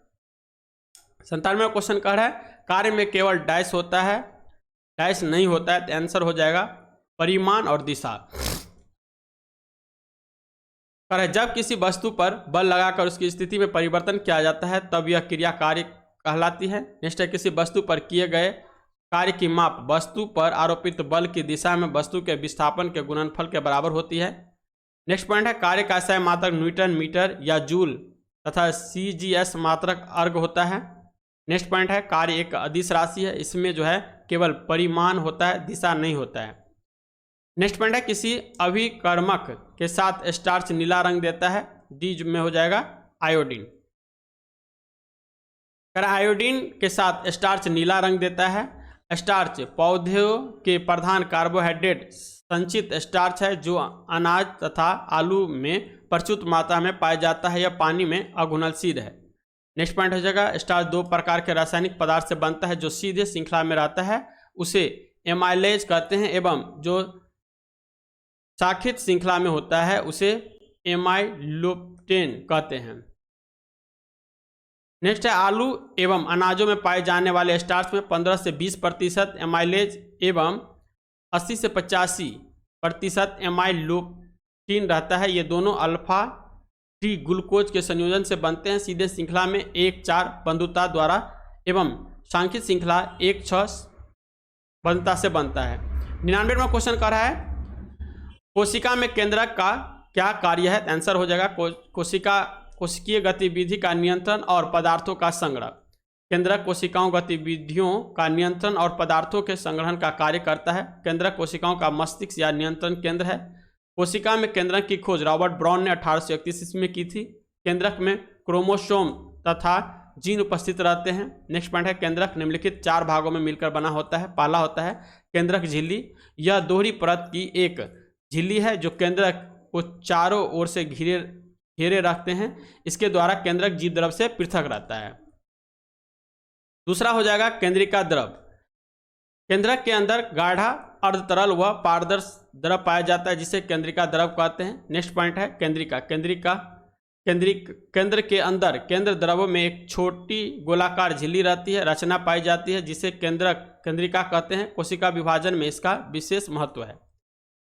97वां क्वेश्चन कह रहा है कार्य में केवल डैश होता है, डैश नहीं होता है? तो आंसर हो जाएगा परिमाण और दिशा। कह रहा है जब किसी वस्तु पर बल लगाकर उसकी स्थिति में परिवर्तन किया जाता है तब यह क्रिया कार्य कहलाती है। नेक्स्ट है किसी वस्तु पर किए गए कार्य की माप वस्तु पर आरोपित बल की दिशा में वस्तु के विस्थापन के गुणनफल के बराबर होती है। नेक्स्ट पॉइंट है कार्य का SI मात्रक न्यूटन, मीटर या जूल तथा CGS मात्रक अर्ग होता है। नेक्स्ट पॉइंट है कार्य एक अदिश राशि है, इसमें जो है केवल परिमाण होता है, दिशा नहीं होता है। नेक्स्ट पॉइंट है किसी अभिकर्मक के साथ स्टार्च नीला रंग देता है, डी में हो जाएगा आयोडीन। आयोडीन के साथ स्टार्च नीला रंग देता है। स्टार्च पौधों के प्रधान कार्बोहाइड्रेट संचित स्टार्च है जो अनाज तथा आलू में प्रचुर मात्रा में पाया जाता है। यह पानी में अघुलनशील है। नेक्स्ट पॉइंट हो जाएगा स्टार्च 2 प्रकार के रासायनिक पदार्थ से बनता है। जो सीधे श्रृंखला में रहता है उसे एमाइलेज कहते हैं एवं जो शाखित श्रृंखला में होता है उसे एमाइलोप्टेन कहते हैं। नेक्स्ट है आलू एवं अनाजों में पाए जाने वाले स्टार्च में 15 से 20% एमाइलेज एवं 80 से 85% एमाइलोप्टीन रहता है। ये दोनों अल्फा टी ग्लूकोज के संयोजन से बनते हैं। सीधे श्रृंखला में 1-4 बंधुता द्वारा एवं सांखिक श्रृंखला 1-6 बंधुता से बनता है। 99वां क्वेश्चन कर रहा है कोशिका में केंद्रक का क्या कार्य है? आंसर हो जाएगा कोशिकीय गतिविधि का नियंत्रण और पदार्थों का संग्रह। केंद्रक कोशिकाओं गतिविधियों का नियंत्रण और पदार्थों के संग्रहण का कार्य करता है। केंद्रक कोशिकाओं का मस्तिष्क या नियंत्रण केंद्र है। कोशिका में केंद्रक की खोज रॉबर्ट ब्राउन ने 1831 ईस्वी में की थी। केंद्रक में क्रोमोसोम तथा जीन उपस्थित रहते हैं। नेक्स्ट पॉइंट है केंद्रक निम्नलिखित 4 भागों में मिलकर बना होता है। पहला होता है केंद्रक झिल्ली। यह दोहरी परत की एक झिल्ली है जो केंद्रक को चारों ओर से घेरे रखते हैं। इसके द्वारा केंद्रक जीव द्रव से पृथक रहता है। दूसरा हो जाएगा केंद्रिका द्रव। केंद्रक के अंदर गाढ़ा अर्धतरल व पारदर्शी द्रव पाया जाता है जिसे केंद्रिका द्रव कहते हैं। नेक्स्ट पॉइंट है केंद्र के अंदर केंद्र द्रव में एक छोटी गोलाकार झिल्ली रहती है, रचना पाई जाती है जिसे केंद्रिका कहते हैं। कोशिका विभाजन में इसका विशेष महत्व है।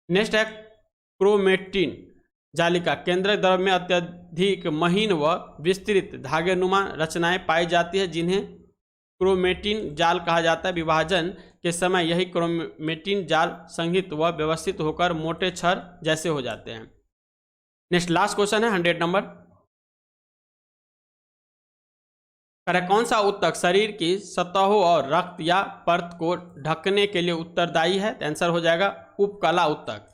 नेक्स्ट है क्रोमेटिन जालिका। केंद्रक द्रव में अत्यधिक महीन व विस्तृत धागेनुमा रचनाएं पाई जाती है जिन्हें क्रोमेटिन जाल कहा जाता है। विभाजन के समय यही क्रोमेटिन जाल संघित व व्यवस्थित होकर मोटे छड़ जैसे हो जाते हैं। नेक्स्ट लास्ट क्वेश्चन है 100 नंबर। कौन सा ऊतक शरीर की सतहों और रक्त या परत को ढकने के लिए उत्तरदायी है? तो आंसर हो जाएगा उपकला ऊतक।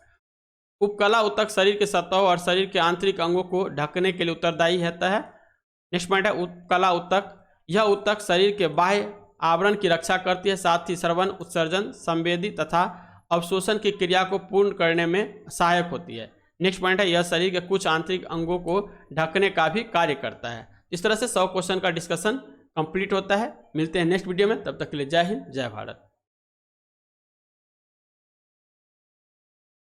उपकला ऊतक शरीर के सतहों और शरीर के आंतरिक अंगों को ढकने के लिए उत्तरदायी रहता है। नेक्स्ट पॉइंट है उपकला ऊतक। यह ऊतक शरीर के बाह्य आवरण की रक्षा करती है, साथ ही श्रवण, उत्सर्जन, संवेदी तथा अवशोषण की क्रिया को पूर्ण करने में सहायक होती है। नेक्स्ट पॉइंट है यह शरीर के कुछ आंतरिक अंगों को ढकने का भी कार्य करता है। इस तरह से 100 क्वेश्चन का डिस्कशन कंप्लीट होता है। मिलते हैं नेक्स्ट वीडियो में, तब तक के लिए जय हिंद, जय भारत।